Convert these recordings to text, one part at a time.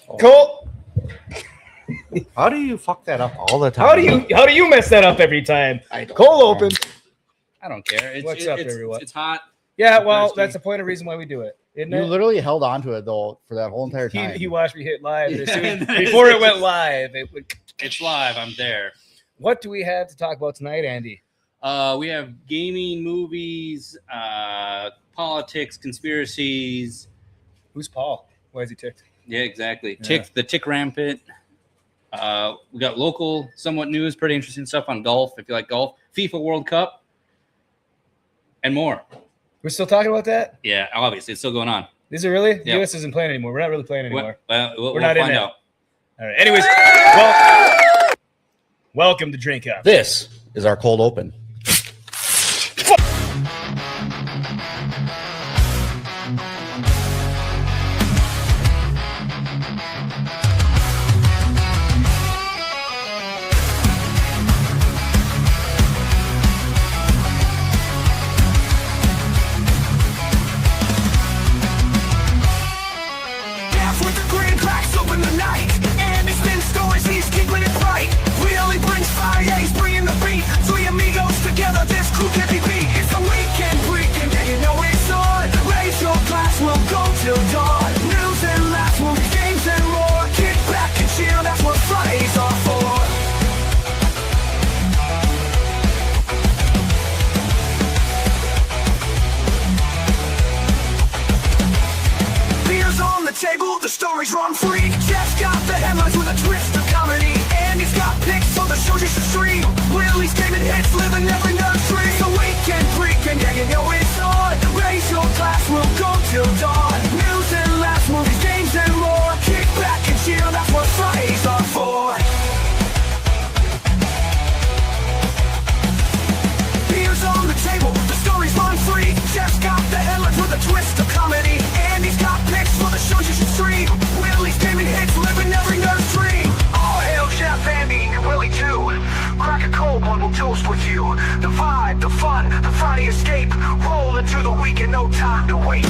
Cole, How do you fuck that up all the time? how do you mess that up every time? I don't Cole know. open. I don't care. What's up, everyone? It's hot. Yeah, I'm well, thirsty. that's the point of reason why we do it, isn't You it? literally held on to it though for that whole entire time. He watched me hit live and as soon as- Yeah. before it went live. It would. It's live. I'm there. What do we have to talk about tonight, Andy? We have gaming, movies, politics, conspiracies. Who's Paul? Why is he ticked? Yeah, exactly. Yeah. The tick rampant. We got local, somewhat news, pretty interesting stuff on golf. If you like golf, FIFA World Cup, and more. We're still talking about that? Yeah, obviously it's still going on. Is it really? The Yep. US isn't playing anymore. We're not really playing anymore. We'll not in find it. out. All right. Anyways, welcome to DrinkUP. This is our cold open. With the green cracks open the night, and it's been stories, he's keeping it bright. We only brings fire, yeah, he's bringing the beat. Three amigos together, this crew can't be beat. It's a weekend, yeah, you know it's on. Raise your glass, we'll go till dawn. News and laughs, movies, games and more. Kick back and chill, that's what Fridays are for. Beers on the table, the stories run free. Jeff's got the headlines with a twist of comedy, and he's got picks for the shows you should stream. Willie's gaming hits, living every nursery. So weekend freaking, yeah, you know it's on. Raise your glass, we'll go till dawn. News and laughs, movies, games and more. Kick back and chill, that's what Fridays are for. Beers on the table, the stories run free. Jeff's got the headlines with a twist of comedy, and he's got picks for the shows you should stream. Willie's gaming hits, living every nerd's dream. All hail Jeff, Andy, and Willie too. Crack a cold one, we'll toast with you. The vibe, the fun, the Friday escape. Roll into the weekend, no time to wait.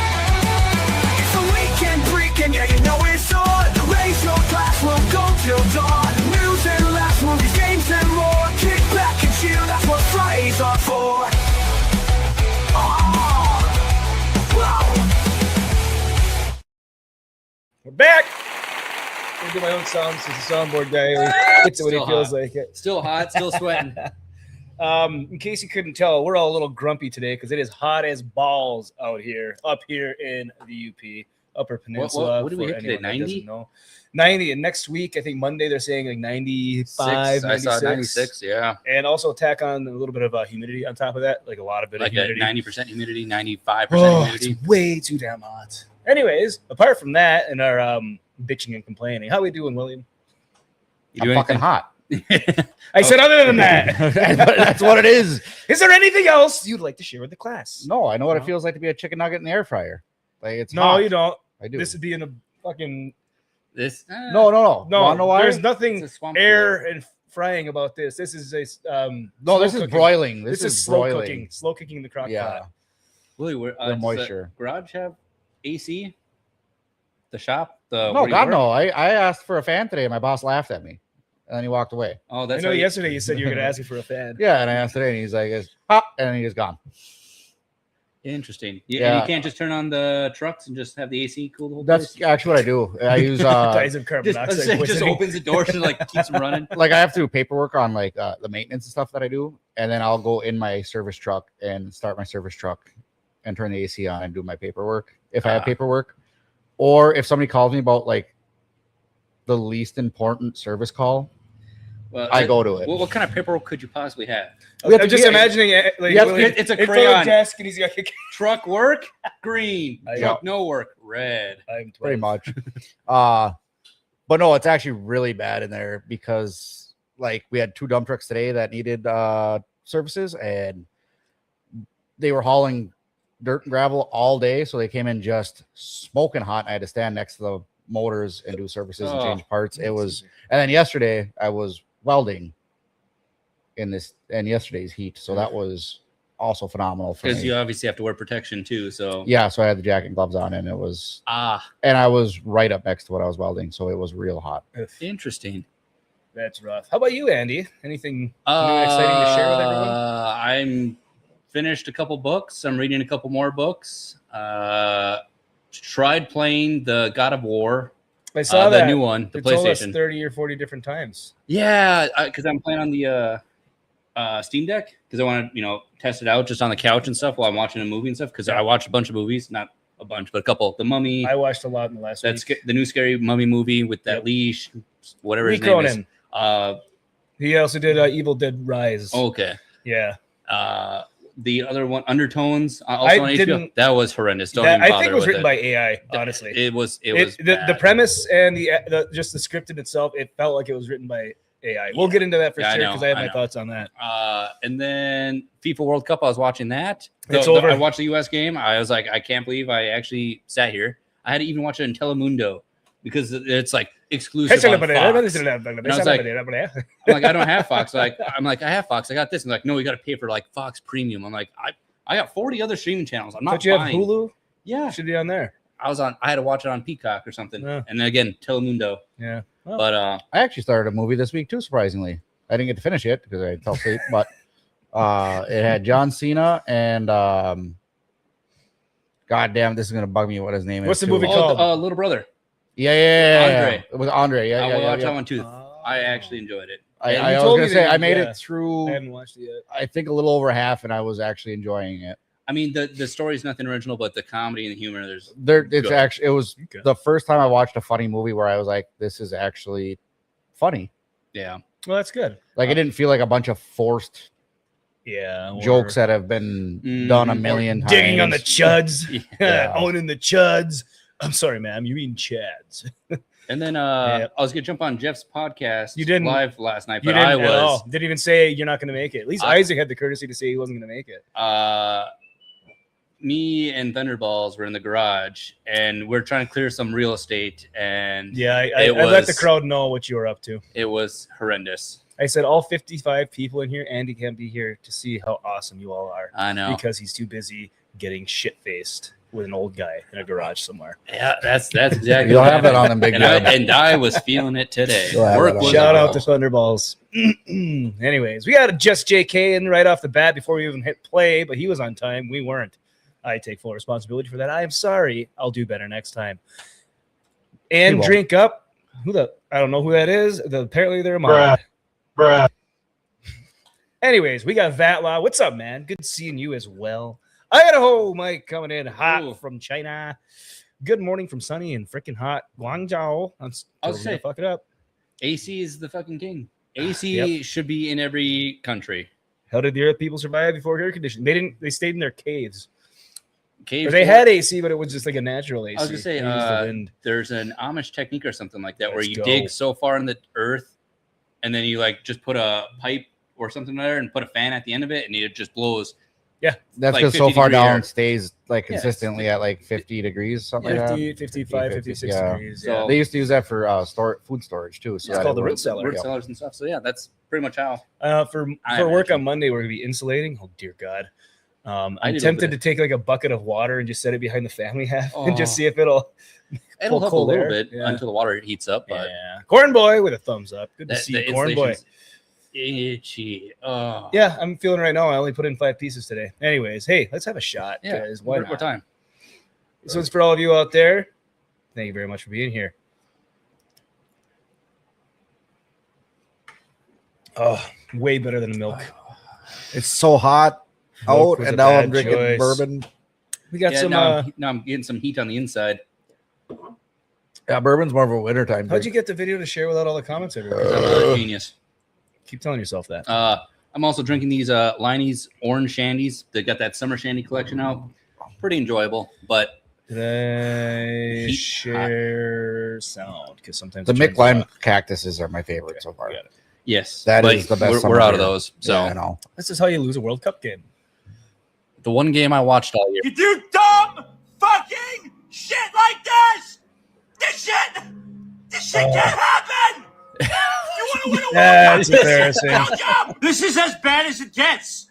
It's a weekend freaking, yeah, you know it's on. Raise your glass, we'll go till dawn. News and laughs, movies, games and more. Kick back and chill, that's what Fridays are for. Oh, wow. We're back. I'm gonna do my own sounds as a soundboard guy. It's what he Still feels hot. like it. Still hot, still sweating. In case you couldn't tell, we're all a little grumpy today because it is hot as balls out here, up here in the UP, Upper Peninsula. What do we for hit today, anyone that 90? doesn't know. 90, and next week, I think Monday, they're saying like 95, I saw 96. 96, yeah. And also tack on a little bit of humidity on top of that, like a lot of bit Like of at humidity. 90% humidity, 95% Oh, humidity. it's way too damn hot. Anyways, apart from that and our bitching and complaining, how we doing, William? You I'm do fucking anything? hot. I said other than that. That's what it is. Is there anything else you'd like to share with the class? No, I know what it No. feels like to be a chicken nugget in the air fryer. Like it's No, hot. you don't. I do. This would be in a fucking This? No. no. Wanna know why? There's It's nothing a swamp air and frying about this. This is a No, slow this is cooking. broiling. This This is is slow broiling. cooking. Slow cooking in the crock Yeah. pot. Willie, The does moisture. garage have AC? The shop? The No, where you God, work? no. I asked for a fan today, and my boss laughed at me, and then he walked away. Oh, I that's know right. yesterday you said you were going to ask me for a fan. Yeah, and I asked today, and he's like, "It's hot," and then he just gone. Interesting. And Yeah. you can't just turn on the trucks and just have the AC cool the whole That's place? actually what I do. I use Dies of carbon Just, monoxide just poisoning. opens the door and like keeps them running. like I have to do paperwork on like the maintenance and stuff that I do, and then I'll go in my service truck and start my service truck and turn the AC on and do my paperwork if I have paperwork, or if somebody calls me about like the least important service call, Well, I go to it. What kind of paperwork could you possibly have? We have I'm to just get- imagining it. Like, you have to William get- it's a in front of the crayon. desk, and he's got. Truck work, green. I- Truck no work, red. I'm 12. pretty much. But no, it's actually really bad in there because like we had 2 dump trucks today that needed services, and they were hauling dirt and gravel all day, so they came in just smoking hot, and I had to stand next to the motors and do services and change parts. It was, and then yesterday I was welding in yesterday's heat. So that was also phenomenal for Because me. you obviously have to wear protection too. So Yeah, so I had the jacket and gloves on, and it was and I was right up next to what I was welding, so it was real hot. interesting. That's rough. How about you, Andy? Anything new and exciting to share with everyone? I'm finished a couple books. I'm reading a couple more books. Tried playing the God of War. I saw the that new one, the You told us PlayStation. 30 or 40 different times. Yeah, because I'm playing on the Steam Deck because I want to, test it out just on the couch and stuff while I'm watching a movie and stuff. Because I watched a bunch of movies, not a bunch, but a couple. The Mummy. I watched a lot in the last week. The new scary Mummy movie with that leash, whatever his name is. He also did Evil Dead Rise. Okay. Yeah. The other one, Undertones, also on HBO. That was horrendous. I think it was written by AI. Honestly, it was. The premise and just the script in itself. It felt like it was written by AI. We'll get into that for sure because I have my thoughts on that. And then FIFA World Cup. I was watching that. It's over. I watched the U.S. game. I was like, I can't believe I actually sat here. I had to even watch it in Telemundo because it's like exclusive on Fox. And I was like, I don't have Fox. I'm like, I have Fox. I got this. And like, no, you got to pay for like Fox Premium. I'm like, I got 40 other streaming channels. I'm not. But you have Hulu? Yeah, should be on there. I had to watch it on Peacock or something. Yeah. And then again, Telemundo. Yeah. Well, but I actually started a movie this week too. Surprisingly, I didn't get to finish it because I fell asleep. But it had John Cena and God damn, this is gonna bug me. What his name is? What's the movie called? Little Brother. Yeah. Andre. It was Andre. Yeah. I watched that one too. I actually enjoyed it. I was gonna say I made it through. I haven't watched it yet. I think a little over half, and I was actually enjoying it. I mean, the story's nothing original, but the comedy and the humor, it was the first time I watched a funny movie where I was like, this is actually funny. Yeah. Well, that's good. Like it didn't feel like a bunch of forced jokes that have been done a million times. Digging on the chuds, owning the chuds. I'm sorry, ma'am. You mean chads. And then I was gonna jump on Jeff's podcast. You didn't live last night, but didn't even say you're not gonna make it. At least Isaac had the courtesy to say he wasn't gonna make it. Me and Thunderballs were in the garage, and we're trying to clear some real estate. And I let the crowd know what you were up to. It was horrendous. I said all 55 people in here. Andy can't be here to see how awesome you all are. I know, because he's too busy getting shit faced with an old guy in a garage somewhere. Yeah, that's exactly. You'll have that on them big. And I was feeling it today. Shout out to Thunderballs. Anyways, we got Just JK in right off the bat before we even hit play, but he was on time. We weren't. I take full responsibility for that. I am sorry. I'll do better next time. And DrinkUP. I don't know who that is. Apparently they're a mod. Bruh. Anyways, we got Vatlaw. What's up, man? Good seeing you as well. Idaho Mike coming in hot from China. Good morning from sunny and freaking hot Guangzhou. I was saying, fuck it up. AC is the fucking king. AC should be in every country. How did the Earth people survive before air conditioning? They didn't. They stayed in their caves. They had AC, but it was just like a natural AC. I was gonna say there's an Amish technique or something like that where you dig so far in the earth, and then you like just put a pipe or something there and put a fan at the end of it, and it just blows. Yeah, that's because so far down stays like consistently at like 50 degrees, something like that. 55, 56 degrees. Yeah. So they used to use that for food storage too. So it's called the root cellar. Root cellars and stuff. So yeah, that's pretty much how. For work on Monday, we're gonna be insulating. Oh dear God. I'm tempted to take like a bucket of water and just set it behind the family half and just see if it'll help a little bit until the water heats up. But Corn Boy with a thumbs up. Good to see you, Corn Boy. Itchy. Yeah, I'm feeling right now. I only put in 5 pieces today. Anyways, hey, let's have a shot, guys. What time? This one's for all of you out there. Thank you very much for being here. Oh, way better than the milk. It's so hot out, and now I'm drinking bourbon. We got some. Now I'm getting some heat on the inside. Yeah, bourbon's more of a wintertime. How'd you get the video to share without all the comments? I'm a genius. Keep telling yourself that. I'm also drinking these Liney's orange shandies. They got that summer shandy collection out. Pretty enjoyable, but did I share sound? Because sometimes the Mick Lime cactuses are my favorite so far. Yes, that is the best. We're out of those. So I know. This is how you lose a World Cup game. The one game I watched all year. You do dumb fucking shit like this. This shit can't happen. You want to win a World That's Cup? embarrassing. Belgium! This is as bad as it gets.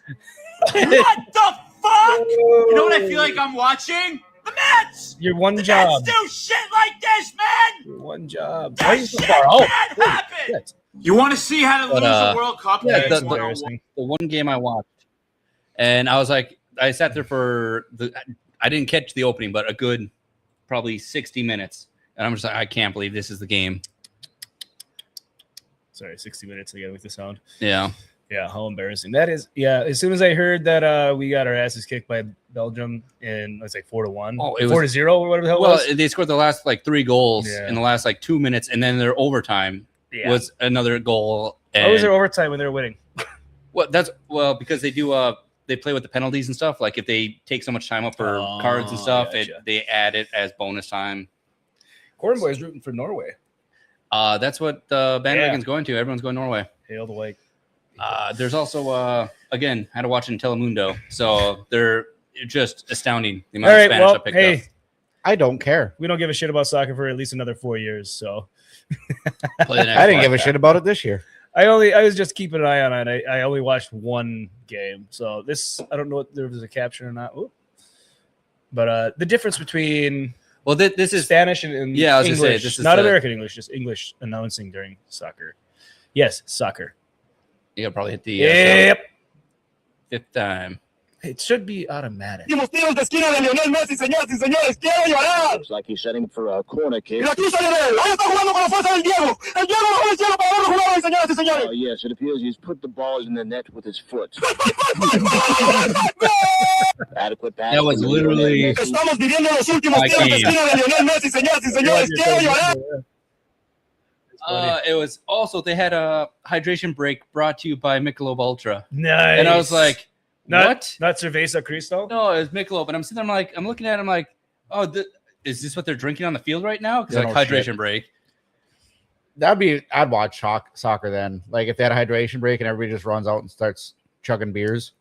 What the fuck? You know what I feel like I'm watching? The Mets! Your one The job. Mets do shit like this, man! Your one job. That shit can't happen! You want to see how to But, lose a World Cup? yeah, game? That's the- embarrassing. The one game I watched, and I was like, I sat there for I didn't catch the opening, but a good probably 60 minutes. And I'm just like, I can't believe this is the game. Sorry, 60 minutes again with the sound. Yeah. Yeah, how embarrassing that is. Yeah, as soon as I heard that we got our asses kicked by Belgium in let's say 4-1, Oh, it 4-0, or whatever the hell it Well, was. they scored the last like 3 goals Yeah. in the last like 2 minutes, and then their overtime Yeah. was another goal. How was And their overtime when they were winning? because they do they play with the penalties and stuff. Like if they take so much time up for cards and stuff, gotcha. they add it as bonus time. Corn Boy's rooting for Norway. That's what the bandwagon's going to. Everyone's going Norway. Hail the white. There's also again, I had to watch it in Telemundo, so they're just astounding the amount All of right, Spanish well, I picked hey, up. I don't care. we don't give a shit about soccer for at least another 4 years. So Play the next I didn't give a podcast. shit about it this year. I was just keeping an eye on it. I only watched one game. So this, I don't know if there was a caption or not. Ooh. But the difference between Well, this is Spanish and Yeah, I was gonna say, English, this is not the- American English, just English announcing during soccer. Yes, soccer. you gotta probably hit the Yep. 5th time. It should be automatic. Looks like he's setting for a corner kick. Oh, yes, it appears he's put the ball in the net with his foot. Adequate pass. That was from literally it was also they had a hydration break brought to you by Michelob Ultra, Nice. and I was like, what? Not Cerveza Cristo? No, it was Michelob, and I'm sitting there, I'm looking at it, I'm like, oh, is this what they're drinking on the field right now? Because Yeah, like no hydration shit. break. I'd watch soccer then. Like if they had a hydration break and everybody just runs out and starts chugging beers.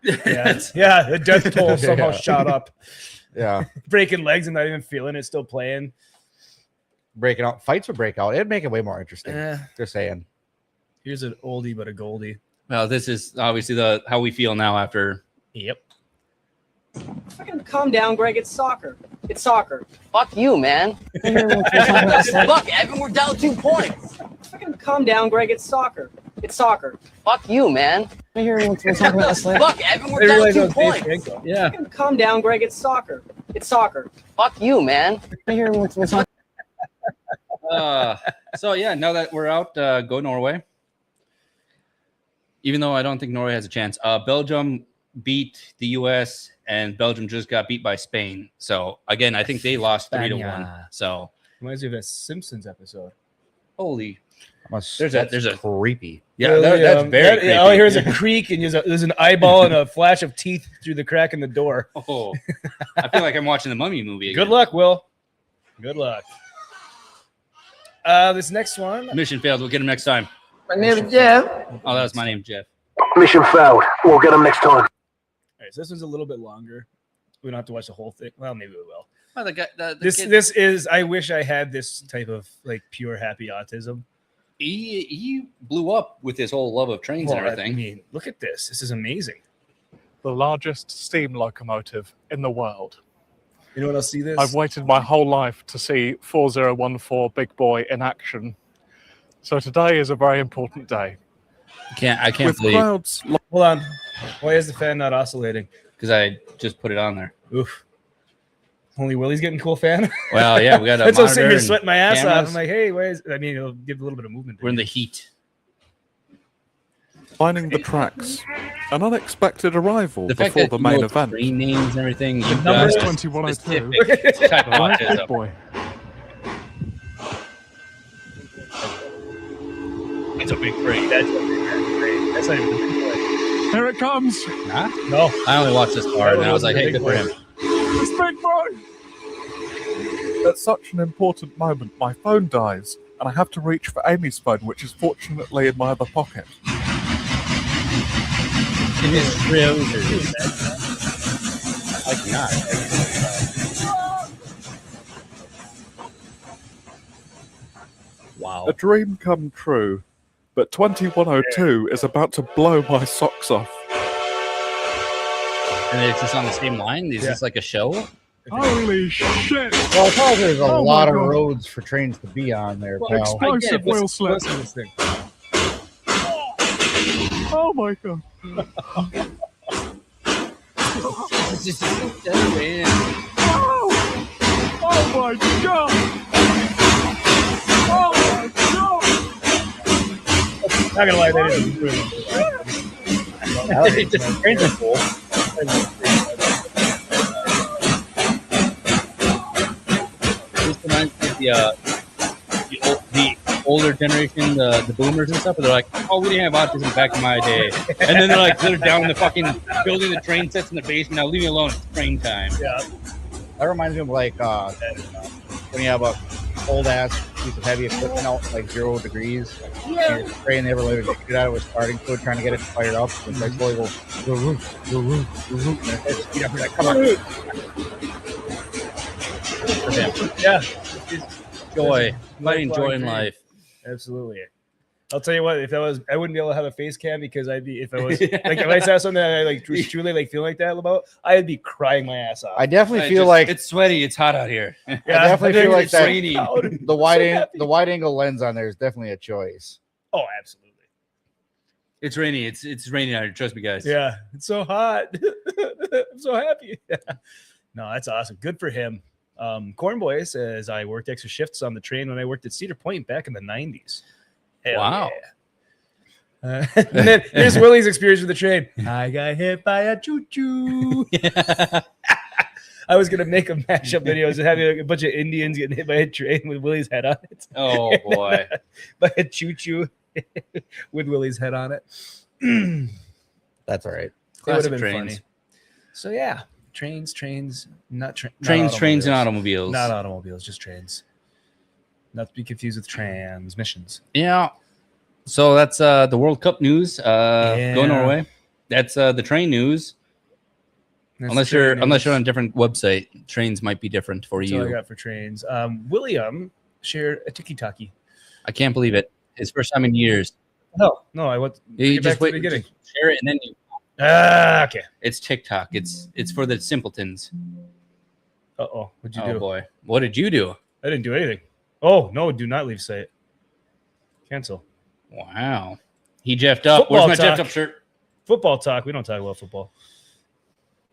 Yeah. Yeah, the death toll somehow Yeah. shot up. Yeah. Breaking legs and not even feeling it, still playing. Breaking out. Fights would break out. It'd make it way more interesting. Eh, Just saying. here's an oldie but a goldie. Well, this is obviously how we feel now after. Yep. Fucking calm down, Greg. It's soccer. It's soccer. Fuck you, man. Look, Evan, we're down 2 points. Fucking calm down, Greg. It's soccer. It's soccer. Fuck you, man. Look, Evan, we're I down realized 2 that was Dave points. Franco. Yeah. Fucking calm down, Greg. It's soccer. It's soccer. Fuck you, man. So yeah, now that we're out, go Norway. Even though I don't think Norway has a chance. Belgium beat the U.S. and Belgium just got beat by Spain. So again, I think they lost 3-1. España. So Reminds me of a Simpsons episode. holy, There's a- creepy. yeah, that's very. Creepy. All I hear is a creak and there's an eyeball and a flash of teeth through the crack in the door. Oh, I feel like I'm watching the Mummy movie again. Good luck, Will. Good luck. This next one. Mission failed. We'll get him next time. My name is Jeff. Oh, that was my name, Jeff. Mission failed. We'll get him next time. All right, so this one's a little bit longer. We don't have to watch the whole thing. Well, maybe we will. Oh, the guy, the This kid, this is. I wish I had this type of like pure happy autism. he blew up with his whole love of trains and Well, I everything. mean, look at this. This is amazing. The largest steam locomotive in the world. Anyone else see this? I've waited my whole life to see 4014 Big Boy in action. So today is a very important day. I can't With believe crowds Hold on. Why is the fan not oscillating? because I just put it on there. Oof. Only Willie's getting cool fan. Well, yeah, we got a That's what I'm sitting monitor here and sweating my ass off. cameras. I'm like, hey, why is? I mean, it'll give a little bit of movement. We're in the heat. lining the tracks. An unexpected arrival The fact before that the you main know event. train names and everything. You Numbers got 2102. specific type of Big autism. Boy. It's a big break. That's a big break. That's not even a big play. Here it comes. Huh? No. I only watched this part and I was like, hey, good for him. It's Big Boy. At such an important moment, my phone dies, and I have to reach for Amy's phone, which is fortunately in my other pocket. In his trousers. Like not. Wow. A dream come true, but 2102 is about to blow my socks off. And it's just on the same line? Is this like a show? Holy shit! Well, it's all there's a Oh lot my of God. roads for trains to be on there, Well, pal. explosive wheel slip. Listen to this thing. Oh my God. It's just Oh my God! Oh my God! Not gonna lie, that is really The trains are cool. This reminds me of the older generation, the boomers and stuff, where they're like, oh, we didn't have autism back in my day. And then they're down in the fucking building the train sets in the basement. Now leave me alone. It's train time. Yeah. That reminds me of like when you have a old ass piece of heavy equipment out like 0 degrees. Yeah. And it's train never let it get out of its starting fluid, trying to get it fired up. It's like slowly go roof, and it speed up. You're like, come on. Yeah. Joy. Finding joy in life. Absolutely. I'll tell you what, if that was, I wouldn't be able to have a face cam because I'd be, if I was, like, if I saw something that I like truly like feel like that about, I'd be crying my ass off. I definitely feel like it's sweaty. It's hot out here. I definitely feel like it's that. raining. The wide angle lens on there is definitely a choice. Oh, absolutely. It's raining. It's raining out here. Trust me, guys. Yeah. It's so hot. I'm so happy. No, that's awesome. Good for him. Corn Boy says, I worked extra shifts on the train when I worked at Cedar Point back in the 90s. Hell Wow. Yeah. And then here's Willie's experience with the train. I got hit by a choo-choo. I was going to make a mashup videos of having like a bunch of Indians getting hit by a train with Willie's head on it. Oh, boy. By a choo-choo with Willie's head on it. That's all right. It would have Classic been trains. funny. So, yeah. Trains, not Trains, and automobiles. Not automobiles, just trains. Not to be confused with transmissions. Yeah. So that's the World Cup news going our way. That's the train news. That's Unless train you're news. on a different website, trains might be different for That's all I you. got for trains. William shared a tiki-taki. I can't believe it. His first time in years. No, I want You get just back to wait. the beginning. Just share it and then you. Okay. It's TikTok. It's for the simpletons. Uh-oh. What'd you Oh do? boy, what did you do? I didn't do anything. Oh, no, do not leave site. Cancel. Wow, he jeffed up. Football Where's my talk. jeffed up shirt? Football talk. We don't talk about football.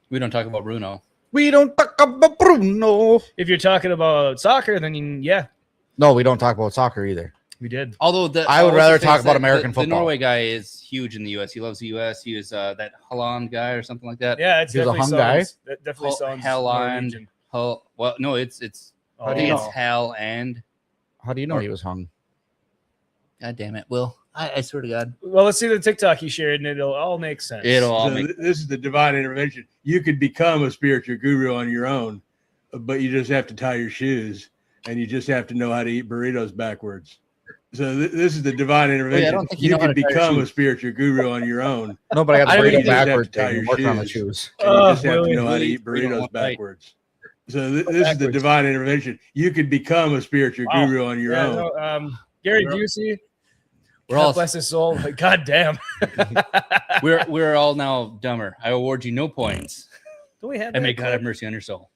We don't talk about Bruno. We don't talk about Bruno. If you're talking about soccer, then yeah, No, we don't talk about soccer either. we did. Although I would also rather say talk is about that American the football. Norway guy is huge in the U.S. He loves the U.S. He was that Holland guy or something like that. Yeah, it's He was a definitely Hung guy? sounds. That definitely sounds Holland. Norwegian. Well, no, it's Oh, I think it's no. Hal and. How do you know he was hung? God damn it, Will! I swear to God, Well, let's see the TikTok he shared, and it'll all make sense. it'll all So make. this is the divine intervention. You could become a spiritual guru on your own, but you just have to tie your shoes and you just have to know how to eat burritos backwards. So this is the divine intervention. don't think you you know how could to tie your become a shoes. spiritual guru on your own. No, but I got I the don't burrito think you just have to backwards. tie Thing. your Working on the shoes. shoes. And you just have Willie, to know how to Willie, eat burrito burritos right. backwards. So this is the Backwards. divine intervention. You could become a spiritual Wow. guru on your Yeah, own. no, Gary Busey. We're God all bless his soul. Like, God damn. we're all now dumber. I award you no points. Do we have And that may God clip? have mercy on your soul.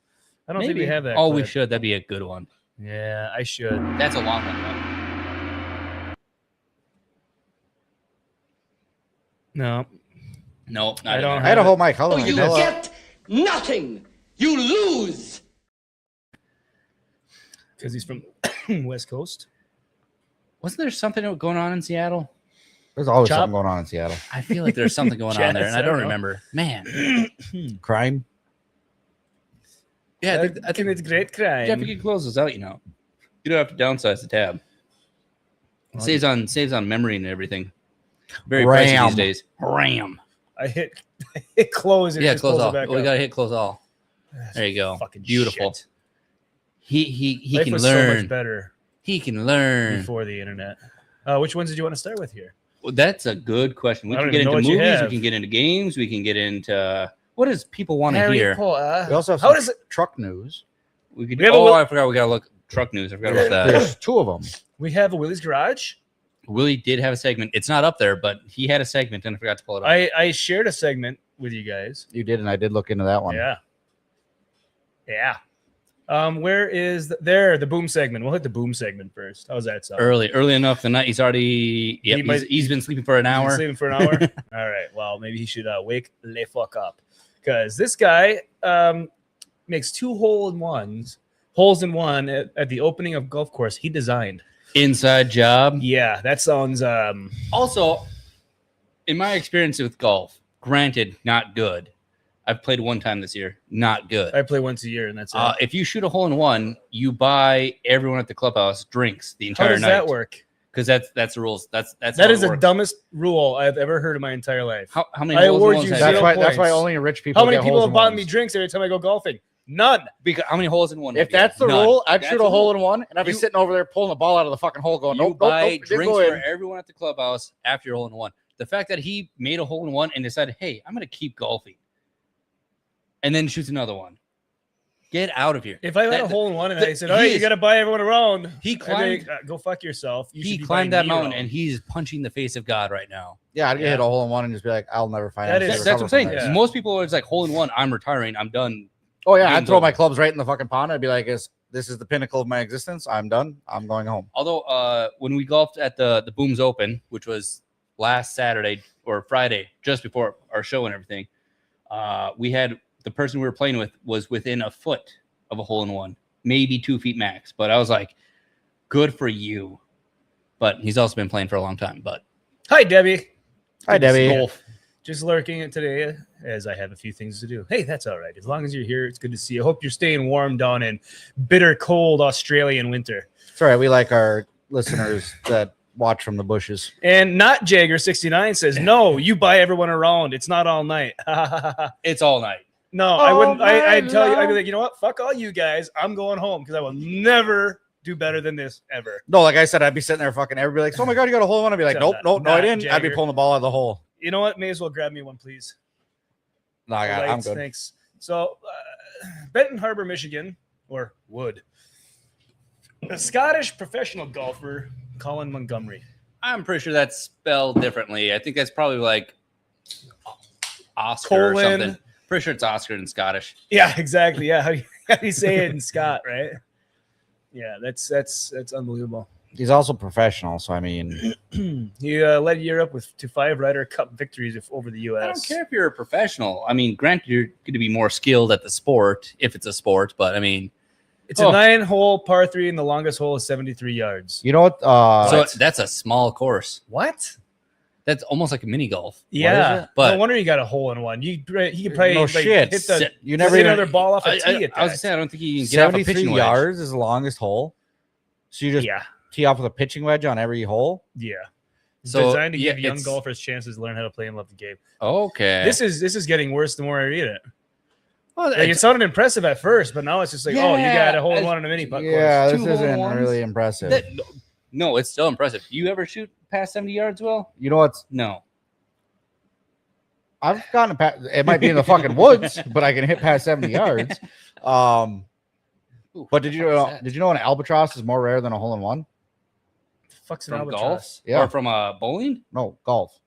I don't think we have that. Oh, we clip. should. That'd be a good one. Yeah, I should. That's a long one. Though. No. No, not I in don't there. I had to hold my color. You get nothing. You lose. Because he's from West Coast. Wasn't there something going on in Seattle? There's always Chop. something going on in Seattle. I feel like there's something going on there, and I Yes, I don't know. remember. Man, Crime. yeah, I think it's great crime. Jeff, you can close this out. You know, you don't have to downsize the tab. Well, Saves on memory and everything. Very RAM. pricey these days. RAM. I hit close. And Yeah, just close pulls it all. back We up. gotta hit close all. That's There you go. fucking Beautiful. shit. He Life can was so learn. much better He can learn. before the internet. Which ones did you want to start with here? Well, that's a good question. We I can don't get even know into what you movies. We have. can get into games. We can get into what does people want to Harry hear. Potter. We also have How some does it? truck news. We could. We have a Oh, Will- I forgot. We gotta look truck news. I forgot about that. There's two of them. We have a Willie's Garage. Willie did have a segment. It's not up there, but he had a segment, and I forgot to pull it up. I shared a segment with you guys. You did, and I did look into that one. Yeah. Where is the boom segment? We'll hit the boom segment first. How's that sound? Early enough. The night he's already. Yep, he's been sleeping for an hour. Sleeping for an hour. All right. Well, maybe he should wake the fuck up, because this guy makes 2 holes in one at the opening of golf course he designed. Inside job. Yeah, that sounds. Also, in my experience with golf, granted, not good. I've played one time this year. Not good. I play once a year, and that's it. If you shoot a hole in one, you buy everyone at the clubhouse drinks the entire night. How does that work? Because that's the rules. That is the dumbest rule I've ever heard in my entire life. How many holes in one? That's why only rich people. How many people have bought me drinks every time I go golfing? None. Because how many holes in one? If that's the rule, I'd shoot a hole in one, and I'd be sitting over there pulling the ball out of the fucking hole, going, "Nope, buy drinks for everyone at the clubhouse after your hole in one." The fact that he made a hole in one and decided, "Hey, I'm going to keep golfing," and then shoots another one. Get out of here. If I had a hole in one and I said, "All right, you got to buy everyone around," he climbed. Go fuck yourself. He climbed that mountain, and he's punching the face of God right now. Yeah, I'd hit a hole in one and just be like, "I'll never find out." That's what I'm saying. Yeah. Most people are like, hole in one, I'm retiring, I'm done. Oh yeah, I'd throw my clubs right in the fucking pond. I'd be like, "This is the pinnacle of my existence. I'm done. I'm going home." Although, when we golfed at the Booms Open, which was last Saturday or Friday, just before our show and everything, we had the person we were playing with was within a foot of a hole in one, maybe 2 feet max. But I was like, "Good for you." But he's also been playing for a long time. But hi, Debbie. Hi, Debbie. Golf. Just lurking today as I have a few things to do. Hey, that's all right. As long as you're here, it's good to see you. I hope you're staying warm down in bitter cold Australian winter. It's all right. We like our listeners that watch from the bushes. And not Jagger69 says, "No, you buy everyone around. It's not all night." It's all night. No, I wouldn't. I'd tell you. I'd be like, you know what? Fuck all you guys. I'm going home because I will never do better than this ever. No, like I said, I'd be sitting there fucking everybody like, "Oh my god, you got a hole in one." I'd be like, "Nope, no, I didn't." Jagger. I'd be pulling the ball out of the hole. You know what? May as well grab me one, please. No, I got it. I'm good. Thanks. So, Benton Harbor, Michigan, or Wood. A Scottish professional golfer, Colin Montgomery. I'm pretty sure that's spelled differently. I think that's probably like Oscar or something. Pretty sure it's Oscar in Scottish. Yeah, exactly. Yeah, how do you say it in Scott, right? Yeah, that's unbelievable. He's also professional, so I mean, he led Europe to 5 Ryder Cup victories over the U.S. I don't care if you're a professional. I mean, granted, you're going to be more skilled at the sport if it's a sport, but I mean, it's a 9-hole par 3, and the longest hole is 73 yards. You know what? So that's a small course. What? That's almost like a mini golf. Yeah, but no wonder you got a hole in one. He could probably shit. Hit the you never hit another ball off a tee. I was saying I don't think you can get off a pitching wedge. 73 yards is the longest hole. So you just tee off with a pitching wedge on every hole. Yeah. So designed to give young golfers chances to learn how to play and love the game. Okay. This is getting worse the more I read it. Well, like, it sounded impressive at first, but now it's just like, oh, you got a hole in one in a mini putt course. Yeah, this isn't really impressive. No, it's still impressive. You ever shoot past 70 yards, Will? You know what's no. I've gotten past. It might be in the fucking woods, but I can hit past 70 yards. But did you know an albatross is more rare than a hole in one? Fuck's an from albatross? Golf? Yeah. Or from bowling? No, golf.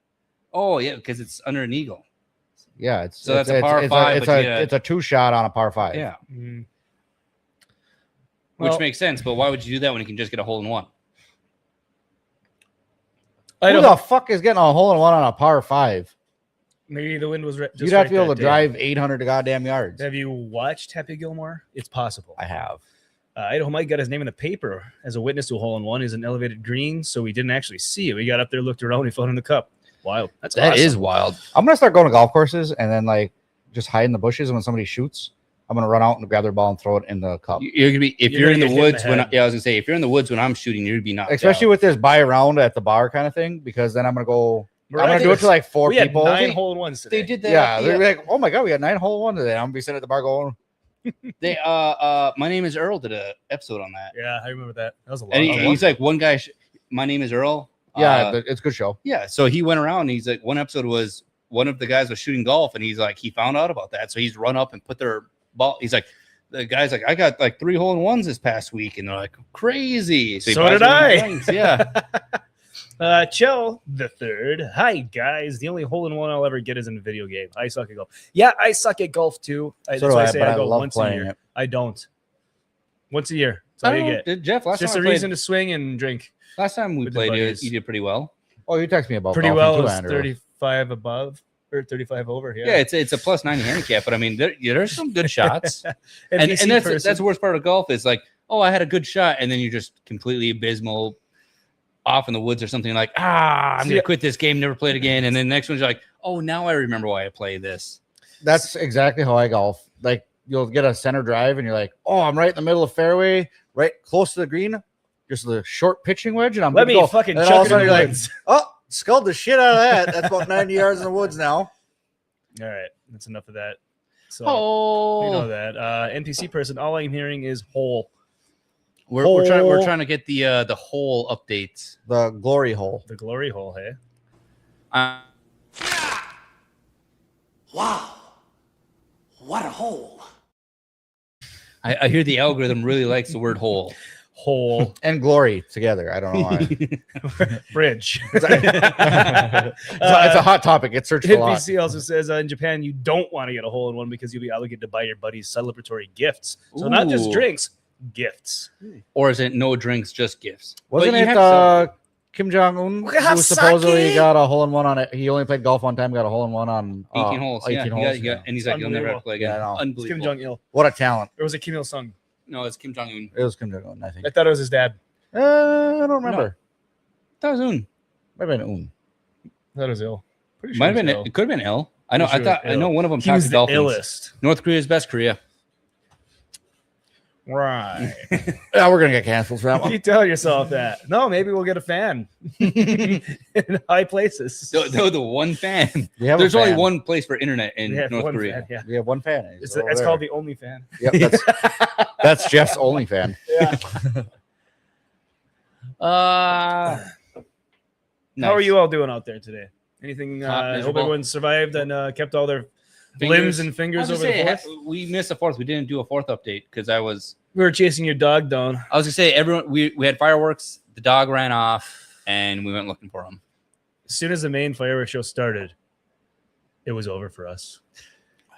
Oh yeah, because it's under an eagle. Yeah, that's a par 5. It's a 2-shot on a par 5. Yeah. Mm-hmm. Which makes sense, but why would you do that when you can just get a hole in one? Who the fuck is getting a hole in one on a par 5? Maybe the wind was just You'd have to be able to drive 800 goddamn yards. Have you watched Happy Gilmore? It's possible. I have. Idaho Mike got his name in the paper as a witness to a hole in one. Is an elevated green, so we didn't actually see it. We got up there, looked around, we found in the cup. Wild. That awesome. Is wild. I'm gonna start going to golf courses and then like just hide in the bushes. And when somebody shoots, I'm gonna run out and grab their ball and throw it in the cup. You're gonna be you're in the woods when I was gonna say if you're in the woods when I'm shooting, you're gonna be knocked especially out. with this buy around at the bar kind of thing, because then I'm gonna go. I'm gonna do it to like 4 people. Had 9 hole in ones today. They did that. Yeah, they're like, oh my god, we got 9 hole in one today. I'm gonna be sitting at the bar going. They My Name is Earl did an episode on that. Yeah, I remember that. That was a lot. And he's like one guy. My Name is Earl. Yeah, it's a good show. Yeah, so he went around. And he's like, one episode was one of the guys was shooting golf, and he's like, he found out about that, so he's run up and put their ball. He's like, the guy's like, I got like 3 hole-in-ones this past week, and they're like, crazy. So he buys did one of I. the things, Yeah. Chell the third. Hi guys. The only hole-in-one I'll ever get is in a video game. I suck at golf. Yeah, I suck at golf too. So That's do why I I, say but I I go love once a playing year. it. I don't. Once a year. That's all you get. Jeff, It's just a reason to swing and drink. last time we with the played, buddies. you did pretty well. Oh, you text me about Pretty golfing well. too, It's Andrew. 35 above or 35 over. Yeah, it's a plus 90 handicap, but I mean, there's some good shots. and NPC that's the worst part of golf is like, oh, I had a good shot, and then you're just completely abysmal off in the woods or something like, I'm going to quit this game, never play it again. And then the next one's like, oh, now I remember why I play this. That's exactly how I golf. Like, you'll get a center drive, and you're like, oh, I'm right in the middle of fairway, right close to the green. Just the short pitching wedge, and I'm Let good to me go. fucking And then all chuck of it a in sudden the you're like, woods. oh, sculled the shit out of that. That's about 90 yards in the woods now. All right, that's enough of that. So Oh, you know that NPC person. All I'm hearing is hole. we're trying to get the whole updates. The glory hole. The glory hole. Hey, Wow. What a hole. I hear the algorithm really likes the word hole. hole And glory together. I don't know why. bridge. It's a hot topic. It's searched a lot. NPC also says in Japan you don't want to get a hole in one because you'll be obligated to buy your buddies celebratory gifts. So not just Ooh. drinks, gifts. Or is it no drinks, just gifts? Wasn't But you it have some- Kim Jong-un We have who supposedly sake! got a hole-in-one on it? He only played golf one time, got a hole-in-one on 18 holes? 18 Yeah, holes. yeah. And he's like, you'll never have to play again. Yeah, I know. It's Kim Unbelievable. Jong Il. What a talent. Or was it Kim Il Sung? No, it's Kim Jong Un. It was Kim Jong-un, I think. I thought it was his dad. I don't remember. That was Un. Might have been Un. I thought it was ill. Pretty sure Might have been. it was ill. It could have been L. I know. Pretty sure it was I know ill. one of them. He was the Dolphins. illest. North Korea's best Korea. Right. Yeah, we're gonna get canceled for that one. You tell yourself that. No, maybe we'll get a fan in high places. The one fan. We have There's a only fan. one place for internet in We have North one Korea. fan, yeah. We have one fan. It's called the Only Fan. Yep, that's Jeff's only fan. Yeah. Nice. How are you all doing out there today? Anything? Hot, I hope miserable. everyone survived and kept all their Fingers. limbs and fingers I was over gonna the say, fourth. we missed a fourth. We didn't do a fourth update because We were chasing your dog down. I was gonna say everyone. We had fireworks. The dog ran off, and we went looking for him. As soon as the main fireworks show started, it was over for us.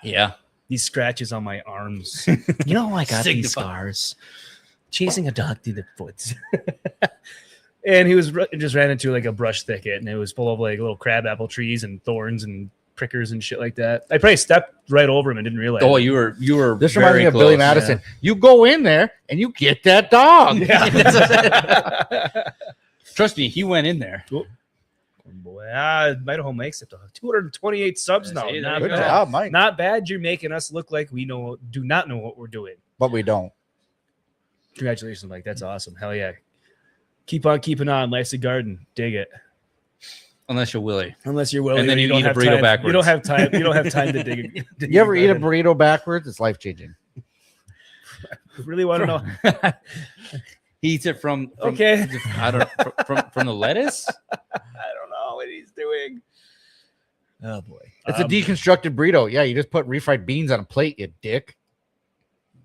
Yeah. These scratches on my arms. You know, I got these Signify. scars chasing a dog through the woods. And he was just ran into like a brush thicket, and it was full of like little crabapple trees and thorns and prickers and shit like that. I probably stepped right over him and didn't realize. Oh, it. you were. This reminds very me of Billy close. Madison. You go in there and you get that dog. Yeah. Trust me, he went in there. Boy, Idaho makes it to 228 subs now. Hey, Not there Good you bad. go. job, Mike. Not bad. You're making us look like we do not know what we're doing. But we don't. Congratulations, Mike. That's awesome. Hell yeah. Keep on keeping on. Life's a garden. Dig it. Unless you're Willie. Unless you're willing, And then you don't eat a have burrito time. backwards. You don't have time. You don't have time to dig. You ever eat a burrito backwards? It's life changing. Really want to know? He eats it from Okay. I don't know, from the lettuce. I don't know what he's doing. Oh boy. It's a deconstructed burrito. Yeah, you just put refried beans on a plate, you dick.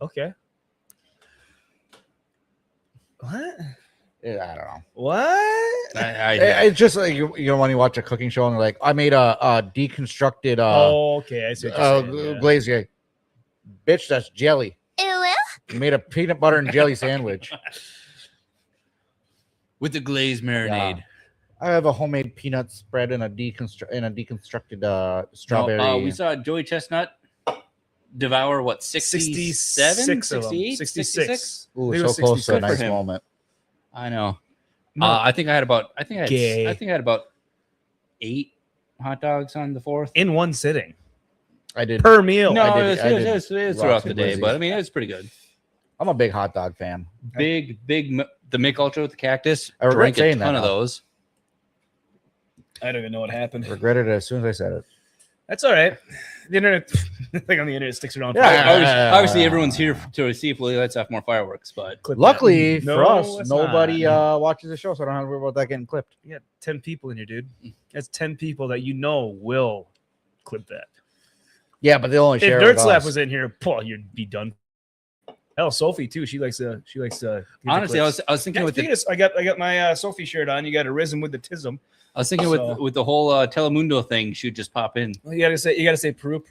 Okay. What? Yeah, I don't know. What? It's just like you know when you watch a cooking show and they're like, I made a deconstructed Oh, okay. I see what you're saying, yeah. glazed guy. Bitch, that's jelly. You made a peanut butter and jelly sandwich. with the glazed marinade. Yeah. I have a homemade peanut spread and a deconstructed strawberry. We saw Joey Chestnut devour what 67, 68, 66. Ooh, He so was close to a 66. nice for him. moment. I know. No. I think I had about. I think I Gay. had about 8 hot dogs on the 4th. In one sitting I did. per meal. No, I it did was lots throughout of the day, glizzies. but I mean, it's pretty good. I'm a big hot dog fan. Big, the Mick Ultra with the cactus. I regret Drank a saying ton that of now. those. I don't even know what happened. Regretted it as soon as I said it. That's all right. The internet, thing on the internet sticks around. Yeah. Obviously, everyone's here to see if Willie lets off more fireworks, but Clip Luckily that. for No, us, it's nobody not. watches the show, so I don't have to worry about that getting clipped. You got 10 people in here, dude. That's 10 people that you know will clip that. Yeah, but they'll only If share it Dirt with Slap us. was in here, Paul, you'd be done. Hell, Sophie too. She likes to. Honestly, I was thinking with the, I got my Sophie shirt on. You got a Rism with the Tism. I was thinking with the whole Telemundo thing, she'd just pop in. Well, you gotta say Peru,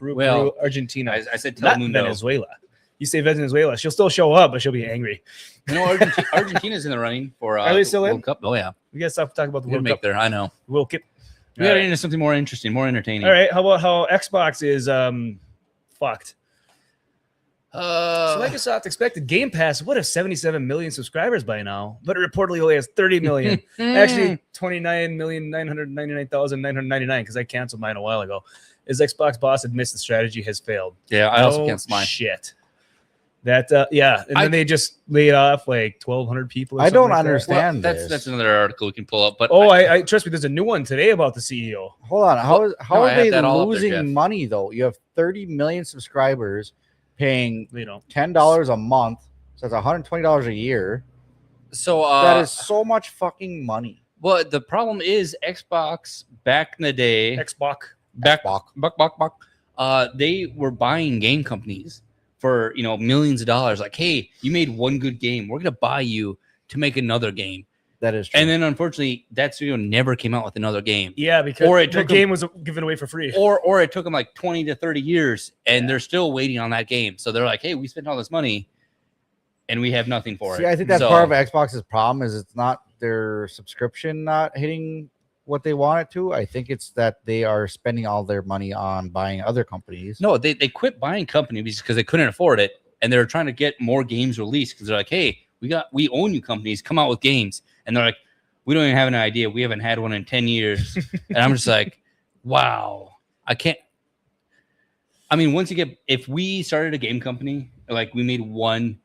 Argentina. I said not Telemundo. Venezuela. You say Venezuela, she'll still show up, but she'll be angry. You know, Argentina's in the running for Are they still World in? Cup. Oh yeah, We gotta stop talking about the we'll World make Cup. there. I know. World Cup. We got into something more interesting, more entertaining. All right. How about how Xbox is fucked? So Microsoft expected Game Pass would have 77 million subscribers by now, but it reportedly only has 30 million. Actually, 29,999,999 because I canceled mine a while ago. As Xbox boss admits the strategy has failed. Yeah, I also canceled mine. Shit. That and then they just laid off like 1,200 people. Or I don't like understand. Well, that's another article we can pull up. But I trust me. There's a new one today about the CEO. Hold on. How no, are I have they that all up there, Jeff. losing money though? You have 30 million subscribers paying $10 a month, so that's $120 a year. So that is so much fucking money. Well, the problem is Xbox back in the day. They were buying game companies for millions of dollars. Like, hey, you made one good game, we're gonna buy you to make another game. That is true. And then unfortunately, that studio never came out with another game. Yeah, because the game was given away for free. Or it took them like 20 to 30 years, and they're still waiting on that game. So they're like, hey, we spent all this money, and we have nothing for it. I think that's part of Xbox's problem is it's not their subscription not hitting what they want it to. I think it's that they are spending all their money on buying other companies. No, they quit buying companies because they couldn't afford it, and they're trying to get more games released because they're like, hey, we own you companies, come out with games. And they're like, we don't even have an idea. We haven't had one in 10 years. And I'm just like, wow, I can't. I mean, if we started a game company, like we made one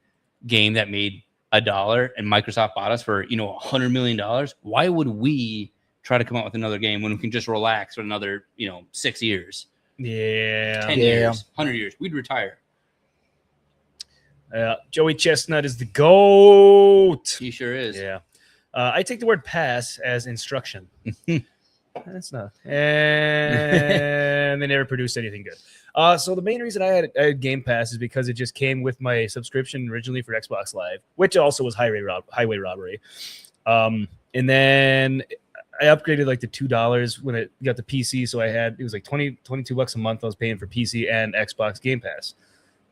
game that made $1 and Microsoft bought us for, $100 million, why would we try to come out with another game when we can just relax for another, 6 years? Yeah. 10 years, 100 years. We'd retire. Joey Chestnut is the GOAT. He sure is. Yeah. I take the word pass as instruction. That's not. And they never produced anything good. So the main reason I had Game Pass is because it just came with my subscription originally for Xbox Live, which also was highway robbery. And then I upgraded like to $2 when it got the PC. So it was like $22 a month I was paying for PC and Xbox Game Pass.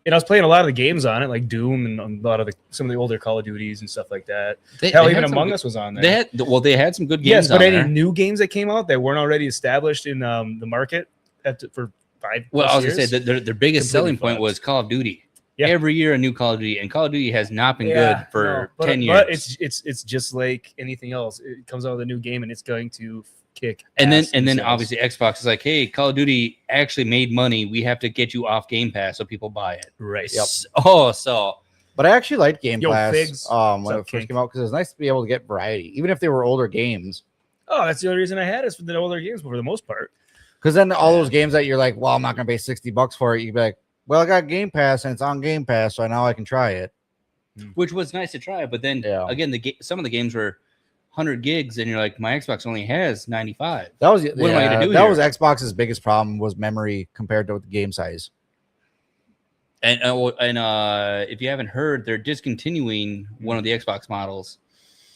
And I was playing a lot of the games on it, like Doom and a lot of some of the older Call of Duties and stuff like that. Hell, even Among Us was on there. They had some good games. Yes, but on any there. new games that came out that weren't already established in the market for 5 Well, I was years, gonna say their biggest selling point was Call of Duty. Yeah. Every year a new Call of Duty, and Call of Duty has not been good for 10 years. But it's just like anything else. It comes out with a new game and it's going to kick. And then obviously Xbox is like, hey, Call of Duty actually made money. We have to get you off Game Pass so people buy it. Right. Yep. But I actually liked Game Pass when it first came out because it was nice to be able to get variety, even if they were older games. Oh, that's the only reason I had is for the older games, but for the most part. Because then all those games that you're like, well, I'm not going to pay $60 for it. You'd be like, well, I got Game Pass and it's on Game Pass, so now I can try it. Which was nice to try. But then again, some of the games were 100 gigs, and you're like, my Xbox only has 95. That was what am I going to do? That was Xbox's biggest problem was memory compared to the game size. And if you haven't heard, they're discontinuing one of the Xbox models,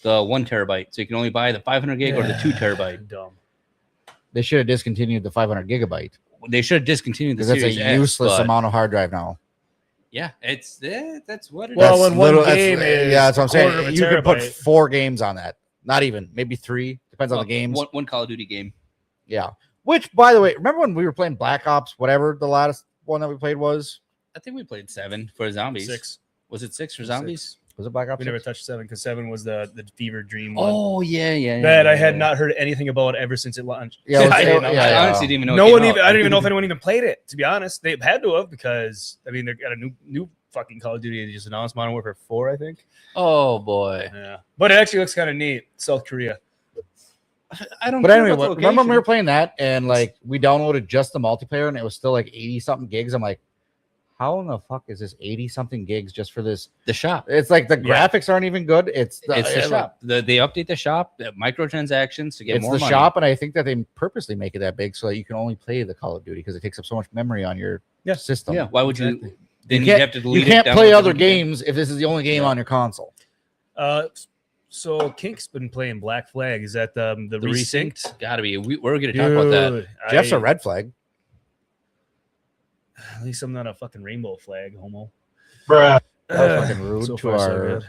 the 1 terabyte. So you can only buy the 500 gig or the 2 terabyte. Dumb. They should have discontinued the 500 gigabyte. They should have discontinued the Series That's a useless amount of hard drive now. Yeah, that's what it is. Well, when one game is that's what I'm saying. You could put terabyte. 4 games on that. Not even, maybe 3. Depends on the games. One Call of Duty game. Yeah. Which, by the way, remember when we were playing Black Ops, whatever the last one that we played was? I think we played 7 for zombies. 6. Was it 6 for zombies? Was it Black Ops? We never touched 7 because 7 was the fever dream one. Oh yeah. That I had not heard anything about ever since it launched. Yeah, I honestly didn't even know. I didn't even know if anyone even played it. To be honest, they had to have because I mean they got a new fucking Call of Duty. They just announced Modern Warfare 4, I think. Oh boy. Yeah, but it actually looks kind of neat. South Korea. I don't. But anyway, remember when we were playing that and like we downloaded just the multiplayer and it was still like 80 something gigs. I'm like, how in the fuck is this 80 something gigs just for this? The shop. It's like the graphics aren't even good. It's the shop. They update the shop, the microtransactions to get more money. It's the shop, and I think that they purposely make it that big so that you can only play the Call of Duty because it takes up so much memory on your system. Yeah. Why would you then you have to delete You can't it, play download other it. games if this is the only game on your console. So Kink's been playing Black Flag. Is that the resynced? Gotta be. We're gonna talk about that. Jeff's a red flag. At least I'm not a fucking rainbow flag, homo. Bruh. That was fucking rude So to far, so our good.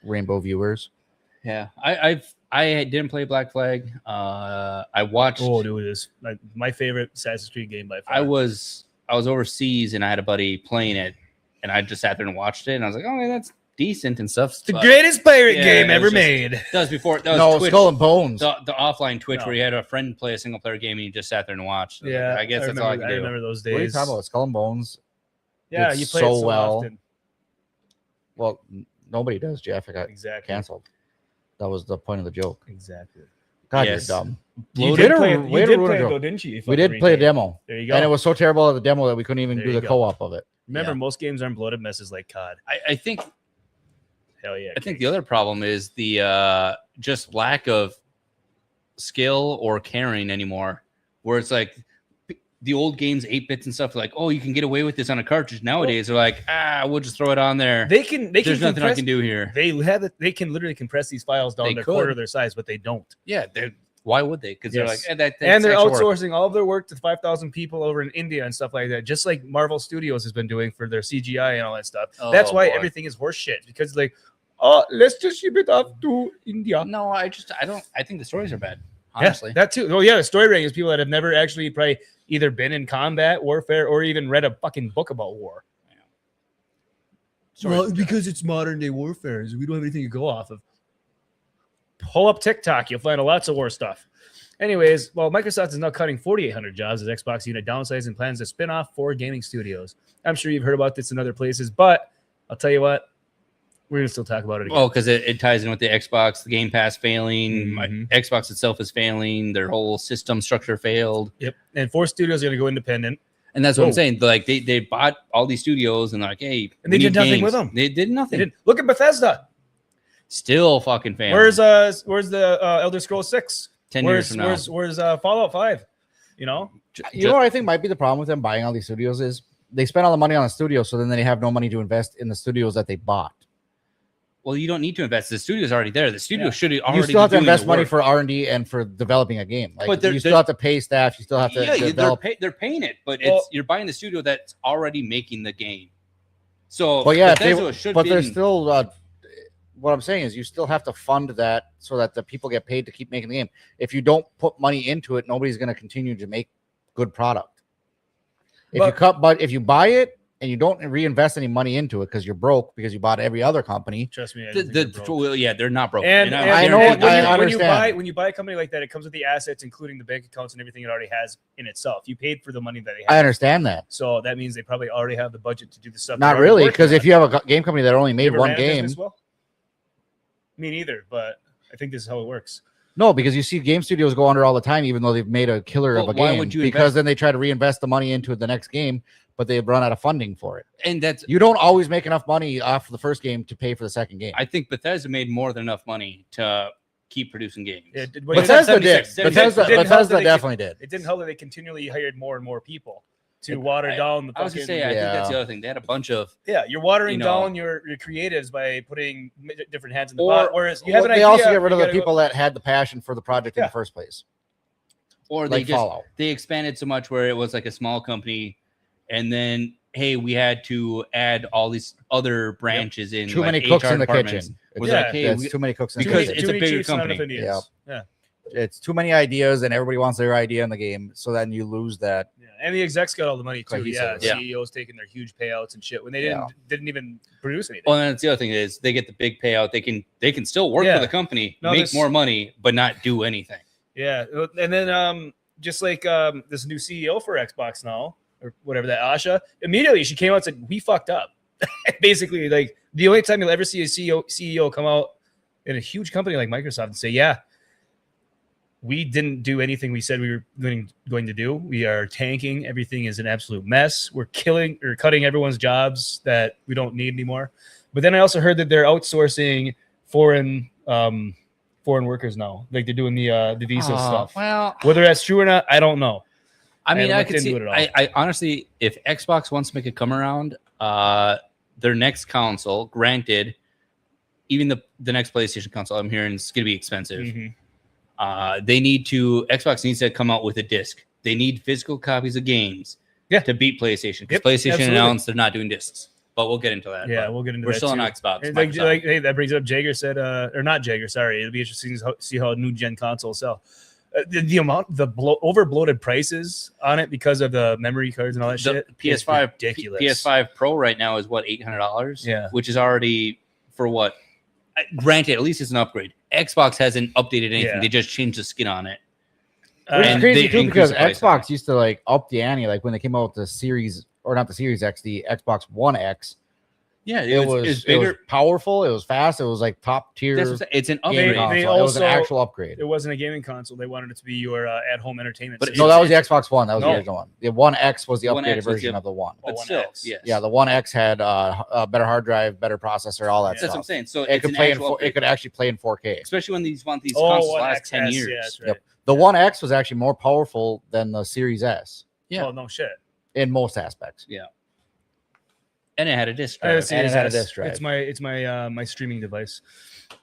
rainbow viewers. Yeah, I didn't play Black Flag. I watched. Oh, dude, it is my favorite Assassin's Creed game by far. I was overseas and I had a buddy playing it, and I just sat there and watched it, and I was like, oh, that's decent and stuff. It's the greatest pirate game it ever was just- made. That was before. That was No, Twitch, Skull and Bones. the offline Twitch No. where you had a friend play a single player game and you just sat there and watched. Yeah, I guess that's all I can do. remember those What are you days. talking about? Skull and Bones. Yeah, did you play so it so well. often. Well, nobody does, Jeff. It got Exactly. canceled. That was the point of the joke. Exactly. God, Yes. you're dumb. You Way did to- play it, way you to did ruin play a it joke. though, didn't you? We did play a demo. There you go. And it was so terrible at the demo that we couldn't even There do you the go. co-op of it. Remember, Yeah. most games aren't bloated messes like COD. I think Hell yeah. I think the other problem is the just lack of skill or caring anymore. Where it's like the old games, 8-bits and stuff, like, oh, you can get away with this on a cartridge. Nowadays, they're like, we'll just throw it on there. They can. There's nothing I can do here. They have it. They can literally compress these files down They to a could. quarter of their size, but they don't. Yeah, why would they? Because they're like, Yes. that's And they're extra work. outsourcing all of their work to 5,000 people over in India and stuff like that, just like Marvel Studios has been doing for their CGI and all that stuff. That's Oh, why boy. everything is horseshit, because like, oh, let's just ship it off to India. No, I think the stories are bad. Honestly, Yeah, that too. Oh yeah, the story writing is people that have never actually probably either been in combat warfare or even read a fucking book about war. Stories Well, are bad. because it's modern day warfare, so we don't have anything to go off of. Pull up TikTok, you'll find lots of war stuff. Anyways, well, Microsoft is now cutting 4,800 jobs as Xbox unit downsizing plans to spin off 4 gaming studios. I'm sure you've heard about this in other places, but I'll tell you what, we're gonna still talk about it again. Oh, because it ties in with the Xbox, the Game Pass failing. Mhm. Xbox itself is failing. Their whole system structure failed. Yep. And 4 studios are gonna go independent. And that's what I'm Whoa. saying. Like they bought all these studios and they're like, hey, And they we did need nothing games. with them. They did They nothing. didn't. Look at Bethesda. Still fucking failing. Where's the Elder Scrolls 6? 10 years from now? Where's Fallout 5? You know? You know what I think might be the problem with them buying all these studios is they spend all the money on the studio, so then they have no money to invest in the studios that they bought. Well, you don't need to invest. The studio's already there. The studio should already. You still have to be doing invest the money work. for R&D and for developing a game. Like, But you still have to pay staff. You still have to develop. they're paying it, but Well- you're buying the studio that's already making the game. So, Well, yeah, Bethesda should but be there's still. What I'm saying is, you still have to fund that so that the people get paid to keep making the game. If you don't put money into it, nobody's going to continue to make good product. But if you buy it and you don't reinvest any money into it because you're broke because you bought every other company. Trust me. I don't think they're broke. well, yeah, they're not broke. And I know, and I when understand. you buy a company like that, it comes with the assets, including the bank accounts and everything it already has in itself. You paid for the money that they I have. understand that. So that means they probably already have the budget to do the stuff. Not they're already really, working because on. if you have a game company that only You made ever one ran a game, business well? Me neither, but I think this is how it works. no, because you see game studios go under all the time, even though they've made a killer Well, of a why game. would you Because invest- then they try to reinvest the money into the next game, but they've run out of funding for it. and that's. You don't always make enough money off the first game to pay for the second game. I think Bethesda made more than enough money to keep producing games. Yeah, Bethesda did. 76. Bethesda definitely did. It didn't help that they continually hired more and more people to water down the. I was gonna fucking- say, I think that's the Yeah. other thing. They had a bunch of. Yeah, you're watering You know. down your creatives by putting different hands in the Or- pot. Whereas you have Well, an they idea, also get rid of you the gotta go- people that had the passion for the project in Yeah. the first place. Or Like they just Fallout. they expanded so much where it was like a small company, and then hey, we had to add all these other branches in. Too like many cooks HR in the departments. kitchen. Where Yeah, they're like, hey, That's we- too many cooks in the because kitchen. it's a bigger chiefs, not enough company. Indians. Yeah. It's too many ideas, and everybody wants their idea in the game. So then you lose that. Yeah, and the execs got all the money too. Cohesive. Yeah, Yeah. CEOs taking their huge payouts and shit when they Yeah. didn't even produce anything. Well, and that's the other thing is they get the big payout. They can still work Yeah. for the company, No, make this- more money, but not do anything. Yeah, and then just like this new CEO for Xbox now or whatever, that Asha, immediately she came out and said we fucked up. Basically, like the only time you'll ever see a CEO come out in a huge company like Microsoft and say, yeah, we didn't do anything we said we were going to do. We are tanking. Everything is an absolute mess. We're killing or cutting everyone's jobs that we don't need anymore. But then I also heard that they're outsourcing foreign workers now. Like they're doing the visa stuff. Well, Whether that's true or not, I don't know. I mean, haven't I looked could see. into it at all. I honestly, if Xbox wants to make a come around, their next console, granted, even the next PlayStation console, I'm hearing it's going to be expensive. Xbox needs to come out with a disc. They need physical copies of games to beat PlayStation, because PlayStation announced they're not doing discs. But we'll get into that. Yeah, we'll get into that. We're still on Xbox. Hey, that brings up Jaeger said, or not Jaeger, sorry. It'll be interesting to see how new gen consoles sell. The amount, over bloated prices on it because of the memory cards and all that shit. PS5 ridiculous. PS5 Pro right now is what, $800? Yeah, which is already for what? Granted, at least it's an upgrade. Xbox hasn't updated anything. Yeah. They just changed the skin on it. It's crazy too, because Xbox used to like up the ante, like when they came out with the Series, or not the Series X, the Xbox One X. Yeah, it was powerful. It was fast. It was like top tier. It's an upgrade. It was an actual upgrade. It wasn't a gaming console. They wanted it to be your at-home entertainment. But no, that was the Xbox One. That was the original one. The One X was the upgraded version of the One. But still, yes. Yeah, the One X had a better hard drive, better processor, all that stuff. That's what I'm saying. So it could play it could actually play in 4K, especially when these consoles last 10 years. Yeah, that's right. Yep. The One X was actually more powerful than the Series S. Yeah. Oh no shit. In most aspects. Yeah. And it had a disc drive. It's my streaming device.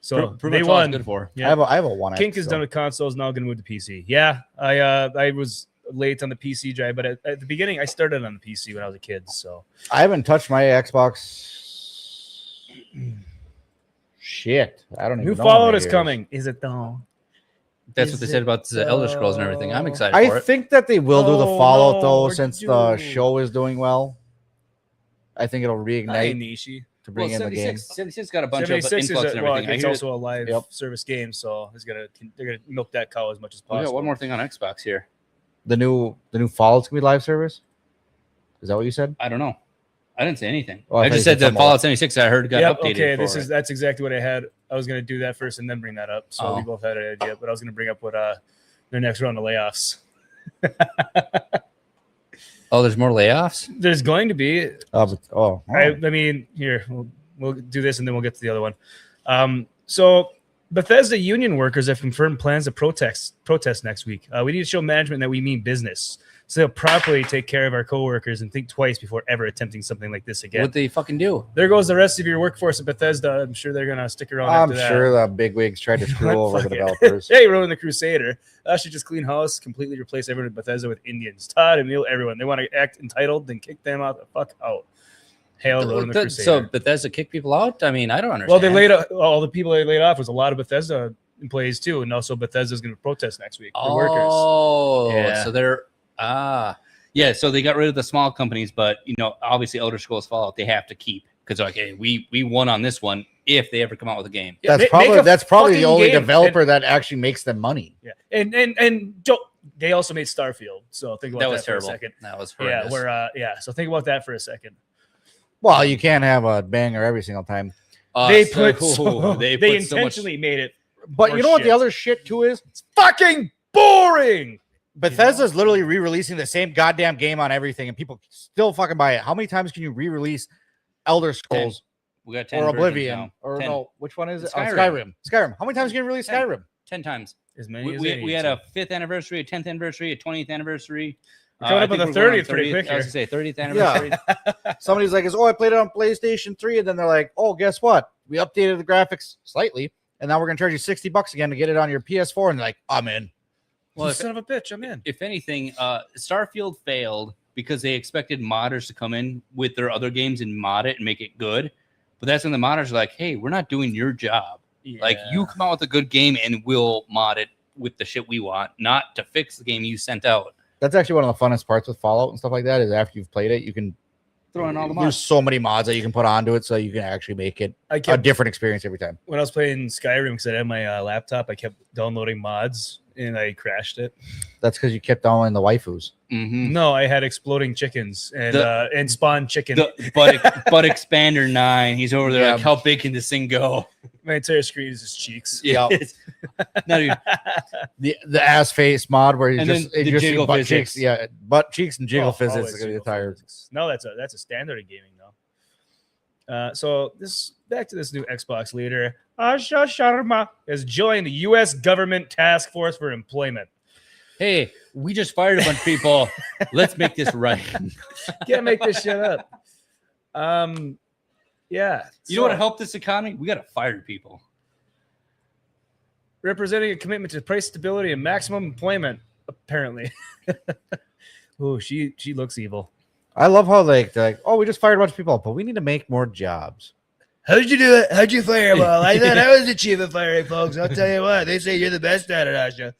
So they won. Good for. Yeah. I have a One X. Kink is done with consoles. Now going to move to PC. Yeah, I was late on the PC drive, but at the beginning I started on the PC when I was a kid. So I haven't touched my Xbox. Shit, I don't even know. New Fallout is coming. Is it though? That's what they said about the Elder Scrolls and everything. I'm excited for it. I think that they will do the Fallout though, since the show is doing well. I think it'll reignite to bring in the game. 76 got a bunch of influx and everything. It's also a live service game, so they're gonna milk that cow as much as possible. We got one more thing on Xbox here. The new Fallout's gonna be live service. Is that what you said? I don't know. I didn't say anything. Oh, I just said that Fallout 76 I heard got updated. Okay, that's exactly what I had. I was gonna do that first and then bring that up. So we both had an idea, but I was gonna bring up what their next round of layoffs. Oh, there's more layoffs? There's going to be. I mean, here, we'll do this and then we'll get to the other one. So Bethesda union workers have confirmed plans to protest next week. We need to show management that we mean business. So they'll properly take care of our coworkers and think twice before ever attempting something like this again. What they fucking do? There goes the rest of your workforce at Bethesda. I'm sure they're going to stick around after that. I'm sure the bigwigs tried to screw over the developers. Hey, Rowan the Crusader. I should just clean house, completely replace everyone at Bethesda with Indians. Todd, Emil, everyone. They want to act entitled, then kick them out the fuck out. Hail Rowan the Crusader. So Bethesda kicked people out? I mean, I don't understand. Well, they laid out, all the people they laid off was a lot of Bethesda employees too, and also Bethesda's going to protest next week. The workers. Oh, yeah. So they're yeah. So they got rid of the small companies, but obviously Elder Scrolls Fallout they have to keep because they're like, hey, we won on this one if they ever come out with a game. Yeah, that's probably the only developer that actually makes them money. Yeah, and they also made Starfield, so think about that for a second. That was horrendous. So think about that for a second. Well, you can't have a banger every single time. They intentionally made it. But you know what the other shit too is? It's fucking boring. Bethesda's literally re-releasing the same goddamn game on everything, and people still fucking buy it. How many times can you re-release Elder Scrolls 10. We got 10 or Oblivion now. or 10. No? Which one is it? Skyrim. Skyrim. How many times can you release Skyrim? 10 times. As many as we had a 5th anniversary, a 10th anniversary, a 20th anniversary. Coming up on the 30th pretty quick. I was going to say 30th anniversary. Yeah. Somebody's like, I played it on PlayStation 3, and then they're like, oh, guess what? We updated the graphics slightly, and now we're going to charge you $60 again to get it on your PS4. And they're like, I'm in. Well, son of a bitch, I'm in. If anything, Starfield failed because they expected modders to come in with their other games and mod it and make it good. But that's when the modders are like, hey, we're not doing your job. Yeah. Like, you come out with a good game and we'll mod it with the shit we want, not to fix the game you sent out. That's actually one of the funnest parts with Fallout and stuff like that is after you've played it, you can throw in all the mods. There's so many mods that you can put onto it so you can actually make it a different experience every time. When I was playing Skyrim, because I had my laptop, I kept downloading mods and I crashed it. That's because you kept downloading the waifus. Mm-hmm. No, I had exploding chickens and spawn chicken. But Expander 9, he's over there like, how big can this thing go? My entire screen is his cheeks. Yeah. Not even the ass face mod where you just jiggle butt physics. cheeks, butt cheeks and jiggle physics is gonna be tired. No, that's a standard of gaming though. So back to this new Xbox leader. Asha Sharma has joined the U.S. government task force for employment. Hey, we just fired a bunch of people. Let's make this right. Can't make this shit up. Yeah. You know what helped this economy? We got to fire people. Representing a commitment to price stability and maximum employment, apparently. Oh, she looks evil. I love how they're like, oh, we just fired a bunch of people, but we need to make more jobs. How'd you do it? How'd you fire them all? I thought I was the chief of firing folks. I'll tell you what. They say you're the best at it, Asha.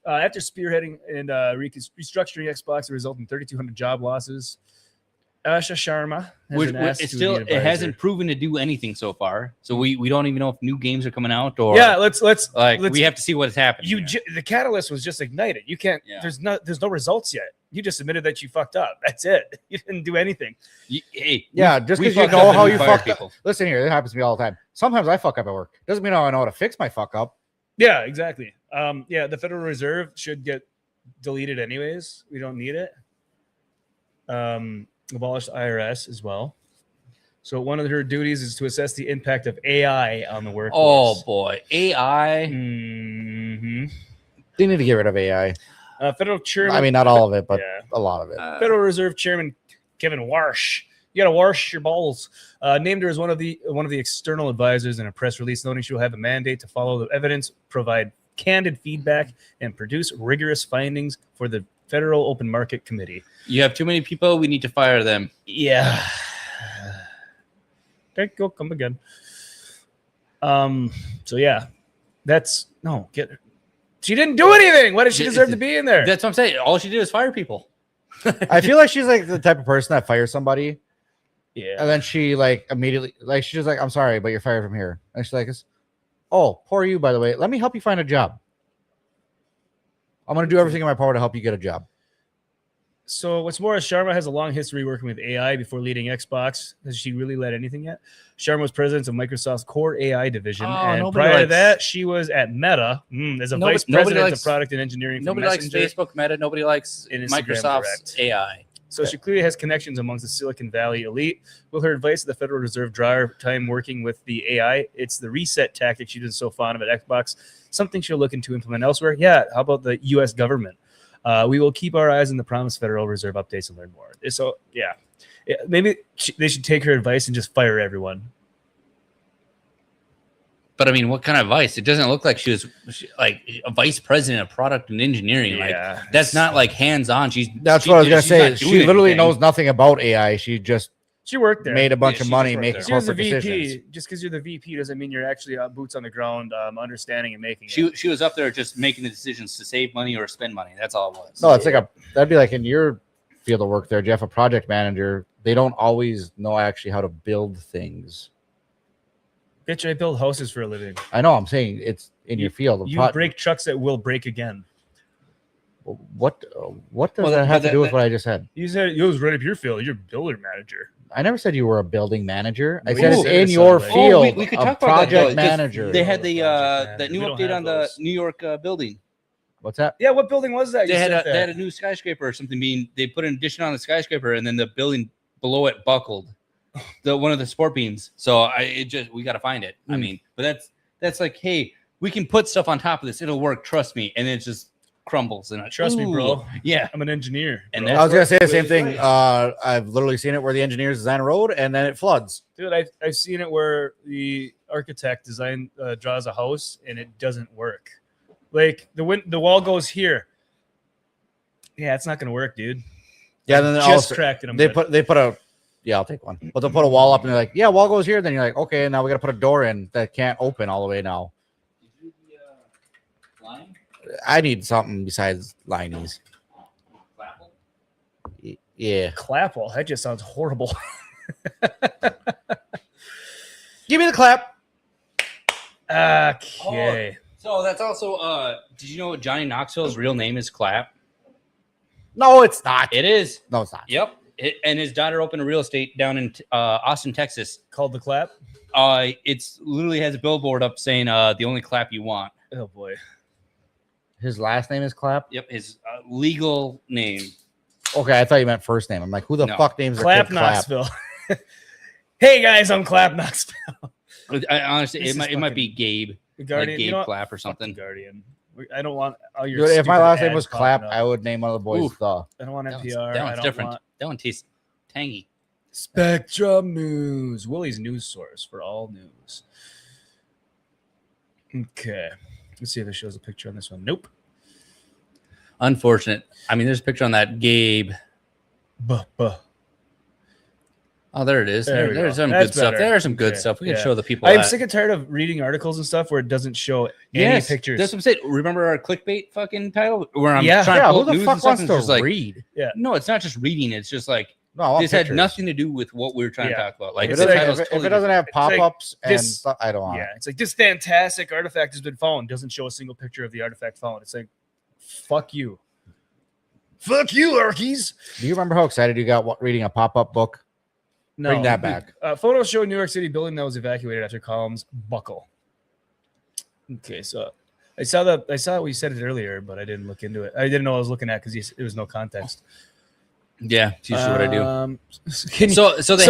After spearheading and restructuring Xbox, it resulted in 3,200 job losses. Asha Sharma it hasn't proven to do anything so far. So we don't even know if new games are coming out or let's we have to see what's happening. The catalyst was just ignited. You can't. Yeah. There's no results yet. You just admitted that you fucked up. That's it. You didn't do anything. Just because you know how you fucked up. Listen here, it happens to me all the time. Sometimes I fuck up at work. Doesn't mean I know how to fix my fuck up. Yeah, exactly. The Federal Reserve should get deleted anyways. We don't need it. Abolished IRS as well. So one of her duties is to assess the impact of AI on the workforce. Oh boy, AI. Mm-hmm. They need to get rid of AI. Federal Chairman. I mean, not all of it, but a lot of it. Federal Reserve Chairman Kevin Warsh. You got to wash your balls. Named her as one of the external advisors in a press release, noting she will have a mandate to follow the evidence, provide candid feedback, and produce rigorous findings for the Federal Open Market Committee. You have too many people. We need to fire them. Yeah. Okay, go come again. So yeah, she didn't do anything. Why did she deserve to be in there? That's what I'm saying. All she did was fire people. I feel like she's like the type of person that fires somebody. Yeah. And then she like immediately she's just like, I'm sorry, but you're fired from here. And she's like, oh, poor you, by the way. Let me help you find a job. I'm going to do everything in my power to help you get a job. So what's more, Sharma has a long history working with AI before leading Xbox. Has she really led anything yet? Sharma was president of Microsoft's core AI division. And prior to that, she was at Meta as a vice president of product and engineering. Nobody likes Facebook, Meta. Nobody likes Microsoft's AI. So she clearly has connections amongst the Silicon Valley elite. With her advice to the Federal Reserve drive time working with the AI, it's the reset tactic she's been so fond of at Xbox, something she'll look into implement elsewhere. Yeah, how about the U.S. government? We will keep our eyes on the promised Federal Reserve updates and learn more. So, yeah maybe they should take her advice and just fire everyone. But I mean, what kind of advice? It doesn't look like she was like a vice president of product and engineering. Yeah, like that's not like hands-on. That's what I was gonna say. She literally knows nothing about AI. She worked there, made a bunch of money making corporate decisions. Just because you're the VP doesn't mean you're actually boots on the ground, understanding and making. She was up there just making the decisions to save money or spend money. That's all it was. No, it's like that'd be like in your field of work there, Jeff, a project manager. They don't always know actually how to build things. Bitch, I build houses for a living. I know. I'm saying it's in your field. You break trucks that will break again. What does that have to do with what I just said? You said it was right up your field. You're a builder manager. I never said you were a building manager. I said it's in your field. We could talk about project manager. They had that new update on the New York building. What's that? Yeah, what building was that? They had a new skyscraper or something. They put an addition on the skyscraper, and then the building below it buckled. One of the support beams. So we got to find it. I mean, but that's like, hey, we can put stuff on top of this. It'll work. Trust me. And it just crumbles. And trust me, bro. Yeah, I'm an engineer. And I was gonna say the same thing. I've literally seen it where the engineers design a road and then it floods. Dude, I've seen it where the architect draws a house and it doesn't work. Like the wall goes here. Yeah, it's not gonna work, dude. Yeah, then just cracked it. They put a. Yeah, I'll take one. But they'll put a wall up and they're like, yeah, wall goes here. Then you're like, okay, now we got to put a door in that can't open all the way now. I need something besides linings. Yeah. Clapple. That just sounds horrible. Give me the clap. Okay. So that's also, did you know Johnny Knoxville's real name is Clap? No, it's not. It is. No, it's not. Yep. And his daughter opened a real estate down in Austin, Texas. Called The Clap? It's literally has a billboard up saying the only clap you want. Oh, boy. His last name is Clap? Yep, his legal name. Okay, I thought you meant first name. I'm like, who the fuck names Clap Knoxville? Hey, guys, I'm Clap Knoxville. Honestly, it might be Gabe. The Guardian. Like Gabe Clap or something. Guardian. I don't want all your. Dude, if my last name was Clap, I would name one of the boys. I don't want NPR. That one's different. That one tastes tangy. Spectrum News, Willie's news source for all news. Okay, let's see if it shows a picture on this one. Nope. Unfortunate. I mean, there's a picture on that Gabe. Oh, there it is. There's some good stuff. There's some good stuff. We can show the people. I'm sick and tired of reading articles and stuff where it doesn't show any pictures. That's what I'm saying. Remember our clickbait fucking title where I'm trying to pull who the news fuck and stuff wants to like, read? Yeah. No, it's not just reading. It's just like this had nothing to do with what we were trying to talk about. Like, if it doesn't have pop-ups and stuff, I don't want it. Yeah, it's like this fantastic artifact has been found. Doesn't show a single picture of the artifact found. It's like, fuck you. Fuck you, Arkies. Do you remember how excited you got reading a pop-up book? No. Bring that back. Photos show New York City building that was evacuated after columns buckle. Okay, so I saw we said it earlier, but I didn't look into it. I didn't know what I was looking at because there was no context. Yeah, it's usually what I do.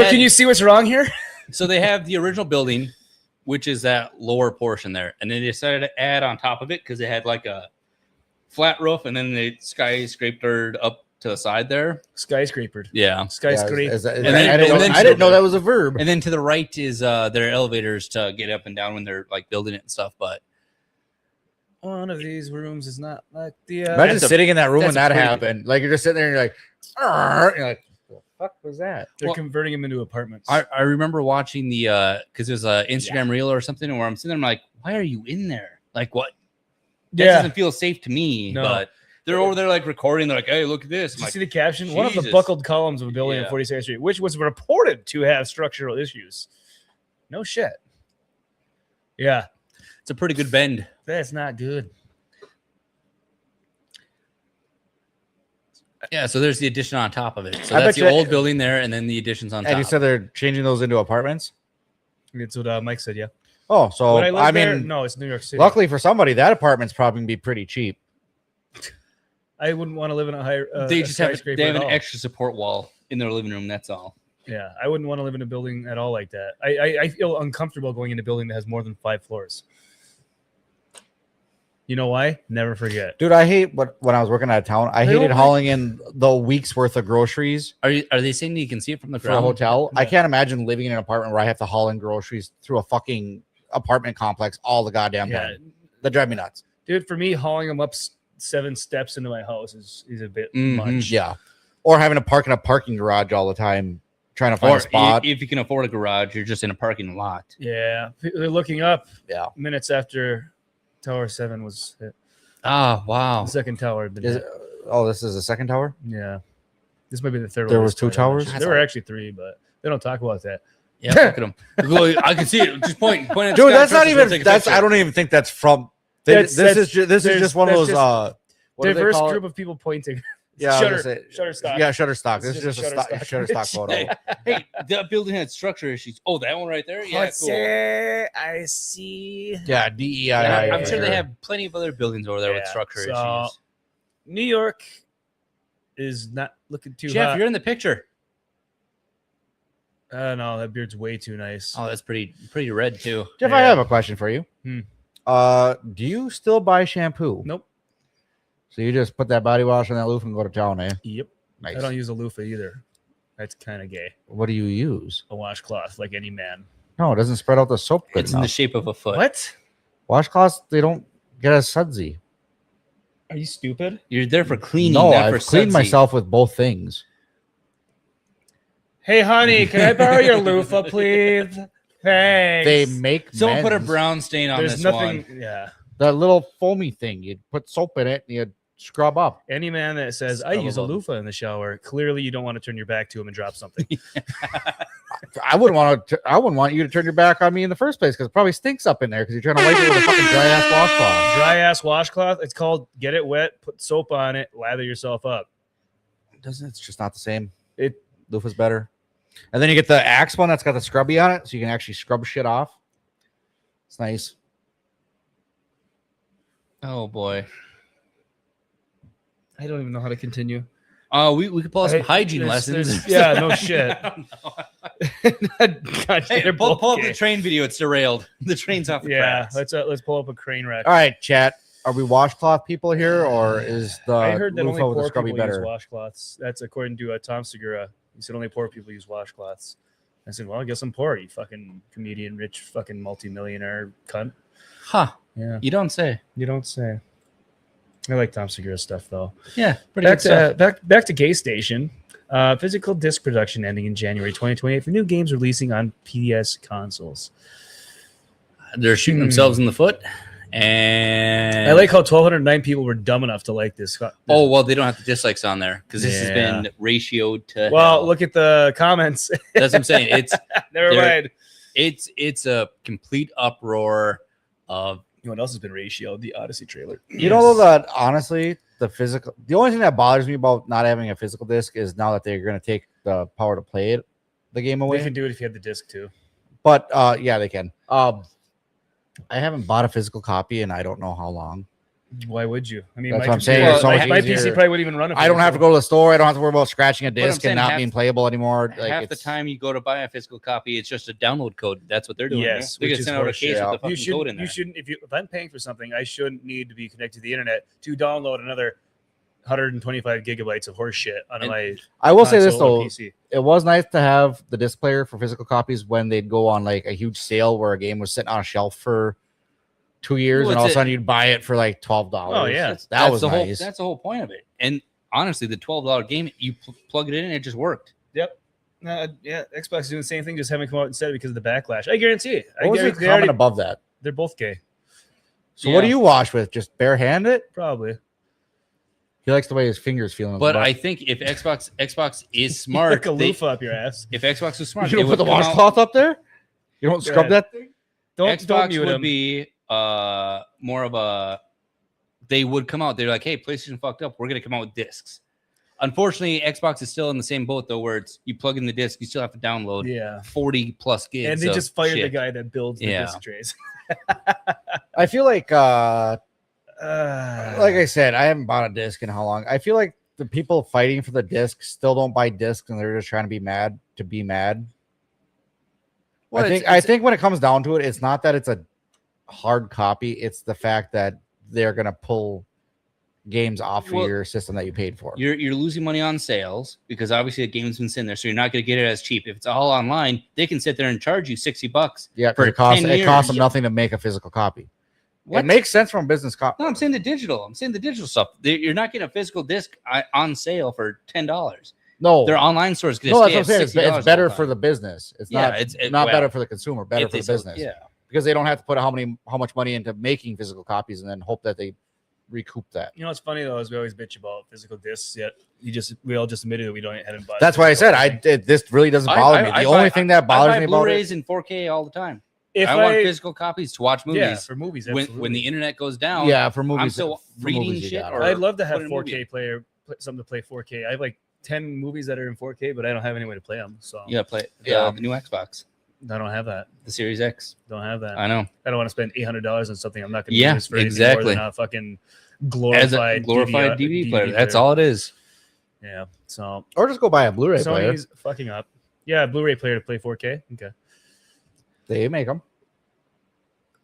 Can you see what's wrong here? So they have the original building, which is that lower portion there, and then they decided to add on top of it because they had like a flat roof, and then they skyscrapered up to the side there. Skyscrapered. Yeah. Skyscraper. I didn't know that was a verb. And then to the right is their elevators to get up and down when they're like building it and stuff. But one of these rooms is not like the imagine sitting in that room when that happened. Like you're just sitting there and you're like, what the fuck was that? They're converting them into apartments. I remember watching the because it was an Instagram reel or something where I'm sitting there, I'm like, why are you in there? Like what? That doesn't feel safe to me. No. But they're over there like recording. They're like, hey, look at this. Did you see the caption? One of the buckled columns of a building on 42nd Street, which was reported to have structural issues. No shit. Yeah. It's a pretty good bend. That's not good. Yeah, so there's the addition on top of it. So that's the old building there, and then the additions on top. And you said they're changing those into apartments? That's what Mike said, yeah. Oh, so I mean, no, it's New York City. Luckily for somebody, that apartment's probably gonna be pretty cheap. I wouldn't want to live in a higher. They just have an extra support wall in their living room. That's all. Yeah, I wouldn't want to live in a building at all like that. I feel uncomfortable going in a building that has more than 5 floors. You know why? Never forget, dude. I hate when I was working out of town. I hated hauling in the week's worth of groceries. Are they saying you can see it from the ground? For a hotel? Yeah. I can't imagine living in an apartment where I have to haul in groceries through a fucking apartment complex all the goddamn time. That drive me nuts, dude. For me, hauling them up 7 steps into my house is a bit much. Yeah, or having to park in a parking garage all the time, trying to find a spot. If you can afford a garage, you're just in a parking lot. Yeah, they're looking up. Yeah, minutes after Tower 7 was hit. Ah, wow. The second tower had been hit. This is the second tower? Yeah. This might be the third. There was 2 towers? There were actually 3, but they don't talk about that. Yeah, look at them. I can see it. Just point at dude, that's not even I don't even think that's from this is just one of those diverse group of people pointing. Yeah, Shutterstock. Yeah, Shutterstock. This is just a Shutterstock photo. Hey, that building had structure issues. Oh, that one right there? Yeah, cool. I see. Yeah, DEI. I'm sure they have plenty of other buildings over there with structure issues. New York is not looking too Jeff, hot. you're in the picture. No, that beard's way too nice. Oh, that's pretty red too. Jeff, I have a question for you. Do you still buy shampoo? Nope. So you just put that body wash on that loofah and go to town, eh? Yep. Nice. I don't use a loofah either. That's kind of gay. What do you use? A washcloth, like any man. No, it doesn't spread out the soap good It's enough. in the shape of a foot. What? Washcloths, they don't get as sudsy. Are you stupid? You're there for cleaning, no, not I've for cleaned sudsy. myself with both things. Hey, honey, can I borrow your loofah, please? Thanks. They make Someone put a brown stain on this one. Yeah. That little foamy thing. You put soap in it and you scrub up. Any man that says, I use a loofah in the shower, clearly you don't want to turn your back to him and drop something. I wouldn't want you to turn your back on me in the first place because it probably stinks up in there because you're trying to wipe it with a fucking dry-ass washcloth. Dry-ass washcloth? It's called get it wet, put soap on it, lather yourself up. It's just not the same. Loofah's better. And then you get the Axe one that's got the scrubby on it so you can actually scrub shit off. It's nice. Oh, boy. I don't even know how to continue. We could pull out some hygiene lessons. Yeah, no shit. Hey, pull up the train video. It's derailed. The train's off the tracks. Let's pull up a crane wreck. All right, chat. Are we washcloth people here, or is the I heard that only loofah with poor the scrubby people better? use washcloths. That's according to Tom Segura. He said only poor people use washcloths. I said, well, I guess I'm poor, you fucking comedian, rich fucking multimillionaire cunt. Huh. Yeah. You don't say. You don't say. I like Tom Segura's stuff, though. Yeah. Pretty good stuff. Back to Gay Station. Physical disc production ending in January 2028 for new games releasing on PS consoles. They're shooting themselves in the foot. And I like how 1,209 people were dumb enough to like this. Oh, well, they don't have the dislikes on there because this has been ratioed to. Well, hell. look at the comments. That's what I'm saying. It's never mind. It's a complete uproar of. You know what else has been ratioed? The Odyssey trailer. You know that honestly, the only thing that bothers me about not having a physical disc is now that they're going to take the power to play the game away. They can do it if you have the disc too. But yeah, they can. I haven't bought a physical copy and I don't know how long. Why would you? I mean, That's my what I'm saying. my PC probably wouldn't even run it. I don't have to go to the store. I don't have to worry about scratching a disc and not half, being playable anymore. Like, half the time you go to buy a physical copy, it's just a download code. That's what they're doing. Yes, they can send out a case with the fucking code in there. You shouldn't. If I'm paying for something, I shouldn't need to be connected to the internet to download another 125 gigabytes of horse shit on my. I will say this console or though, PC. It was nice to have the disc player for physical copies when they'd go on like a huge sale where a game was sitting on a shelf for 2 years, Well, and all of a sudden you'd buy it for like $12. Oh yeah, that was the whole. nice. That's the whole point of it. And honestly, the $12 game, you plug it in, and it just worked. Yep. Yeah, Xbox is doing the same thing, just haven't come out instead because of the backlash. I guarantee it. What was your comment above that? They're both gay. So what do you wash with? Just bare-hand it? Probably. He likes the way his fingers feel. But I think if Xbox is smart, like a loofah up your ass. If Xbox was smart, you don't put the washcloth up there. You don't scrub that thing. Xbox would be more of a. They would come out. They're like, hey, PlayStation fucked up. We're gonna come out with discs. Unfortunately, Xbox is still in the same boat though, where it's you plug in the disc, you still have to download 40 plus gigs. And they just fired the guy that builds the disc trays. I feel like I said, I haven't bought a disc in how long. I feel like the people fighting for the disc still don't buy discs, and they're just trying to be mad to be mad. Well, I think when it comes down to it, it's not that it's a hard copy; it's the fact that they're gonna pull games off of your system that you paid for. You're losing money on sales because obviously the game's been sitting there, so you're not going to get it as cheap. If it's all online, they can sit there and charge you $60. Yeah, for it costs them nothing to make a physical copy. What? It makes sense from a business copy. No, I'm saying the digital. I'm saying the digital stuff. You're not getting a physical disc on sale for $10. No, their online stores. No, that's what I'm saying. It's better for the business. It's not better for the consumer. Better for the business. Yeah, because they don't have to put how much money into making physical copies and then hope that they recoup that. You know what's funny though is we always bitch about physical discs. Yet we all just admitted that we haven't bought. That's why I said this really doesn't bother me. The only thing that bothers me about Blu-rays in 4K all the time. If I want physical copies to watch movies. Yeah, for movies. When the internet goes down. Yeah, for movies. I'm still reading shit. I'd love to have 4K player, something to play 4K. I have like 10 movies that are in 4K, but I don't have any way to play them. So yeah, play the new Xbox. I don't have that. The Series X. Don't have that. I know. I don't want to spend $800 on something I'm not going to use for anything more than a fucking glorified DVD player. That's all it is. Yeah. So or just go buy a Blu-ray player. Sony's fucking up. Yeah, Blu-ray player to play 4K. Okay. They make them.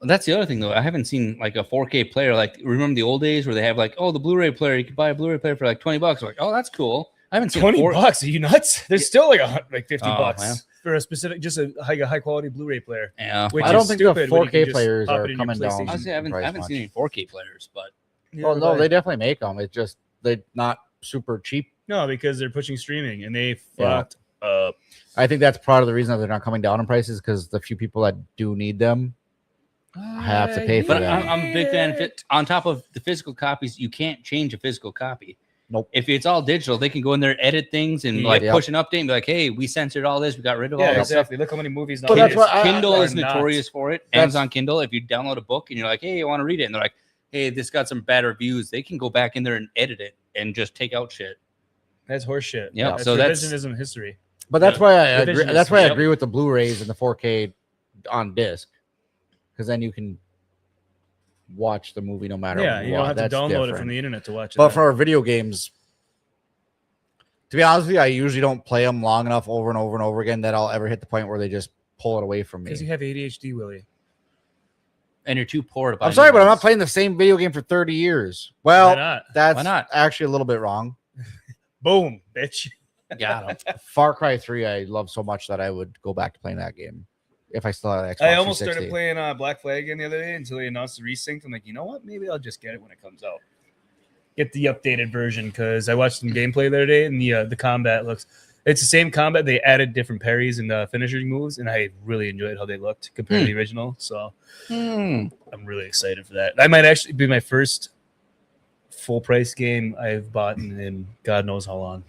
That's the other thing though. I haven't seen like a 4K player. Like remember the old days where they have like, oh, the Blu-ray player. You could buy a Blu-ray player for like $20. Like, oh, that's cool. I haven't seen $20. Are you nuts? There's still like $50 for a specific, just a high quality Bluray player. Yeah, I don't think the 4K players are coming down. Honestly, I haven't seen any 4K players, but well, no, they definitely make them. It's just they're not super cheap. No, because they're pushing streaming and they fucked up. I think that's part of the reason that they're not coming down in prices because the few people that do need them have to pay for them. I'm a big fan. On top of the physical copies, you can't change a physical copy. Nope. If it's all digital, they can go in there, edit things, and push an update and be like, "Hey, we censored all this. We got rid of all this." Exactly. Look how many movies. But that's what Kindle is notorious for it. Amazon Kindle. If you download a book and you're like, "Hey, I want to read it," and they're like, "Hey, this got some bad reviews," they can go back in there and edit it and just take out shit. That's horseshit. Yeah. That's so that's revisionism history. But that's why I agree. That's why I agree with the Blu-rays and the 4K on disc, because then you can watch the movie no matter what. Yeah, you don't have to download it from the internet to watch it. But for our video games, to be honest with you, I usually don't play them long enough over and over and over again that I'll ever hit the point where they just pull it away from me. Because you have ADHD, Willie. And you're too poor to buy. I'm sorry, but I'm not playing the same video game for 30 years. Well, Why not? That's Why not? Actually a little bit wrong. Boom, bitch. Got him. Far Cry 3, I love so much that I would go back to playing that game if I still had an Xbox I almost 360. started playing Black Flag again the other day until they announced the resync. I'm like, you know what? Maybe I'll just get it when it comes out. Get the updated version because I watched some gameplay the other day and the combat looks. It's the same combat. They added different parries and finishing moves, and I really enjoyed how they looked compared to the original. So I'm really excited for that. That might actually be my first full price game I've bought in God knows how long.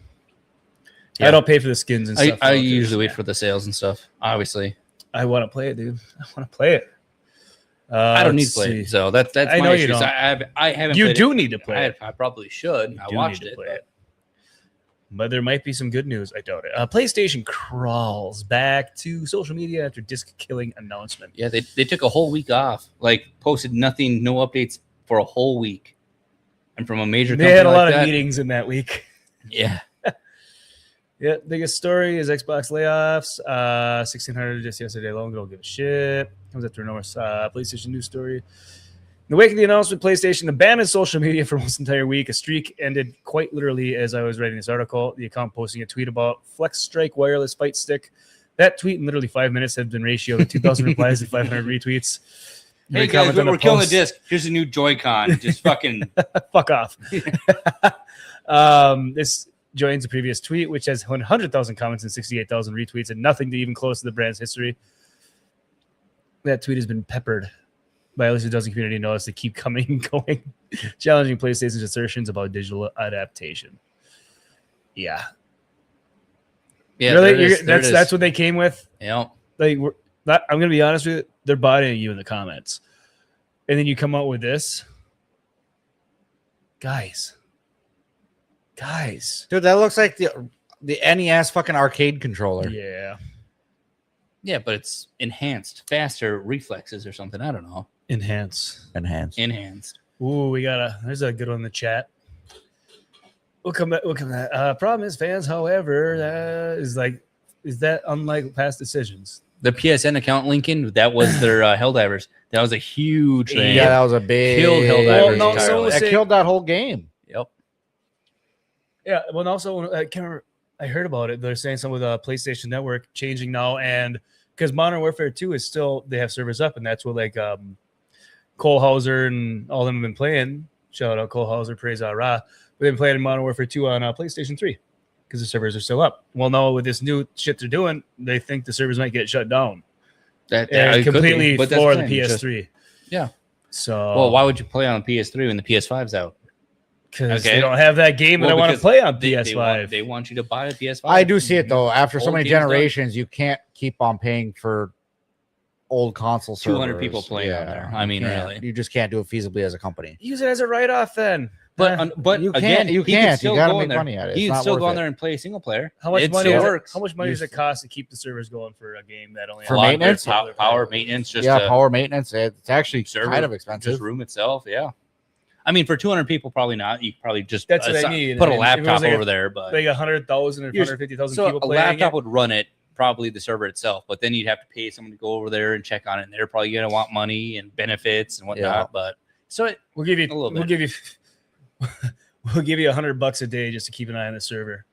Yeah. I don't pay for the skins and stuff. I usually wait for the sales and stuff. Obviously, I want to play it, dude. I want to play it. I don't need to play it, so that's I my know you issue. don't. I haven't. You played do it. need to play it. I probably should. I watched it. But there might be some good news. I doubt it. PlayStation crawls back to social media after disc killing announcement. Yeah, they took a whole week off. Like posted nothing, no updates for a whole week, and from a major. They had a lot like of that, meetings in that week. Yeah. Yeah, biggest story is Xbox layoffs. 1,600 just yesterday alone. Don't give a shit. Comes after enormous PlayStation news story. In the wake of the announcement, PlayStation abandoned social media for almost an entire week. A streak ended quite literally as I was writing this article. The account posting a tweet about Flex Strike wireless fight stick. That tweet in literally 5 minutes had been ratioed to 2,000 replies and 500 retweets. Hey guys, we're killing the disc. Here's a new Joy-Con. Just fucking fuck off. This joins the previous tweet, which has 100,000 comments and 68,000 retweets and nothing to even close to the brand's history. That tweet has been peppered by at least a dozen community notice that keep coming and going, challenging PlayStation's assertions about digital adaptation. Yeah. yeah. Really? That's what they came with? Yeah. Like, I'm going to be honest with you, they're bodying you in the comments. And then you come out with this. Guys. Dude, that looks like the NES fucking arcade controller. Yeah. Yeah, but it's enhanced, faster reflexes or something. I don't know. Enhanced. Ooh, there's a good one in the chat. We'll come back. Problem is, fans, however, is that unlike past decisions? The PSN account linking, that was their Helldivers. That was a huge thing. Yeah, that was a big Killed Helldivers. Well, no, entirely. so- That killed that whole game. Yep. Yeah. Well, also, I heard about it. They're saying some with the PlayStation Network changing now, and because Modern Warfare 2 is still, they have servers up, and that's what Cole Hauser and all of them have been playing. Shout out Cole Hauser, praise Ra. They've been playing Modern Warfare 2 on PlayStation 3 because the servers are still up. Well, now with this new shit they're doing, they think the servers might get shut down. That Completely could be, for the but that's PS3. yeah. So, Well, why would you play on PS3 when the PS5's out? because Okay. they don't have that game that I want to because play on They PS5. want you to buy a PS5. I do see it though. After so Old many games done. generations, you can't keep on paying for old console servers. 200 people playing on there. I mean, you can't. really. You just can't do it feasibly as a company. Use it as a write-off then. But you again, can't. You he could can't. still You gotta go in make there. money at it. He It's can not still worth go in it. there and play single player. How much It money still does works. How much money does it cost to keep the servers going for a game that only For A lot of maintenance? it, power maintenance, just Yeah, to power maintenance. It's actually server, kind of expensive. just room itself. Yeah, I mean, for 200 people, probably not. You probably just That's what I mean. put I a mean, if it was laptop like over there, but like 100,000 or 150,000 so people a playing laptop it. would run it, probably the server itself, but then you'd have to pay someone to go over there and check on it, and they're probably gonna want money and benefits and whatnot. Yeah. But so We'll give you a little we'll bit. give you we'll give you $100 a day just to keep an eye on the server.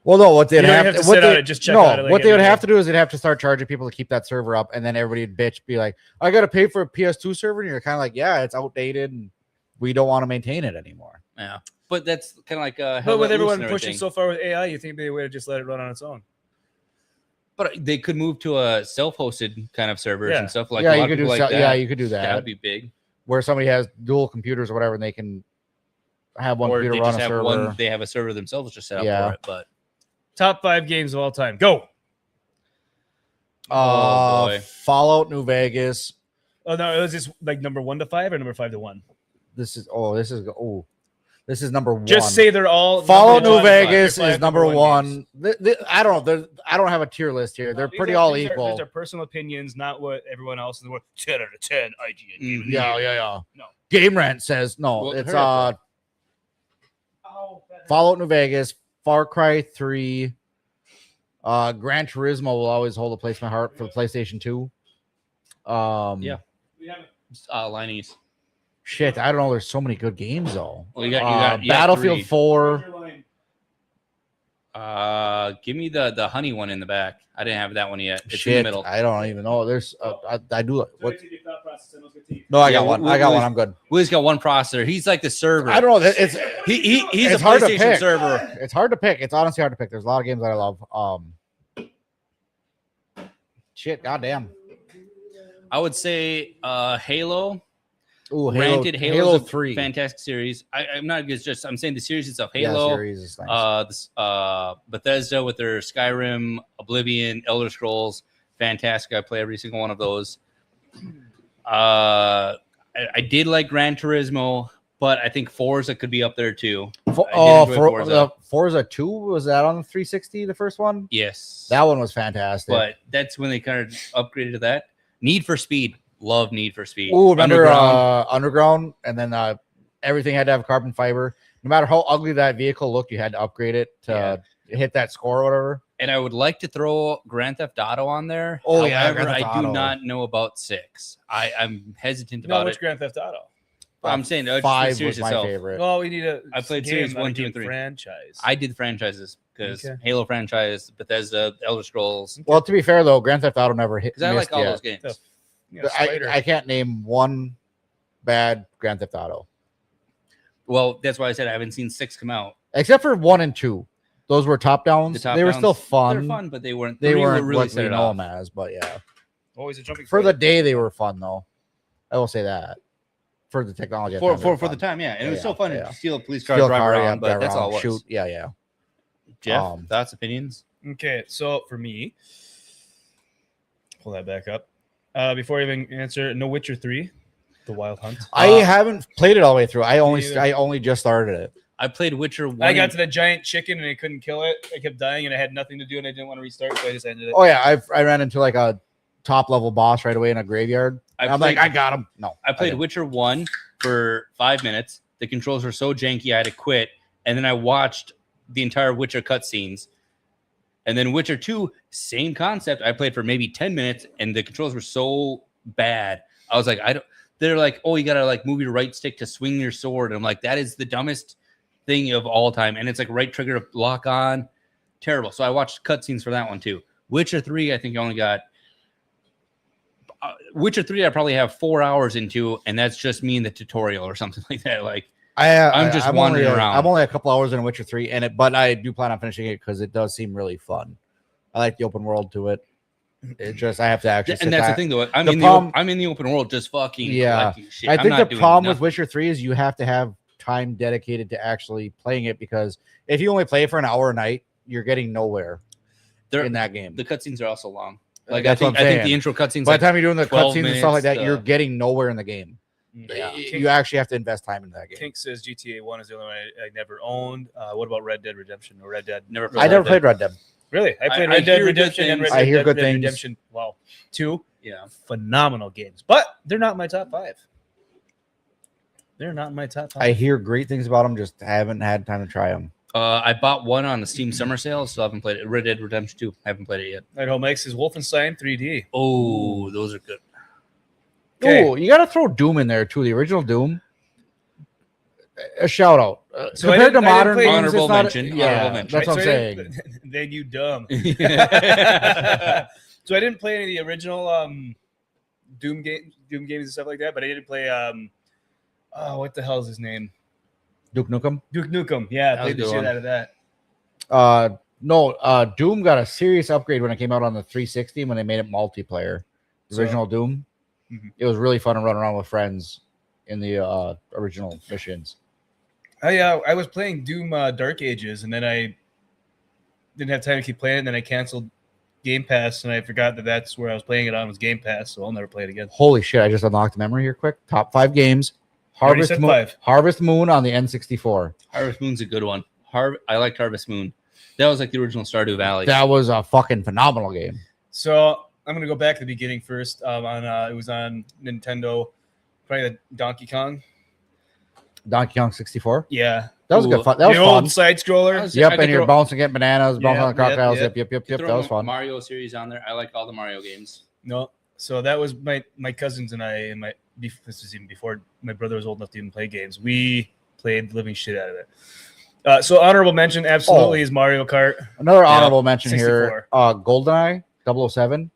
Well, no, what they'd You don't have have to, to what sit they, on it, just check no, out it like what they would every have day. to do is they'd have to start charging people to keep that server up, and then everybody'd be like, "I got to pay for a PS2 server," and you're kind of like, "Yeah, it's outdated, and we don't want to maintain it anymore." yeah, but that's kind of like But with everyone pushing so far with AI, you think they would have just let it run on its own? But they could move to a self-hosted kind of servers Yeah. and stuff like yeah, a you lot could of do. people like that. Yeah, you could do That that. would be big. Where somebody has dual computers or whatever, and they can have one Or computer they run just a have server. one. They have a server themselves just set up Yeah. for it. But Top 5 games of all time. Go. Oh, boy. Fallout New Vegas. Oh no, is this like number 1 to 5 or number 5 to 1? This is number one. Just say they're all. Fallout number New one. Vegas Five is number games. one. I don't know. I don't have a tier list here. They're These pretty are- all these equal. These are personal opinions, not what everyone else in the world. 10 out of 10. IGN. Game of the Yeah, year. yeah. No. Game Rant says no. Well, it's hurry up, Fallout New Vegas, Far Cry 3, Gran Turismo will always hold a place in my heart for the PlayStation 2. Yeah. Liney's. Shit, I don't know. There's so many good games though. Well, you got Battlefield three. 4. Give me the honey one in the back. I didn't have that one yet. It's in the Shit, middle. I don't even know. There's I do what? No, I got one. I got one. I'm good. Willie's got one processor. He's like the server. I don't know. It's he's it's a hard to PlayStation pick. server. It's hard to pick. It's honestly hard to pick. There's a lot of games that I love. Shit, goddamn. I would say Halo. Ooh, Granted, Halo Halo's a 3. fantastic series. I'm not just. I'm saying the series itself. Yeah, Halo. series is nice. Bethesda with their Skyrim, Oblivion, Elder Scrolls, fantastic. I play every single one of those. I did like Gran Turismo, but I think Forza could be up there too. Forza 2, was that on the 360? The first one? Yes, That one was fantastic. but that's when they kind of upgraded to that. Need for Speed. Love Need for Speed. Oh, remember Underground? And then everything had to have carbon fiber. No matter how ugly that vehicle looked, you had to upgrade it to hit that score or whatever. And I would like to throw Grand Theft Auto on there. Oh, yeah, However, Grand Theft I do Auto. not know about 6. I'm hesitant No, about which it. Grand Theft Auto? I'm saying just the 5 series was my itself. favorite. Well, we need a. I played game, series not a 1, 2, game and 3. franchise. I did franchises because Okay. Halo franchise, Bethesda, Elder Scrolls. Well, to be fair, though, Grand Theft Auto never hit. Because I like all yet. those games. I can't name one bad Grand Theft Auto. Well, that's why I said I haven't seen 6 come out. Except for 1 and 2. Those were top downs. They were still fun. They're fun, but they weren't. They 3 weren't really what set we it know off. them as, but yeah. Always a jumping For the fighter. day, they were fun, though. I will say that. For the technology. at the time, they were For the fun. time, yeah. And it was Yeah, so fun yeah. to steal a police car, Steal a drive car, around, yeah, but drive that's all it around, was. shoot. Yeah. Jeff, thoughts, opinions? Okay, so for me, pull that back up. Before I even answer, No Witcher 3, The Wild Hunt. I haven't played it all the way through. I neither. only just started it. I played Witcher 1. I got to the giant chicken and I couldn't kill it. I kept dying and I had nothing to do and I didn't want to restart, so I just ended it. Oh yeah, I ran into like a top level boss right away in a graveyard. I'm like, I got him. No, I played didn't. Witcher 1 for 5 minutes. The controls were so janky, I had to quit. And then I watched the entire Witcher cutscenes. And then Witcher 2, same concept. I played for maybe 10 minutes and the controls were so bad. I was like, they're like, oh, you got to like move your right stick to swing your sword. And I'm like, that is the dumbest thing of all time. And it's like right trigger to lock on. Terrible. So I watched cutscenes for that one too. Witcher 3, I think I only got Witcher 3 I probably have 4 hours into, and that's just me in the tutorial or something like that. Like I'm just wandering around. I'm only a couple hours in Witcher 3, but I do plan on finishing it because it does seem really fun. I like the open world to it. It just I have to actually. And that's the thing, though. I'm in the open world, just fucking collecting shit. I think the problem with Witcher 3 is you have to have time dedicated to actually playing it, because if you only play it for an hour a night, you're getting nowhere in that game. The cutscenes are also long. Like That's I what I'm think saying. the intro cutscenes. By the time you're doing the 12 cutscenes and stuff like that, minutes, you're getting nowhere in the game. Yeah. You actually have to invest time in that game. Kink says GTA 1 is the only one I never owned. What about Red Dead Redemption or Red Dead? I never played Red Dead. Really? I played I Red Dead hear good Redemption and Red things. Dead I hear good Red Dead things. Redemption. Wow. 2 Yeah. phenomenal games, but they're not in my top 5. They're not in my top 5. I hear great things about them, just haven't had time to try them. I bought one on the Steam Summer Sale, so I haven't played it. Red Dead Redemption 2. I haven't played it yet. I know Mike says Wolfenstein 3D. Oh, those are good. Okay. Oh, you got to throw Doom in there too. The original Doom. A shout out. So Compared to I didn't modern play- games, Honorable it's not mention, yeah, honorable mention. that's what I'm So I saying. didn't- Then you dumb. So I didn't play any of the original Doom games and stuff like that, but I did play what the hell is his name? Duke Nukem. Duke Nukem. Yeah, I That was played a the good shit one. out of that. No, Doom got a serious upgrade when it came out on the 360 when they made it multiplayer. The So- original Doom. Mhm. It was really fun to run around with friends in the original missions. I was playing Doom Dark Ages, and then I didn't have time to keep playing it, and then I canceled Game Pass, and I forgot that that's where I was playing it on was Game Pass, so I'll never play it again. Holy shit! I just unlocked the memory here quick. Top 5 games. already said 5. Harvest Moon on the N64. Harvest Moon's a good one. I liked Harvest Moon. That was like the original Stardew Valley. That was a fucking phenomenal game. So I'm gonna go back to the beginning first. It was on Nintendo, probably the Donkey Kong. Donkey Kong 64. Yeah, That was good fun. That was the fun. old side scroller. Yep, I and could you're throw- bouncing, getting bananas, bouncing on the Yep, crocodiles. yep, Yep. Throw That was fun. Mario series on there. I like all the Mario games. No, so that was my cousins and I, and this was even before my brother was old enough to even play games. We played the living shit out of it. So honorable mention absolutely is Mario Kart. Another honorable mention 64. here. GoldenEye 007.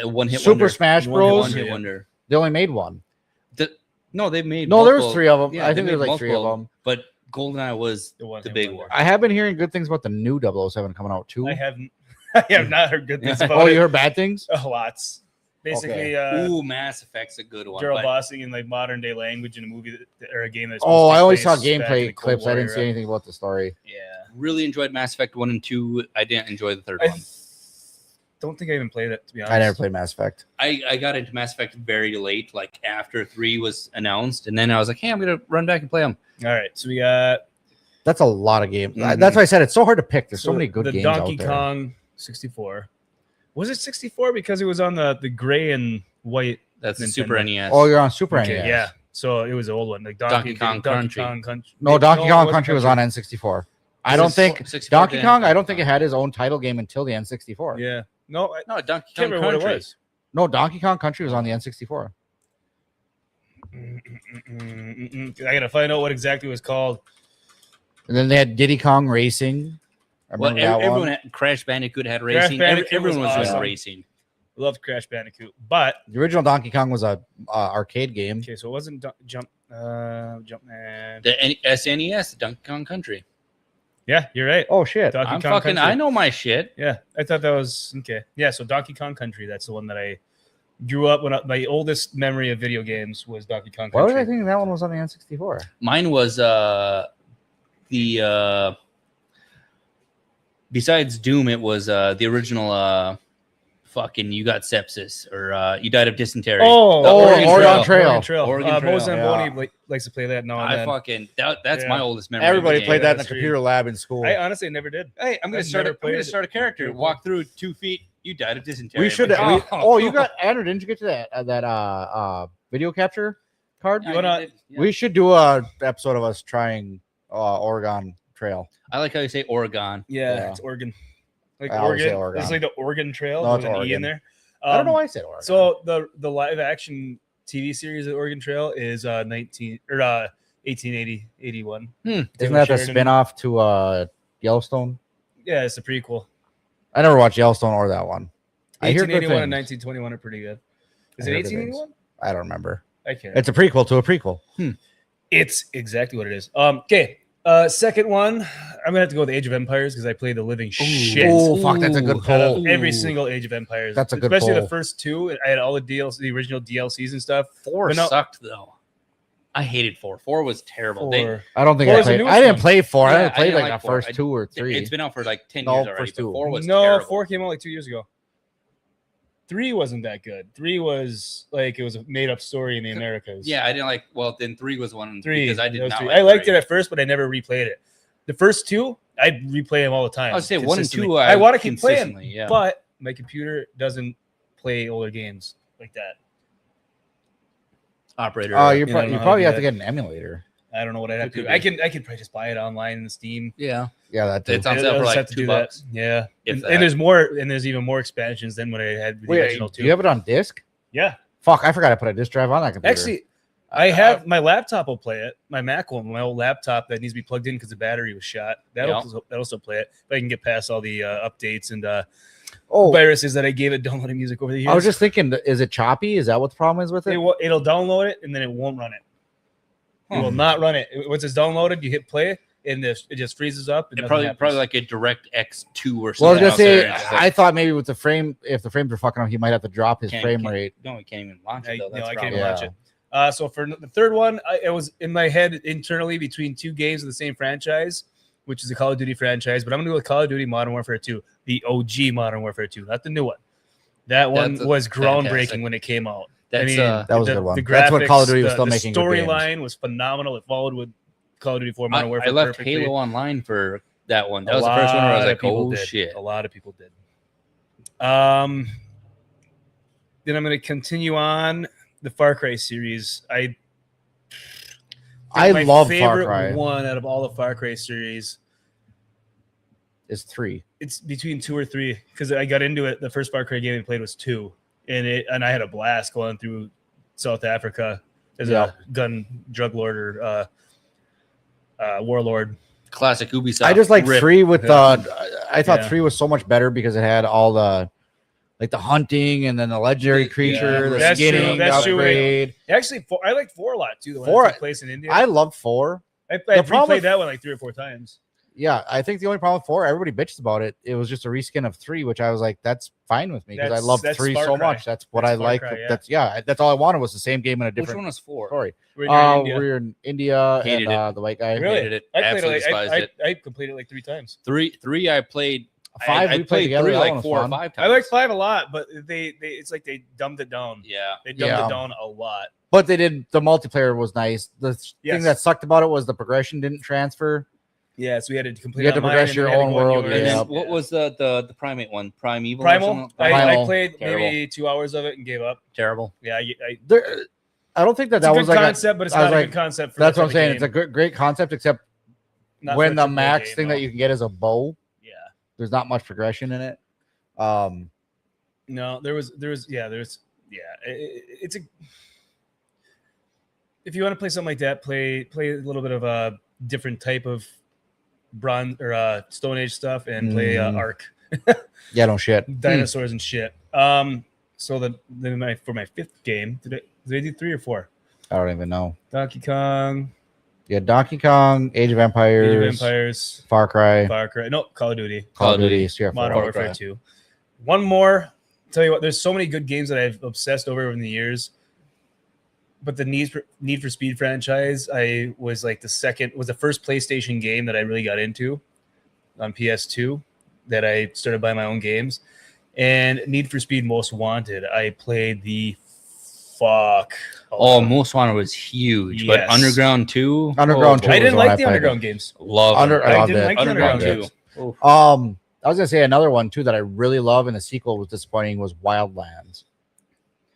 One hit Super wonder. Smash One Bros. hit wonder. They only made one. No, they made. No, there was multiple- 3 of them. Yeah, I they think there was made like 3 of multiple, them. But GoldenEye was the big one. I have been hearing good things about the new 007 coming out too. I haven't. I have not heard good things about Oh, it. you heard bad things? Lots. Basically, Ooh, Mass Effect's a good one. Gerald but- Bossing in like modern day language in a movie or a game that's. Oh, I only only saw gameplay clips. I didn't see anything about the story. Yeah, Really enjoyed Mass Effect 1 and 2. I didn't enjoy the third I one. don't think I even played it, to be honest. I never played Mass Effect. I got into Mass Effect very late, like after 3 was announced, and then I was like, hey, I'm gonna run back and play them. All right, so we got That's a lot of games. Mhm. That's why I said it's so hard to pick. There's so many good the games Donkey out there. Kong 64. Was it 64 because it was on the gray and white? That's the Nintendo. Super NES. Oh, you're on Super Okay, NES. yeah. So it was the old one, like Donkey Kong Country. No, Donkey it Kong wasn't Country was on N64. I don't think 64 Donkey didn't Kong. have I don't think it had his own title game until the N64. Yeah. No, I No, Donkey can't Kong remember what it Country. was. No, Donkey Kong Country was on the N64. I gotta find out what exactly it was called. And then they had Diddy Kong Racing. I Well, remember that everyone one. had, Crash Bandicoot had Crash racing. Bandicoot Everyone was was doing awesome. racing. Loved Crash Bandicoot, but The original Donkey Kong was a arcade game. okay, so it wasn't Jumpman. The SNES, Donkey Kong Country. Yeah, you're right. Oh shit! Donkey I'm Kong fucking. Country. I know my shit. Yeah, I thought that was okay. Yeah, so Donkey Kong Country. That's the one that I grew up when. My oldest memory of video games was Donkey Kong Why was Country. I thinking that one was on the N64? Mine was the besides Doom, it was the original fucking you got sepsis or you died of dysentery. Oh, The Oregon Trail. Oregon Trail. Oregon Trail. Mo Zamboni Yeah. likes to play that now and I then. fucking that's Yeah. my oldest memory. Everybody of the played game. that in the that's computer lab in school. I honestly never did. Hey, I'm gonna I've start. never I'm gonna played start a character. Pretty cool. Walk through 2 feet. You died of dysentery. We should. I'm like, You got Andrew? Didn't you get to that video capture card? Yeah, You wanna- I did, yeah. We should do a episode of us trying Oregon Trail. I like how you say Oregon. Yeah, it's Oregon. Like I always say Oregon. Oregon. It's like the Oregon Trail No, with it's an E Oregon. in there. I don't know why I said Oregon. So the live action TV series of Oregon Trail is 1880 81. Isn't that the spinoff to Yellowstone? Yeah, it's a prequel. I never watched Yellowstone or that one. I hear good 1881 and things. 1921 are pretty good. Is I it hear good things. 1881? I don't remember. I can't. It's a prequel to a prequel. It's exactly what it is. Okay. Second one, I'm gonna have to go with Age of Empires because I played the living shit Oh, fuck, that's a good out of pull. every single Age of Empires. That's a good especially pull. the first 2. I had all the DLC, the original DLCs and stuff. 4 But no- sucked though. I hated 4. 4 was terrible. They- Or I don't think What I was the played. newest I didn't one? play 4. Yeah, I played didn't like the 4. first 2 or 3. It's been out for like 10 No, years already. first But 2. 4 was no, terrible. 4 came out like 2 years ago. 3 wasn't that good. 3 was like it was a made up story in the Americas. Yeah, I didn't like. Well, then 3 was one 3 because I did that was not. 3. Like I liked 3. it at first, but I never replayed it. The first 2, I replay them all the time. I would say 1 and 2. consistently. I want to keep playing, consistently, yeah. but my computer doesn't play older games like that. Operator. Oh, you you know, I don't know how probably to do have to that. get an emulator. I don't know what I'd have It to do. could I could probably just buy it online in Steam. yeah. Yeah, that too. It's on I'll sale for just like have to do that. $2. Yeah, If and that. there's more, and there's even more expansions than what I had with the Wait, original do 2. you have it on disc? Yeah, Fuck, I forgot I put a disc drive on that computer. actually, I have my laptop will play it. My Mac will. My old laptop that needs to be plugged in because the battery was shot. That'll still play it. But I can get past all the updates and viruses that I gave it downloading music over the years. I was just thinking, is it choppy? Is that what the problem is with it? It'll download it and then it won't run it. It will not run it. Once it's downloaded, you hit play and it just freezes up. And It nothing probably happens. like a DirectX 2 or Well, I was something. gonna else there. say, It's just like, I thought maybe with the frame, if the frames are fucking up, he might have to drop his can't- frame can't- rate. No, we can't even launch it I though. That's can't the even problem. launch it. So for the third one, it was in my head internally between 2 games of the same franchise, which is the Call of Duty franchise. But I'm gonna go with Call of Duty Modern Warfare 2, the OG Modern Warfare 2, not the new one. That one That's was groundbreaking fantastic. when it came out. That's That was a good one. The That's when Call of Duty was graphics, still the making good games. storyline was phenomenal. It followed with Call of Duty 4 Modern Warfare. I left perfectly. Halo Online for that one. That A was the first one where I was lot of like, people oh did. shit. A lot of people did. Then I'm going to continue on the Far Cry series. I my love Far favorite Cry. one out of all the Far Cry series. It's 3. It's between 2 or 3 because I got into it. The first Far Cry game I played was 2, and I had a blast going through South Africa as a gun drug lord or warlord. Classic Ubisoft. I just like rip. 3 with the. I thought Yeah. 3 was so much better because it had all the, like the hunting and then the legendary creature, the That's true, skinning, that's true. upgrade. Actually, I like 4 a lot too. The one 4 that took place in India. I love 4. I the problem replayed with- that one like 3 or 4 times. Yeah, I think the only problem with 4, everybody bitches about it. It was just a reskin of 3, which I was like, that's fine with me because I love That's 3 Far so Cry. much. That's what That's I Far like. Cry, yeah. That's all I wanted was the same game in a Which different one was 4? story. We're in India. We're in India Hated and the white guy. Really? Hated it. I played Absolutely it. despised it. I completed it like 3 times. 3 I played. 5 I we played played together. 3 That one like was 4 or fun. 5 times. I like 5 a lot, but they it's like they dumbed it down. Yeah. They dumbed Yeah. it down a lot. But they did. The multiplayer was nice. The Yes. thing that sucked about it was the progression didn't transfer. Yeah, so we had to complete. You had to online, progress and your then we had to own go on world, And yours. then Yeah. what was the primate one? Primeval. or Primal? something? I Primal. played Terrible. maybe 2 hours of it and gave up. Terrible. Yeah, I don't think that it's a that good was like concept, but it's I was not a like, good concept. For that's that what I'm type saying. of It's a game. great concept, except Not when for a the AAA max game, thing no. that you can get is a bow. Yeah. There's not much progression in it. No, there's it's a. If you want to play something like that, play a little bit of a different type of bronze or Stone Age stuff, and play Ark, Yeah, no shit. dinosaurs and shit. So then for my 5th game, did I do 3 or 4? I don't even know. Donkey Kong, Yeah, Donkey Kong, Age of Empires, Age of Empires, Far Cry, Far Cry, no, Call of Duty, Call of Duty, CR4. Modern Far Warfare Cry. 2. One more. Tell you what, there's so many good games that I've obsessed over in the years. But the Need for Speed franchise, I was like the first PlayStation game that I really got into on PS2 that I started buying my own games. And Need for Speed Most Wanted, I played the fuck. Oh, Most Wanted was huge, but Yes. Underground 2. Underground oh, 2 I was didn't the one like I the played. Underground games. Love I it. loved didn't it. like the Underground Underground 2. games. I was gonna say another one too that I really love, and the sequel was disappointing. Was Wildlands.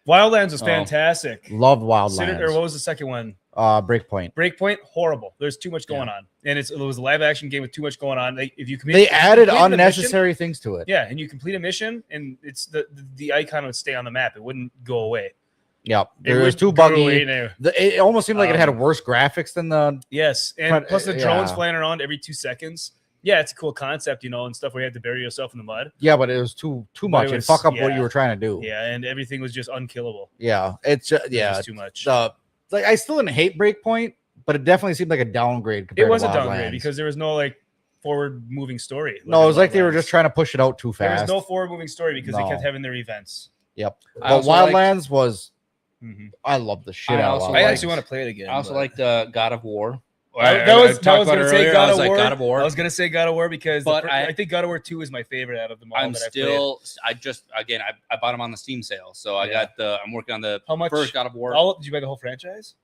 Wildlands was Oh. fantastic. Loved Or Wildlands. what was the second one? Breakpoint. Breakpoint, horrible. There's too much going on, and it was a live action game with too much going on. If you They added complete a mission- unnecessary things to it. yeah, and you complete a mission, and it's the icon would stay on the map. It wouldn't go away. Yep. It It was would too go away buggy. there. It almost seemed like it had Um, worse graphics than the. Yes, and But, plus the drones yeah. flying around every 2 seconds. Yeah, it's a cool concept, and stuff where you have to bury yourself in the mud. Yeah, but it was too much. It was- fuck up what yeah. you were trying to do. Yeah, and everything was just unkillable. Yeah, it's just, It was yeah. just too much. Like I still didn't hate Breakpoint, but it definitely seemed like a downgrade. It Compared was to a downgrade Wildlands. because there was no forward moving story. No, it was like they were Wildlands. just trying to push it out too There was fast. no forward moving story because they No. kept having their events. Yep. I But also liked- Wildlands was. Mhm. I love the shit I out also of I Wildlands. actually want to play it again. I also but- like God of War. That was talked about gonna it say earlier. God I was of like War. God of War. I was gonna say God of War because But I think God of War 2 is my favorite out of them all. I'm that I've still. I bought them on the Steam sale, so I Yeah. got I'm working on the How much? first God of War. Did you buy the whole franchise?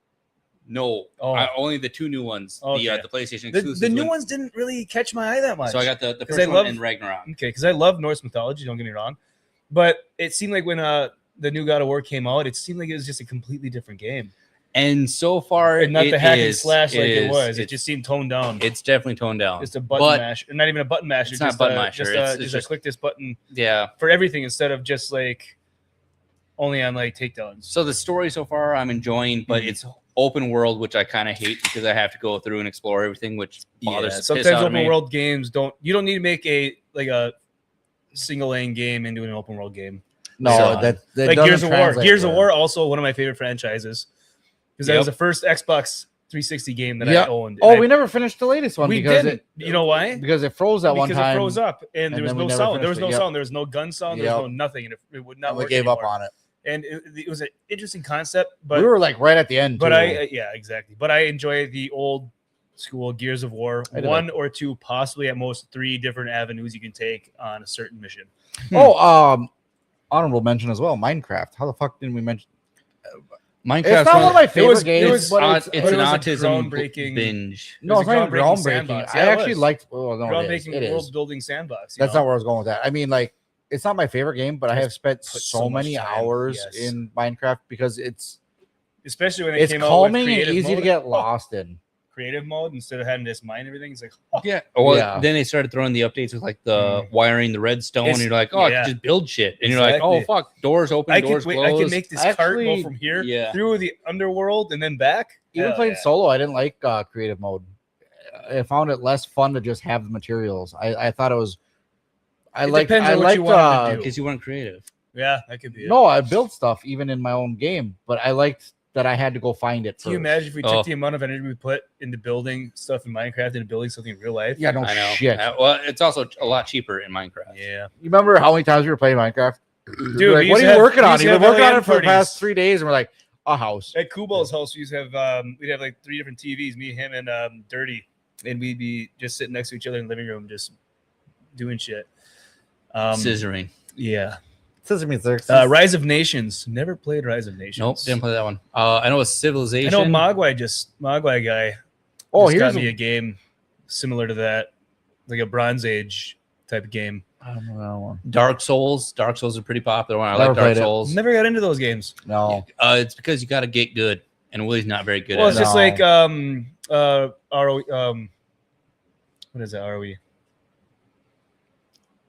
No, Oh. only the 2 new ones. Okay. The PlayStation The exclusives. new ones didn't really catch my eye that much. So I got the 'Cause first I one love- and Ragnarok. Okay, because I love Norse mythology. Don't get me wrong, but it seemed like when the new God of War came out, it seemed like it was just a completely different game, And so far, and not it the hack and is- slash like it is. was. It It's- just seemed toned down. It's definitely toned down. Just a button But- mash, or not even a button masher. It's not just a button a, masher. Just, It's- a, it's just just- a click this button Yeah. for everything instead of just only on takedowns. So the story so far I'm enjoying, but Mhm. it's open world, which I kind of hate because I have to go through and explore everything, which bothers. the piss Sometimes out of open me. world games don't. You don't need to make a single lane game into an open world game. No, So, that like doesn't Gears of War. translate Gears of well. War also one of my favorite franchises because that Yep. was the first Xbox 360 game that Yeah. I owned. Oh, And we never finished the latest one we because didn't. You know why? because it froze that one Because time. it froze up and there was then we no never sound. There finished was it. no Yep. sound. There was no gun sound. There was Yep. no nothing, and it would not And we work gave anymore. up on it. And it was an interesting concept, but we were like right at the end. but too. yeah, exactly. But I enjoy the old school Gears of War. I did One or two, possibly at most 3 different avenues you can take on a certain mission. Honorable mention as well. Minecraft. How the fuck didn't we mention? Minecraft. It's not one of my favorite was- it games, was- but It's it's, an but it was a autism groundbreaking- binge. no, it it's was a not even groundbreaking groundbreaking. sandbox. I Yeah, it actually was. liked. Oh no, it is. Groundbreaking It is. world building sandbox. That's not where I was going with that. I mean, like, it's not my favorite game, but I have spent put so so much many time, hours yes. in Minecraft because it's especially when it it's came out calming with and creative easy to mode. get lost in. Creative mode instead of having to just mine everything. It's like, oh, Yeah. Well, Yeah. then they started throwing the updates with like the wiring, the redstone. It's- And you're like, oh, I yeah. can just build shit. And you're like, Exactly. oh fuck, doors open, I doors can closed. I can make this cart Actually, go from here yeah. through the underworld and then back. Even Hell playing yeah. solo, I didn't like creative mode. I found it less fun to just have the materials. I thought it was. Depends on what you wanted to do. Because you weren't creative. Yeah, that could be it. No, I built stuff even in my own game, but I liked that I had to go find it. Can you imagine if we took the amount of energy we put into building stuff in Minecraft into building something in real life? Yeah, no I know. shit. Well, it's also a lot cheaper in Minecraft. Yeah. You remember how many times we were playing Minecraft? Dude, like, what are you working on? You've been working on it for the past 3 days, and we're like, a house. At Kubal's house, we used to have we'd have like 3 different TVs, me, him, and Dirty, and we'd be just sitting next to each other in the living room, just doing shit. Scissoring. Yeah. Sesame Six. Rise of Nations. Never played Rise of Nations. Nope, didn't play that one. I know it's Civilization. I know Mogwai guy. Oh, here's here's got me a game similar to that, like a Bronze Age type of game. I don't know that one. Dark Souls. Dark Souls are pretty popular one. I Never like Dark played it. Souls. Never got into those games. No. It's because you got to get good, and Willie's not very good Well, at it's it. just like ROE. What is that? ROE.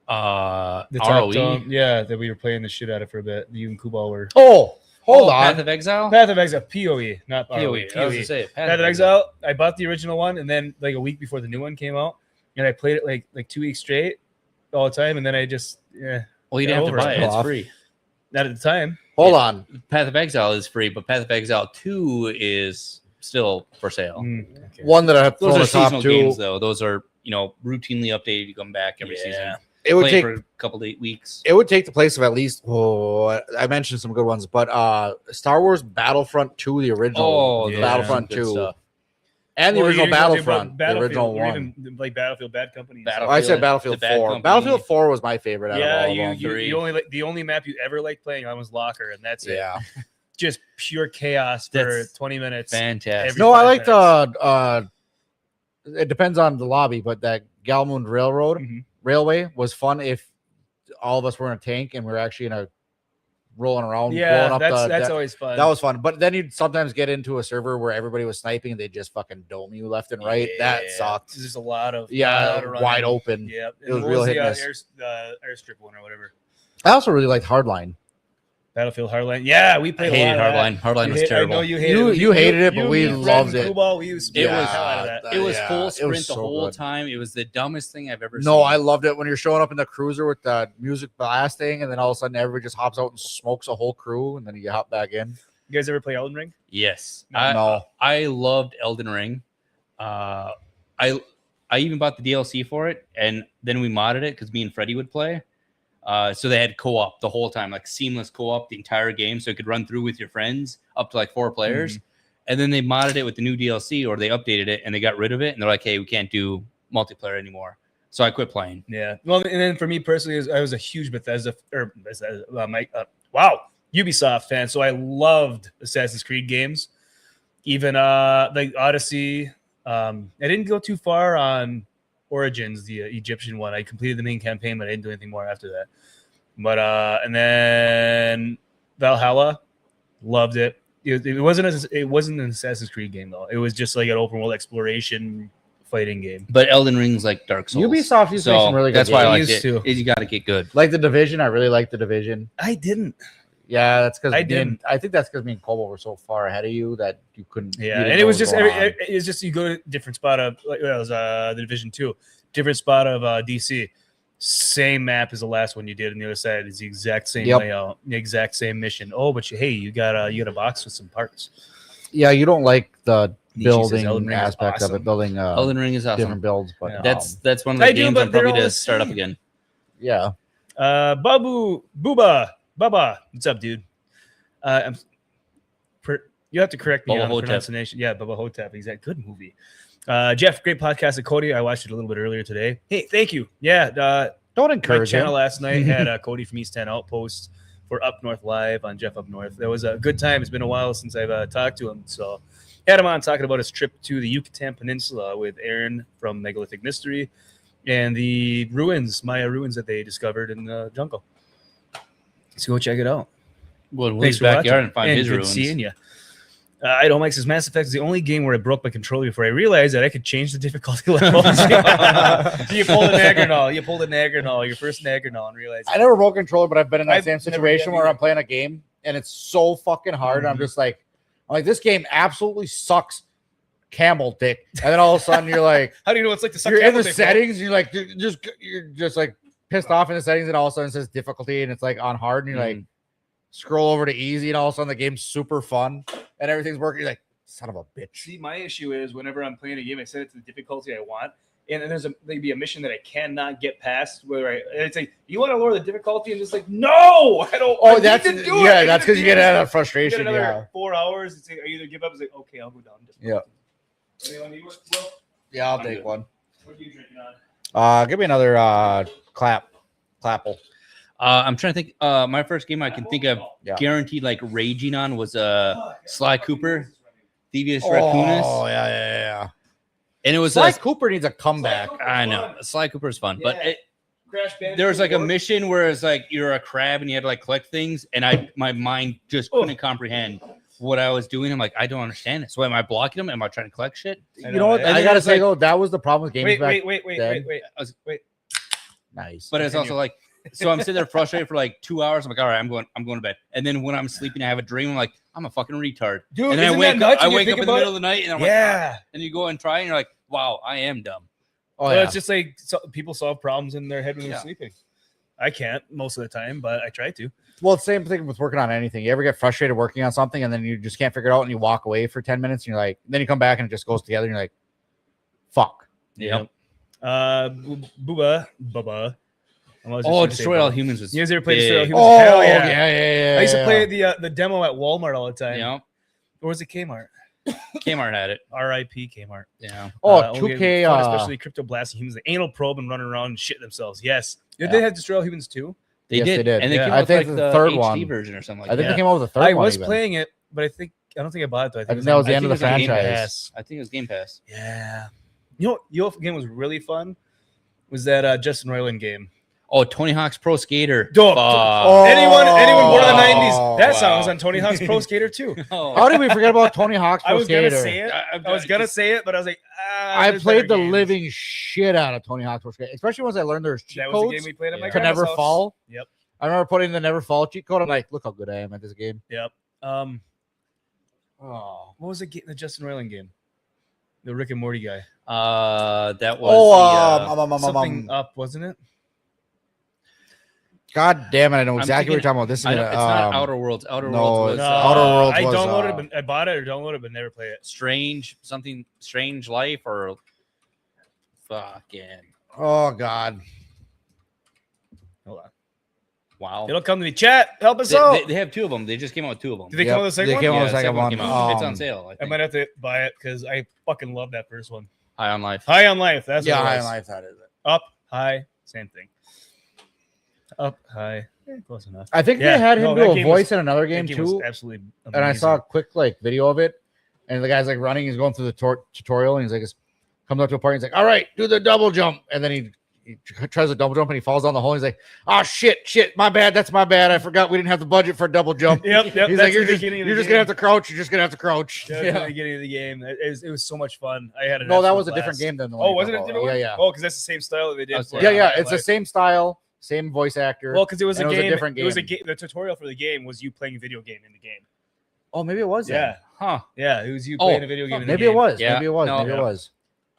The ROE. Yeah, that we were playing the shit out of for a bit. You and Kubal were. Oh, hold on. Path of Exile. Path of Exile, POE, not POE. ROE. I was gonna say Path of Exile. I bought the original one, and then like a week before the new one came out, and I played it like 2 weeks straight, all the time, and then I just Well, you didn't have to buy it. It's free. Not at the time. Hold on. Path of Exile is free, but Path of Exile 2 is still for sale. Okay. One that I have Those thrown are the top seasonal two. games, though. Those are routinely updated. You come back every season. It would Play take for a couple of weeks. It would take the place of at least. Oh, I mentioned some good ones, but Star Wars Battlefront 2, the original Battlefront 2, and the original Battlefront, the original one. Even like Battlefield Bad Company. I said Battlefield 4. Battlefield 4 was my favorite. Yeah, out of all of them. you the only map you ever liked playing on was Locker, and that's it. Yeah, just pure chaos for 20 minutes. Fantastic. No, I liked it depends on the lobby, but that Galmund Railway was fun if all of us were in a tank and we were actually in a rolling around. Yeah, blowing up that's always fun. That was fun. But then you'd sometimes get into a server where everybody was sniping and they just fucking dome you left and right. Yeah. That sucked. There's a lot of wide open. Yeah, it was real hit and miss. Airstrip one or whatever. I also really liked Hardline. Battlefield Hardline. Yeah, we played. I hated Hardline. Hardline was terrible. I know you hated it. You hated it, but we loved it. It was full sprint the whole time. It was the dumbest thing I've ever seen. No, I loved it when you're showing up in the cruiser with the music blasting, and then all of a sudden everybody just hops out and smokes a whole crew, and then you hop back in. You guys ever play Elden Ring? Yes. No. I loved Elden Ring. I even bought the DLC for it, and then we modded it because me and Freddie would play. So they had co-op the whole time, like seamless co-op the entire game, so it could run through with your friends up to like 4 players. Mm-hmm. And then they modded it with the new DLC, or they updated it and they got rid of it, and they're like, "Hey, we can't do multiplayer anymore." So I quit playing. Yeah. Well, and then for me personally, I was a huge Ubisoft fan, so I loved Assassin's Creed games, even like Odyssey. I didn't go too far on Origins, the Egyptian one. I completed the main campaign, but I didn't do anything more after that. But and then Valhalla, loved it. It wasn't an Assassin's Creed game though. It was just like an open world exploration fighting game. But Elden Ring's like Dark Souls. Ubisoft used to make some really good that's why I like it. Is you got to get good. Like the Division, I really liked the Division. I didn't. Yeah, that's because I didn't. I think that's because me and Kobo were so far ahead of you that you couldn't. Yeah, and it was just you go to a different spot of like it was the Division 2, different spot of DC. Same map as the last one you did, and the other side is the exact same layout, the exact same mission. Oh, but you got a box with some parts. Yeah, you don't like the Building building aspect of it, building Elden Ring is awesome. different builds, but Yeah. That's one of the games I'm probably to start up same. again. yeah. Baba, what's up, dude? You have to correct me Bubba on the Hotep. pronunciation. Yeah, Bubba Hotep. Exact. Good movie. Jeff, great podcast at Cody. I watched it a little bit earlier today. Hey, thank you. Yeah, Don't my encourage channel him. last night had Cody from East 10 Outpost for Up North Live on Jeff Up North. That was a good time. It's been a while since I've talked to him. So had him on talking about his trip to the Yucatan Peninsula with Aaron from Megalithic Mystery and the Maya ruins that they discovered in the jungle. So go check it out. Well, Thanks his for backyard watching. and find And his good ruins. seeing you. I don't like says Mass Effect is the only game where I broke my controller before I realized that I could change the difficulty levels. You pulled a Nagranol, your first Nagranol, and realized I never broke a controller, but I've been in that I've same never situation done where either. I'm playing a game and it's so fucking hard. And I'm just like, this game absolutely sucks. camel dick. And then all of a sudden you're like, How do you know it's like the suck you're in camel the dick, bro? settings, and you're just like pissed off in the settings, and all of a sudden it says difficulty and it's like on hard, and you're like scroll over to easy, and all of a sudden the game's super fun and everything's working. You're like, son of a bitch. See, my issue is whenever I'm playing a game, I set it to the difficulty I want, and then there'd be a mission that I cannot get past where it's like, you want to lower the difficulty, and it's like, no, I don't. Oh, I that's need to do it. yeah, I that's need because to you do get it. out of You frustration. get another Yeah. 4 hours. It's like, I either give up. It's like, okay, I'll go down. Yeah. Anyone need one? Well, Yeah, I'll I'm take good. one. what are you drinking on? Give me another clapple. I'm trying to think. My first game I can think of Yeah. guaranteed like raging on was Sly Cooper, Devious Raccoonus, Oh yeah. and it was Sly Cooper needs a comeback. I know Sly Cooper is fun, but Crash Bandicoot there was like a works. mission where it's like you're a crab and you had to like collect things, and my mind just couldn't comprehend what I was doing. I'm like, I don't understand it. So am I blocking them? Am I trying to collect shit? You know what? And I then gotta it's say like- though, that was the problem with games back. Wait. Nice. But it's also like, so I'm sitting there frustrated for like 2 hours. I'm like, all right, I'm going to bed. And then when I'm sleeping, I have a dream. I'm like, I'm a fucking retard. Dude, and then I isn't wake that nuts up, I when you wake think up in the about middle of the night, and I'm like, Yeah. and you go and try, and you're like, wow, I am dumb. Oh Well, yeah. it's just like people solve problems in their head when they're Yeah. sleeping. I can't most of the time, but I try to. Well, it's the same thing with working on anything. You ever get frustrated working on something and then you just can't figure it out and you walk away for 10 minutes and you're like, then you come back and it just goes together and you're like, fuck. Yep. Bubba. Oh, Destroy All Humans was You guys ever played Destroy All big. Humans? Oh, Hell yeah. yeah. I used to play the demo at Walmart all the time. Yeah. Or was it Kmart? Kmart had it. R.I.P. Kmart. Yeah. Oh, Only 2K. fun, especially Crypto Blasting Humans, the anal probe and running around and shit themselves. Yes. Did they have Destroy All Humans too? They Yes, did. they did. And they Yeah. came I out with think like the the third HD one. version or something like I think that. they came out with the third I one. was even. playing it, but I don't think I bought it though. I think that was the end of the I think it was on Game franchise. Pass. I think it was Game Pass. Yeah. You know what game was really fun? Was that Justin Roiland game? Oh, Tony Hawk's Pro Skater. Dope. Oh, Anyone born in the 90s? That wow. song was on Tony Hawk's Pro Skater too. How did we forget about Tony Hawk's I Pro was gonna Skater? say it. I was gonna say it, but I was like, I there's played better the games. living shit out of Tony Hawk's Pro Skater, especially once I learned there's cheat That was the codes game we played at my to grandma's never house. fall. Yep. I remember putting the never fall cheat code. I'm like, look how good I am at this game. Yep. What was the Justin Roiland game? The Rick and Morty guy. That was Something up, wasn't it? God damn it! I know I'm exactly what you're thinking- talking about. This is it's not um, Outer Worlds. Outer no, Worlds was it's Outer Worlds I was, downloaded it, but I bought it or downloaded it, but never played it. Strange Life or fucking Oh God! Hold on. wow. It'll come to me. Chat, help us out. They have two of them. They just came out with two of them. Did they come out with the second they one? came out Yeah, with the second one. came out. It's on Um, sale. I I think. might have to buy it because I fucking love that first one. High on Life. High on Life. That's Yeah, what it High was. on Life. That is it. Up, high, same thing. Up, high, close enough. I think Yeah, they had him no, do that a game voice was- in another That game game was too. absolutely amazing. And I saw a quick video of it, and the guy's like running. He's going through the tutorial, and he's like, comes up to a part. He's like, "All right, do the double jump," and then he tries a double jump, and he falls down the hole. He's like, "Oh shit, my bad. That's my bad. I forgot we didn't have the budget for a double jump." Yep. He's that's like, the "You're just beginning of gonna the have to crouch. You're just gonna have to crouch." That was Yeah. the beginning of the game. It was so much fun. I had an No, that absolute was a different blast. game than the one. Oh, you was it a talked different about. one? Yeah, Oh, because that's the same style that they did. Oh, for yeah. Yeah, High it's the Life. same style, same voice actor. Well, because it was a and it was a game. different It was a game. game. The tutorial for the game was you playing a video game in the game. Oh, maybe it was. then. Yeah, Huh. yeah. It was you Oh, playing a video game. in the Maybe game. it was. Yeah. Maybe it was. No. Maybe it Yeah. was.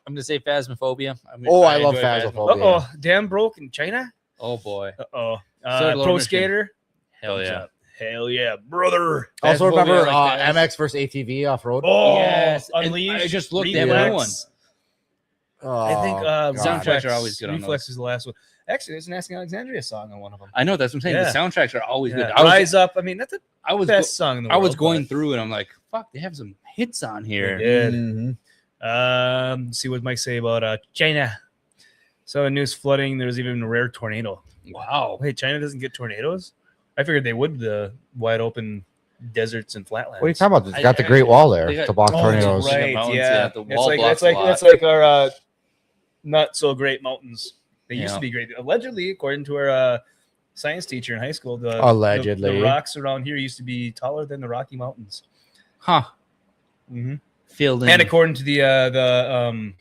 I'm gonna say Phasmophobia. Oh, I love enjoy Phasmophobia. Uh oh, damn broke in China. Oh boy. Uh oh. So did Lord Pro Mission. Skater. Hell What's yeah. up? Hell yeah, brother. Also Phasmophobia, remember like that. MX versus ATV off road. Oh, Yes, and Unleashed. I just looked at Reflex. new one. I think God. Soundtracks are always good on Reflex is the last one. Actually, there's an Asking Alexandria song on one of them. I know that's what I'm saying. Yeah. The soundtracks are always good. Yeah. Rise Up. I mean, that's the I was best song in the I world. was going through and I'm like, fuck, they have some hits on but here. they did. Mhm. See what Mike say about China. So news flooding. There's even a rare tornado. Wow. Wait, China doesn't get tornadoes? I figured they would. The wide open deserts and flatlands. What are you talking about? It's I- got the I- Great Wall there they got- to block Oh, tornadoes. that's right. Mountains, Yeah, yeah, the wall blocks a lot. that's like our not so great mountains. They used Yeah. to be great. Allegedly, according to our science teacher in high school, the Allegedly. rocks around here used to be taller than the Rocky Mountains. Huh. Mm-hmm. Filled in. And according to the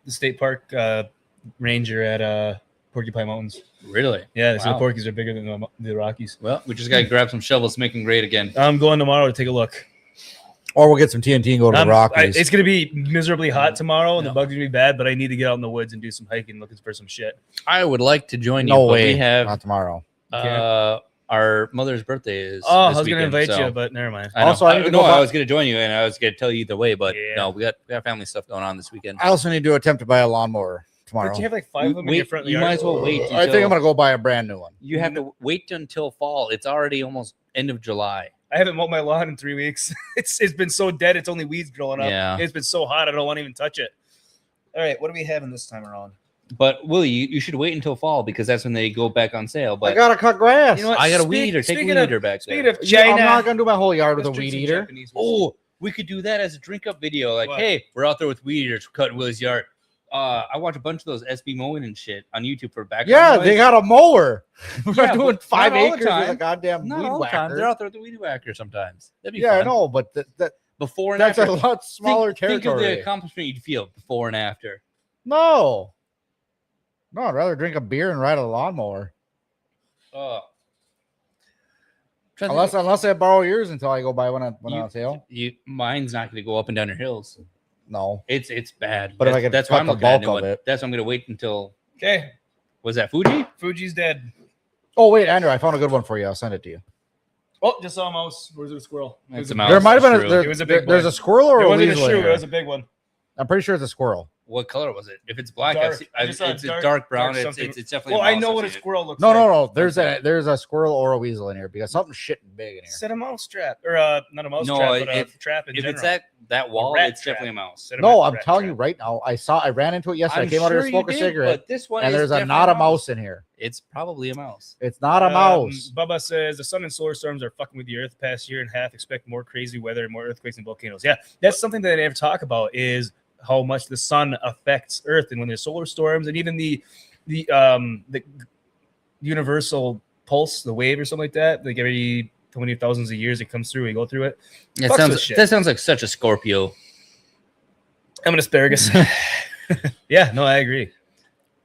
state park ranger at Porcupine Mountains. Really? Yeah, they said Wow. the Porkies are bigger than the Rockies. Well, we just gotta grab some shovels, make them great again. I'm going tomorrow to take a look. Or we'll get some TNT and go to the Rockies. It's going to be miserably hot tomorrow, and the bugs are going to be bad, but I need to get out in the woods and do some hiking looking for some shit. I would like to join you. No but way. We have Not tomorrow. our mother's birthday is. Oh, I this was going to weekend, invite so- you, but never mind. I know. Also, I need to no, go I buy- was going to join you, and I was going to tell you either way, but Yeah. no, we got family stuff going on this weekend. I also need to attempt to buy a lawnmower tomorrow. But you have like 5 of them in Wait, your front you yard. might as well wait. I think I'm going to go buy a brand new one. You have to wait until fall. It's already almost end of July. I haven't mowed my lawn in 3 weeks. It's been so dead. It's only weeds growing up. Yeah. It's been so hot. I don't want to even touch it. All right. What are we having this time around? But Willie, you should wait until fall because that's when they go back on sale. But I got to cut grass. You know what? I got a weed eater. Take a weed eater back Speaking there. of Yeah, China, I'm not going to do my whole yard with a let's drink weed some eater. Japanese whiskey. Oh, we could do that as a drink up video. Like, What? hey, we're out there with weed eaters cutting Willie's yard. I watch a bunch of those SB mowing and shit on YouTube for background. Yeah, noise. they got a mower. We're Yeah, doing but 5 not all the acres with a time. goddamn Not weed all the time. whacker. They're out there with the weed whacker sometimes. That'd be Yeah, fun. I know, but Before and that's after. a lot smaller Think of territory. the accomplishment you'd feel before and after. No, I'd rather drink a beer and ride a lawnmower. Oh. Unless I borrow yours until I go buy one on sale. Mine's not going to go up and down your hills. No, It's bad. But if I could that's why cut I'm the looking at a bulk new of one. it. That's why I'm going to wait until. Okay. Was that Fuji? Fuji's dead. Oh wait, Andrew, I found a good one for you. I'll send it to you. Oh, just saw a mouse. Where's a squirrel? It's It was a mouse. There might have been Shrew. It was a big there's boy. a squirrel or It a wasn't a weasel. in shrew. It here. was a big one. I'm pretty sure it's a squirrel. What color was it? If it's black, Dark. I I just saw it's a dark- dark brown. dark It's something. definitely. Well, a I mouse. know I've what a seen it. squirrel looks No, like. there's a squirrel or a weasel in here because something's shitting big in here. Set a mouse trap. Or not a mouse No, trap, but a if- trap in If general. it's that wall, rat it's trap. definitely a mouse. Set a No, rat I'm telling trap. you right now. I ran into it yesterday. I came out here to sure smoke you a did, cigarette, but this one and is there's definitely not a mouse in here. It's probably a mouse. It's not a mouse. Bubba says the sun and solar storms are fucking with the earth the past year and a half. Expect more crazy weather and more earthquakes and volcanoes. Yeah, that's something that I never talk about is how much the sun affects Earth, and when there's solar storms and even the universal pulse, the wave or something like that, like every how many thousands of years it comes through, we go through it. That sounds like such a Scorpio. I'm an asparagus. Yeah, no, I agree.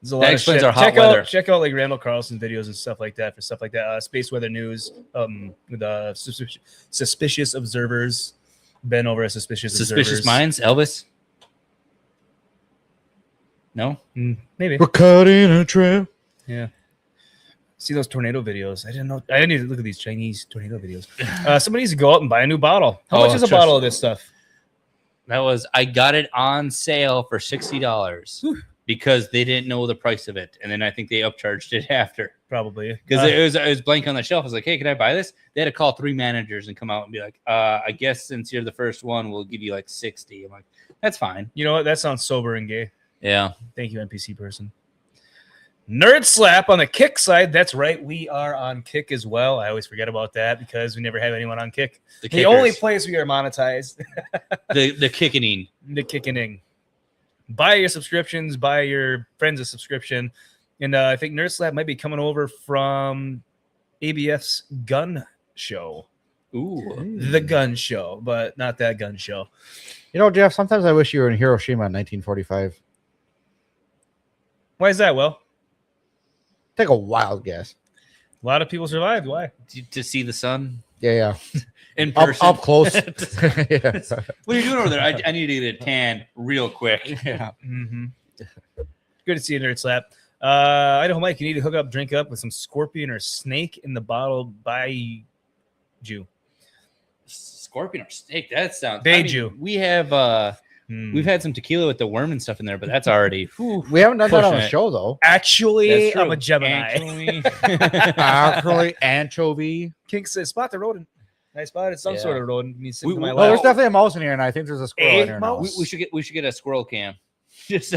There's a lot That of explains shit. our hot weather. Check out like Randall Carlson's videos and stuff like that for stuff like that. Space Weather News with suspicious observers. Ben over at Suspicious Suspicious Observers. Minds, Elvis. No, Maybe. We're cutting a trail. Yeah. See those tornado videos? I didn't know. I didn't even look at these Chinese tornado videos. Somebody needs to go out and buy a new bottle. How much is a bottle of this stuff? I got it on sale for $60 because they didn't know the price of it, and then I think they upcharged it after Probably because it was blank on the shelf. I was like, "Hey, can I buy this?" They had to call 3 managers and come out and be like, "I guess since you're the first one, we'll give you like 60." I'm like, "That's fine." You know what? That sounds sober and gay. Yeah. Thank you, NPC person. Nerd Slap on the Kick side. That's right. We are on Kick as well. I always forget about that because we never have anyone on Kick. The only place we are monetized. the kickening. The kickening. Buy your subscriptions. Buy your friends a subscription. And I think Nerd Slap might be coming over from ABF's gun show. Ooh. The gun show, but not that gun show. You know, Jeff, sometimes I wish you were in Hiroshima in 1945. Why is that, Will? Take a wild guess. A lot of people survived. Why? To see the sun Yeah. in person. Up close. Yeah. What are you doing over there? I need to get a tan real quick. Yeah. Mm-hmm. Good to see you, Nerd Slap. Idaho Mike, you need to hook up DrinkUP with some scorpion or snake in the bottle by Jew. Scorpion or snake? That sounds. Beiju. We have we've had some tequila with the worm and stuff in there, but that's already. We haven't done that on Pushing the it. show, though. Actually, That's true. I'm a Gemini. Actually, anchovy. King says, spot the rodent. I spotted some Yeah. sort of rodent. Needs to We- my we- Well, there's lap. definitely a mouse in here, and I think there's a squirrel in here now. mouse? we should get a squirrel cam. Just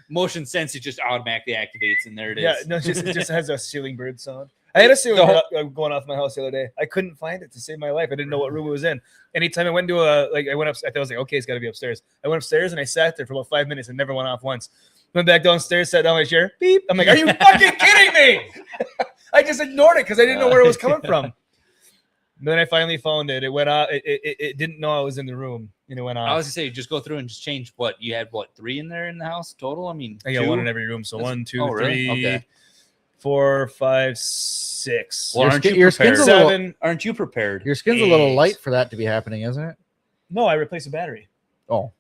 motion sense, it just automatically activates, and there it is. Yeah, no, it just has a ceiling bird sound. I had a ceiling bird going off my house the other day. I couldn't find it to save my life. I didn't know what room it was in. Anytime I went to I went up. I was like, okay, it's got to be upstairs. I went upstairs and I sat there for about 5 minutes and never went off once. Went back downstairs, sat down in my chair. Beep. I'm like, are you fucking kidding me? I just ignored it because I didn't know where it was coming from. Then I finally found it. It went out. It didn't know I was in the room, and it went off. I was gonna say, just go through and just change what you had. What 3 in there in the house total? I mean, I got 2? one in every room. So 1, 2, Oh, really? 3, Okay. 4, 5, 6. Well, aren't you your skin's prepared? a little, 7. Aren't you prepared? your skin's a little 8. light for that to be happening, isn't it? No, I replaced the battery. Oh,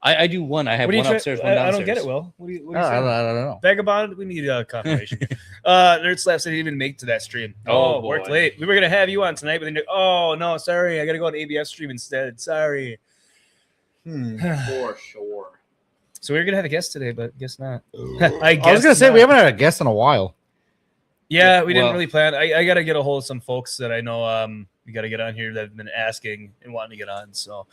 I do one. I have one upstairs, one downstairs. I don't get it, Will. What do you I saying? don't know. Vagabond, we need confirmation. Nerd Slaps didn't even make it to that stream. Oh, worked boy. late. We were gonna have you on tonight, but then oh no, sorry, I gotta go on ABS stream instead. Sorry. For sure. So we were gonna have a guest today, but guess not. I was gonna say we haven't had a guest in a while. Yeah, we didn't Well- really plan. I gotta get a hold of some folks that I know. We gotta get on here that have been asking and wanting to get on. So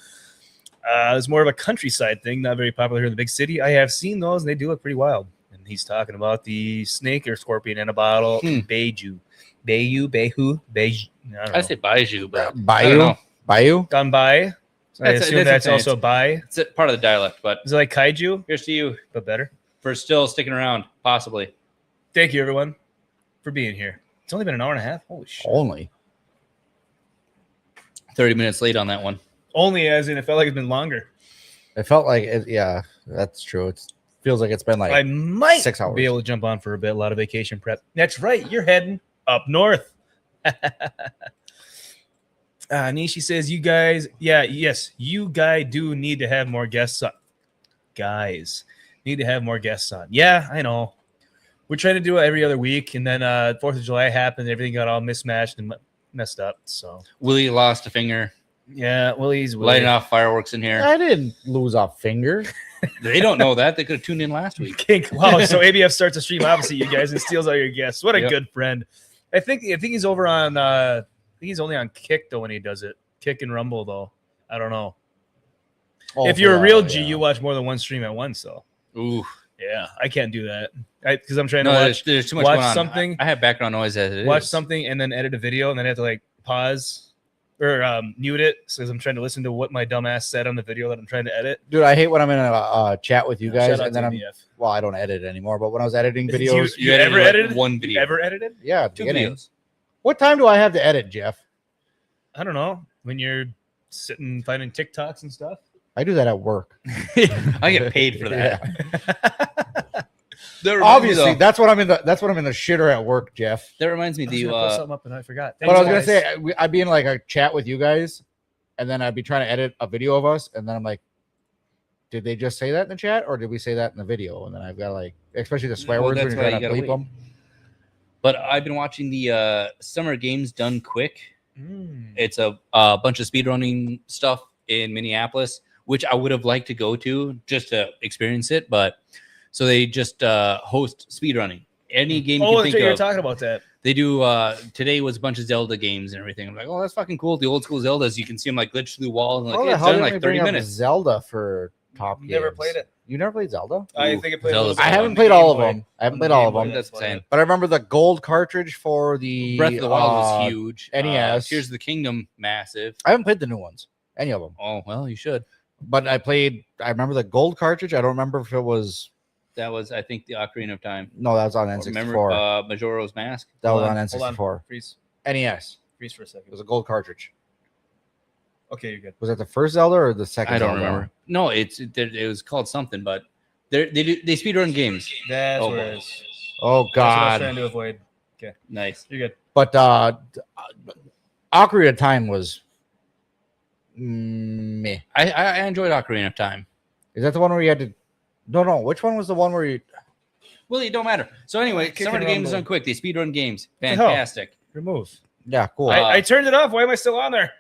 it's more of a countryside thing, not very popular here in the big city. I have seen those, and they do look pretty wild. And he's talking about the snake or scorpion in a bottle, Beiju, Behu. I don't know. I say Baiju, but I don't know. Bayou. Gone by. So I assume that's okay. also by. It's a part of the dialect, but Is it like kaiju, here's to you but better? for still sticking around, possibly. Thank you, everyone, for being here. It's only been an hour and a half. Holy shit. Only. 30 minutes late on that one. Only as in it felt like it's been longer. It felt like it. Yeah, that's true. It feels like it's been like I might 6 hours. be able to jump on for a bit. A lot of vacation prep. That's right. You're heading up north. Nishi says, you guys, you guys do need to have more guests on. Guys, need to have more guests on. Yeah, I know. We're trying to do it every other week, and then 4th of July happened. Everything got all mismatched and messed up. So, Willie lost a finger. yeah, Willie's Lighting off fireworks in here. I didn't lose a finger. They don't know that. They could have tuned in last week. Kink. Wow. So ABF starts a stream opposite you guys and steals all your guests. What a Yep. good friend. I think he's over on I think he's only on Kick though when he does it. Kick and Rumble though. I don't know. Oh, If you're a real G, yeah. you watch more than one stream at once though. Ooh. Yeah, I can't do that. Because I'm trying to No, watch there's too much watch going on. something. I have background noise as it watch is. something and then edit a video and then I have to like pause or mute it because I'm trying to listen to what my dumbass said on the video that I'm trying to edit. Dude, I hate when I'm in a chat with you guys Shout out and then to I'm ABF. well, I don't edit anymore. But when I was editing You- videos, You ever like edited? one video? Ever edited? yeah, at the 2 beginning. videos. What time do I have to edit, Jeff? I don't know. When you're sitting finding TikToks and stuff. I do that at work. I get paid for that. That reminds me, Obviously, though- that's what I'm in the shitter at work, Jeff. that reminds me. I was The gonna pull something up and I forgot. But I was gonna Thanks, say guys. I'd be in like a chat with you guys, and then I'd be trying to edit a video of us, and then I'm like, did they just say that in the chat, or did we say that in the video? And then I've got to like, especially the swear Well, words when that's you're why trying to you bleep gotta them. But I've been watching the Summer Games Done Quick. Mm. It's a bunch of speedrunning stuff in Minneapolis, which I would have liked to go to just to experience it. But so they just host speedrunning. Any game you Oh, can that's think right. You were of. talking about that. They do. Today was a bunch of Zelda games and everything. I'm like, oh, that's fucking cool. The old school Zeldas, you can see them like glitch through the wall and like, How hey, the it's hell done in did like we 30 bring up minutes. Zelda for top games? Never played it. You never played Zelda? I Ooh, think I played. Zelda's a I little haven't bit played on all of Game Boy. them. I haven't On played the all Game of Boy, them. That's why. insane. But I remember the gold cartridge for the Breath of the Wild was huge. NES. Tears of the Kingdom, massive. I haven't played the new ones, any of them. Oh well, you should. But I remember the gold cartridge. I don't remember if it was. That was, I think, the Ocarina of Time. No, that was on Or N64. remember Majora's Mask? that was Hold on Hold on. N64. Freeze. NES. Freeze for a It second. was a gold cartridge. Okay, you're good. Was that the first Zelda or the second? I don't Zelda? remember. No, it was called something, but they speedrun games. That's Oh, where boy. it is. Oh That's what I was God! trying to avoid. Nice. You're good. But Ocarina of Time was meh. I enjoyed Ocarina of Time. Is that the one where you had to? No. Which one was the one where you? Well, it don't matter. So anyway, Kick Summer and Games Rumble. done quick. They speedrun games. the hell? Fantastic. Remove. Yeah, cool. I turned it off. Why am I still on there?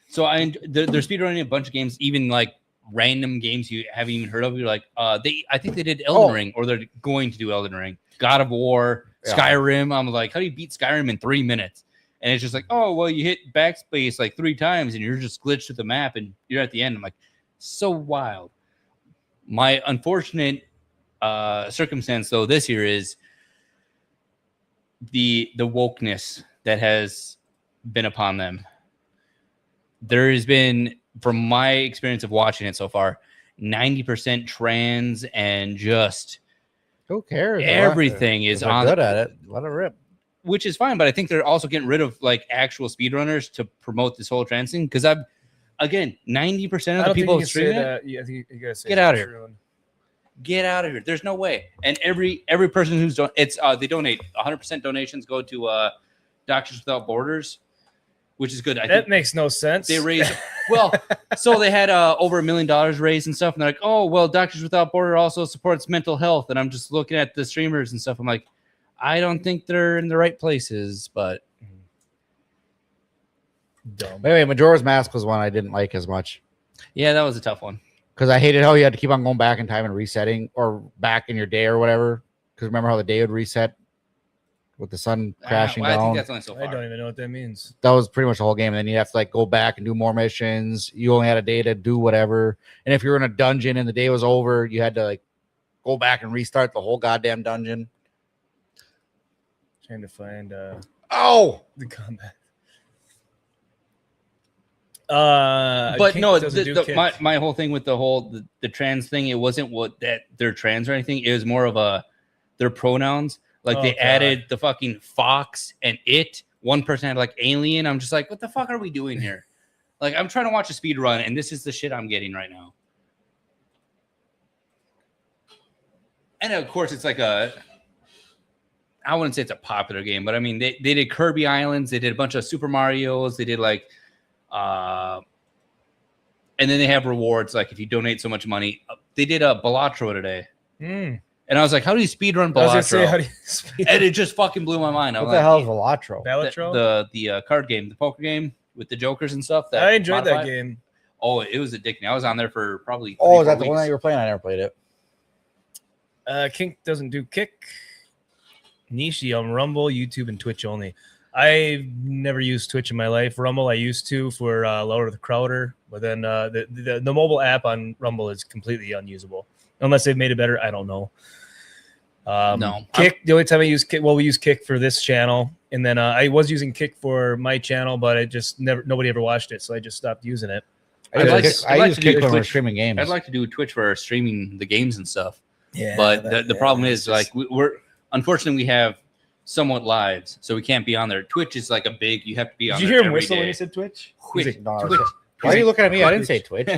So they're speedrunning a bunch of games, even like random games you haven't even heard of. You're like, I think they did Elden Ring, or they're going to do Elden Ring, God of War, Yeah. Skyrim. I'm like, how do you beat Skyrim in 3 minutes? And it's just like, oh well, you hit backspace like 3 times, and you're just glitched to the map, and you're at the end. I'm like, so wild. My unfortunate circumstance though this year is the wokeness that has been upon them. There has been, from my experience of watching it so far, 90% trans and just Who cares? everything If is they're on, good at it. Let it rip. which is fine. But I think they're also getting rid of like actual speedrunners to promote this whole trans thing. Because again, 90% of the people streaming it, Yeah, I think you gotta say Get out of that's here. true. get out of here. There's no way. And every person who's they donate 100% donations go to Doctors Without Borders, which is good. I That think makes no sense. they raised so they had over $1 million raised and stuff, and they're like, oh well, Doctors Without Border also supports mental health, and I'm just looking at the streamers and stuff. I'm like, I don't think they're in the right places, but dumb. Anyway, Majora's Mask was one I didn't like as much yeah, that was a tough one. because I hated how you had to keep on going back in time and resetting or back in your day or whatever. Because remember how the day would reset with the sun crashing I think down? that's only so far. I don't even know what that means. That was pretty much the whole game. And then you have to like go back and do more missions. You only had a day to do whatever. And if you were in a dungeon and the day was over, you had to like go back and restart the whole goddamn dungeon. Trying to find the combat. But Kink no, doesn't do kick. my whole thing with the trans thing, it wasn't that they're trans or anything. It was more of their pronouns. Like they added the fucking fox and it. One person had like alien. I'm just like, what the fuck are we doing here? Like, I'm trying to watch a speed run, and this is the shit I'm getting right now. And of course, it's like I wouldn't say it's a popular game, but I mean, they did Kirby Islands, they did a bunch of Super Marios, they did like, and then they have rewards like if you donate so much money. They did a Balatro today. And I was like, how do you speed run Balatro? And it just fucking blew my mind. What the hell is Balatro? The card game, the poker game with the jokers and stuff. I enjoyed that game. Oh, it was addicting. I was on there for probably. Oh, is that the one that you were playing? I never played it. Kink doesn't do kick. Niche on Rumble, YouTube, and Twitch only. I've never used Twitch in my life. Rumble I used to for Lower the Crowder, but then the mobile app on Rumble is completely unusable unless they've made it better. I don't know. No, Kick. The only time I use Kick, well, we use Kick for this channel, and then I was using Kick for my channel, but it just nobody ever watched it, so I just stopped using it. I use Kick when we're streaming games. I'd like to do Twitch for streaming the games and stuff. Yeah, but the problem is like we're unfortunately we have somewhat lives, so we can't be on there. Twitch is like a big. You have to be on. Did you hear him whistle when you said Twitch? Twitch. Why are you looking at me? I didn't say Twitch.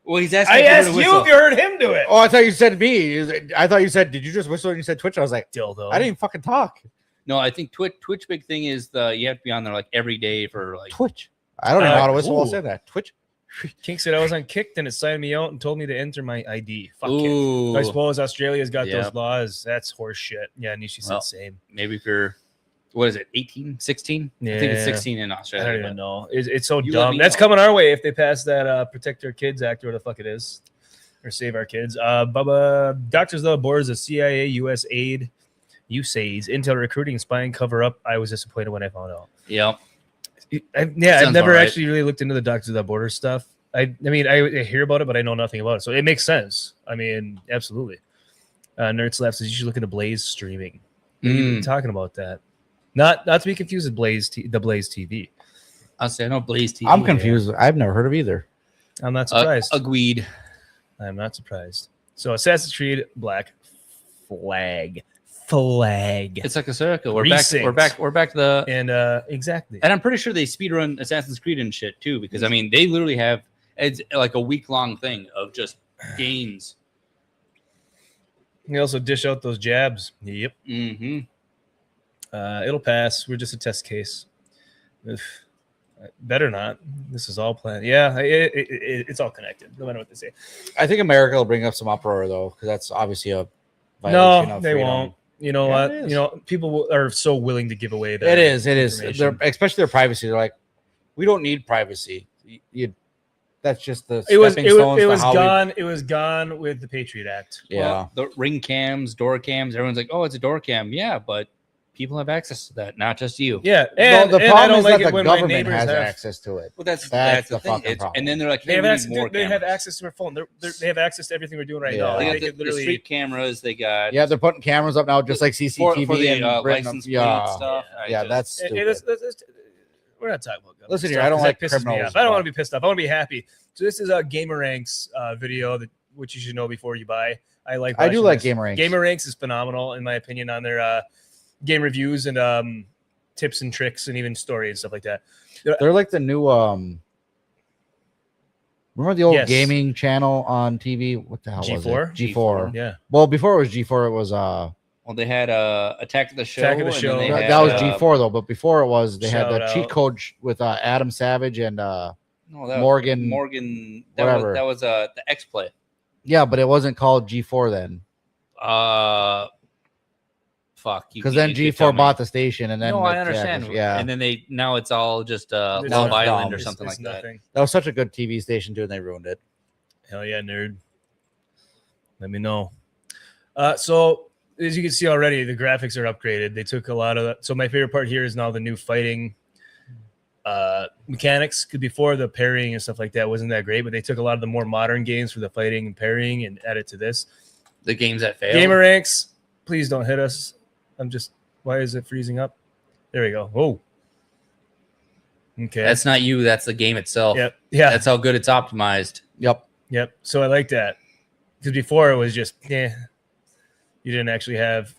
Well, he's asking. I asked you if you heard him do it. Oh, I thought you said me. I thought you said, did you just whistle and you said Twitch? I was like, dildo. I didn't even fucking talk. No, I think Twitch big thing is you have to be on there like every day for like Twitch. I don't know how to whistle. I said that. Twitch. Kink said I was on Kick, then it signed me out and told me to enter my ID. Fuck Ooh. Kick. I suppose Australia's got those laws. That's horse shit. Yeah, Nishi said same. Maybe if you're, what is it, 18, 16? Yeah. I think it's 16 in Australia. I don't even know. It's so You dumb. That's coming our way if they pass that Protect Our Kids Act or what the fuck it is. Or Save Our Kids. Bubba, Doctors Without Borders, the CIA, U.S. aid, USAID's Intel recruiting, spying, cover up. I was disappointed when I found out. Yep. I've never actually really looked into the Doctors Without Borders stuff. I mean, I hear about it, but I know nothing about it. So it makes sense. I mean, absolutely. Nerd Slap says you should look into Blaze streaming. What are you talking about that? Not to be confused with the Blaze TV. I'll say I know Blaze TV. I'm confused. I've never heard of either. I'm not surprised. Agreed. I'm not surprised. So Assassin's Creed Black Flag. It's like a circle. We're back to the exactly. And I'm pretty sure they speedrun Assassin's Creed and shit too, because I mean they literally have it's like a week-long thing of just games. You also dish out those jabs. Yep. Mm-hmm. It'll pass. We're just a test case. Better not. This is all planned. Yeah, it's all connected. No matter what they say. I think America will bring up some uproar though, because that's obviously a violation of they freedom. won't. You know what? You know, people are so willing to give away that. It is. Especially their privacy. They're like, we don't need privacy. That's just the. It was gone. It was gone with the Patriot Act. Yeah. Well, the ring cams, door cams. Everyone's like, oh, it's a door cam. Yeah, but people have access to that, not just you. Yeah, and the problem is that the government has access to it. Well, that's the thing. fucking problem. And then they're like, they have access to their phone. They have access to everything we're doing right now. They got the street cameras. They got they're putting cameras up now, just like CCTV for the and license plate stuff. That's stupid. We're not talking about guns. Listen here, I don't like criminals. I don't want to be pissed off. I want to be happy. So this is a Gamer Ranks video which you should know before you buy. I do like Gamer Ranks. Gamer Ranks is phenomenal in my opinion on their game reviews and tips and tricks and even story and stuff like that. They're like the new remember the old gaming channel on TV? What the hell G4? was it? G4. Yeah. Well, before it was G4, it was Well, they had Attack of the Show. Attack of the and then Show. they That, had, that was G4 though, but before it was they had Shout the cheat out. code with Adam Savage and no, that Morgan. Morgan. whatever. That was the X Play. Yeah, but it wasn't called G4 then. Fuck. Because then G4 bought the station, and then No, I understand. Yeah, And then now it's all just Now Love it's Island dumb. or something like that. that was such a good TV station too, and they ruined it. Hell yeah, nerd. Let me know. So as you can see already, the graphics are upgraded. They took a lot of that. So my favorite part here is now the new fighting mechanics. Because before the parrying and stuff like that wasn't that great, but they took a lot of the more modern games for the fighting and parrying and added to this. The games that failed. Gamer ranks, please don't hit us. Why is it freezing up? There we go. Whoa. Okay. That's not you. That's the game itself. Yep. Yeah. That's how good it's optimized. Yep. So I like that. Because before it was just, you didn't actually have.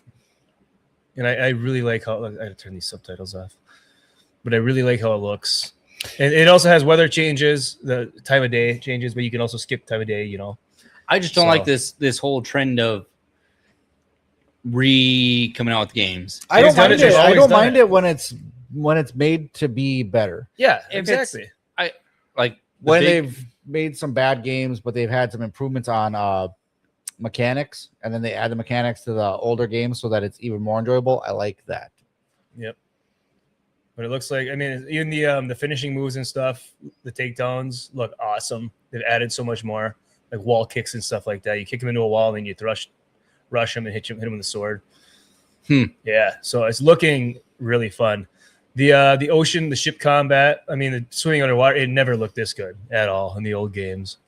And I really like how I gotta turn these subtitles off. But I really like how it looks. And it also has weather changes, the time of day changes, but you can also skip time of day, you know. I just don't like this whole trend of coming out with games. I don't mind it. I don't mind it. it when it's made to be better. Yeah, If exactly. I like When they've made some bad games, but they've had some improvements on mechanics, and then they add the mechanics to the older games so that it's even more enjoyable. I like that. Yep. But it looks like, I mean, even the finishing moves and stuff, the takedowns look awesome. They've added so much more, like wall kicks and stuff like that. You kick him into a wall, and then you rush him and hit him with the sword. Yeah, so it's looking really fun. The ocean, the ship combat, I mean, the swimming underwater, it never looked this good at all in the old games.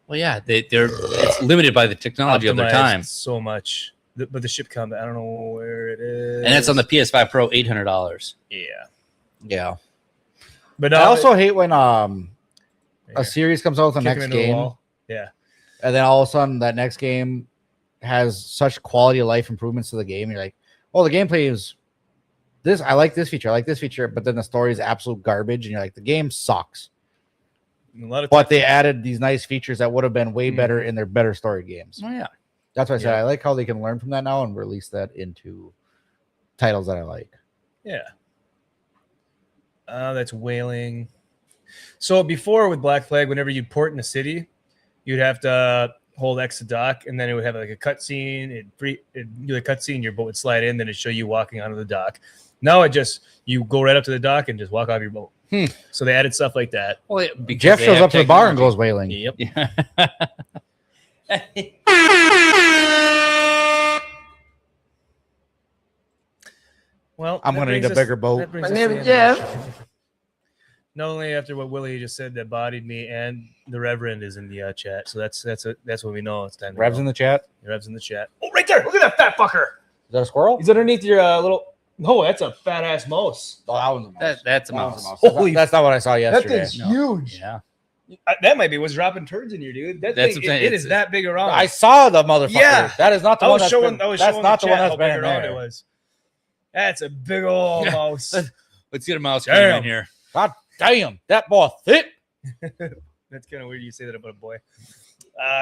Well, yeah, it's limited by the technology of their Optimized time. so much. But the ship combat, I don't know where it is. And it's on the PS5 Pro, $800. Yeah. But I also hate when a Here. series comes out with the Kick him next into a game, wall. Yeah. and then all of a sudden that next game has such quality of life improvements to the game. You're like, oh, the gameplay is this. I like this feature, but then the story is absolute garbage, and you're like, the game sucks. But they added these nice features that would have been way better in their better story games. Oh yeah, that's why I said I like how they can learn from that now and release that into titles that I like. Yeah. That's whaling. So before with Black Flag, whenever you port in a city, you'd have to hold X to dock, and then it would have like a cutscene. It'd do the cutscene, your boat would slide in, then it'd show you walking onto the dock. Now you go right up to the dock and just walk off your boat. So they added stuff like that. Well, Jeff shows up to the bar and goes whaling. Yep. Yeah. Well, I'm going to need a bigger boat. My name is Jeff. Not only after what Willie just said that bodied me, and the Reverend is in the chat. So that's what we know. It's time to Rev's go. in the chat. Rev's in the chat. Oh, right there! Look at that fat fucker. Is that a squirrel? He's underneath your little. No, that's a fat ass mouse. Oh, that one's a mouse. That's a mouse. Holy, that's not what I saw that yesterday. thing's huge. Yeah. That might be what's dropping turds in here, dude. That's What I'm thing, saying. it is that big around. I saw the motherfucker. Yeah. That is not the I one was that's showing. been, I was that's showing not the the one chat that's how been big in around there. it was. That's a big old mouse. Let's get a mouse Damn. cam in here. God damn, that boy thick. That's kind of weird you say that about a boy.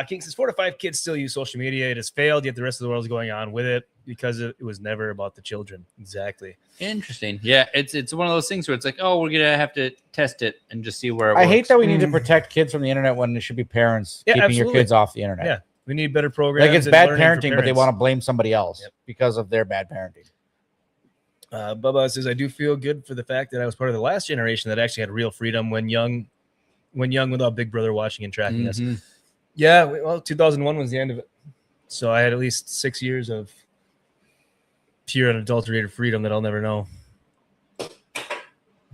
King says 4 to 5 kids still use social media. It has failed, yet the rest of the world is going on with it because it was never about the children. Exactly. Interesting. Yeah, it's one of those things where it's like, oh, we're gonna have to test it and just see where it I works. hate that we need to protect kids from the internet when it should be parents keeping your absolutely. kids off the internet. Yeah, we need better programs. Like it's and bad learning for parenting, but they parents. want to blame somebody else because of their bad parenting. Bubba says, I do feel good for the fact that I was part of the last generation that actually had real freedom when young without Big Brother watching and tracking us. Yeah, well, 2001 was the end of it. So I had at least 6 years of pure unadulterated freedom that I'll never know.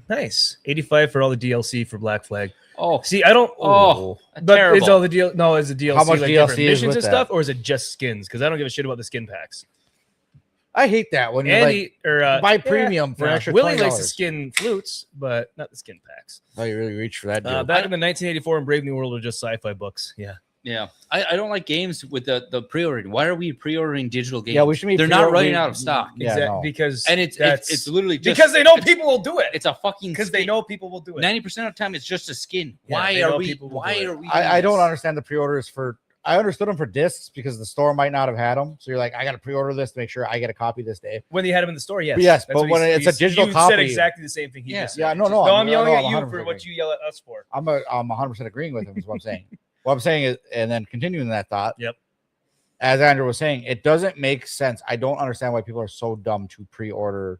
Nice. 85 for all the DLC for Black Flag. Oh, see, I don't. Oh, but terrible. is all the deal? No, is the DLC How much like DLC different is missions with and that? stuff, or is it just skins? Because I don't give a shit about the skin packs. I hate that when you Andy buy premium for an extra Willie $20. likes the skin flutes, but not the skin packs. Oh, you really reach for that deal. Back in the 1984 and Brave New World were just sci-fi books. Yeah. Yeah, I don't like games with the pre-ordering. Why are we pre-ordering digital games? Yeah, we should be They're not running out of stock. Yeah, Exactly. no. Because And it's literally just because they know people will do it. It's a fucking Because they know people will do it. 90% of the time it's just a skin. Yeah, why they know are we? people will Why do it. are we? I doing don't this? understand the pre-orders for I understood them for discs because the store might not have had them. So you're like, I got to pre-order this to make sure I get a copy this day. When you had them in the store, yes. Yes, That's but what when it's a digital you copy, said exactly the same thing. He just said. Yeah, no, I'm yelling at you 100% for what you yell at us for. I'm 100% agreeing with him. Is what I'm saying. What I'm saying is, and then continuing that thought. Yep. As Andrew was saying, it doesn't make sense. I don't understand why people are so dumb to pre-order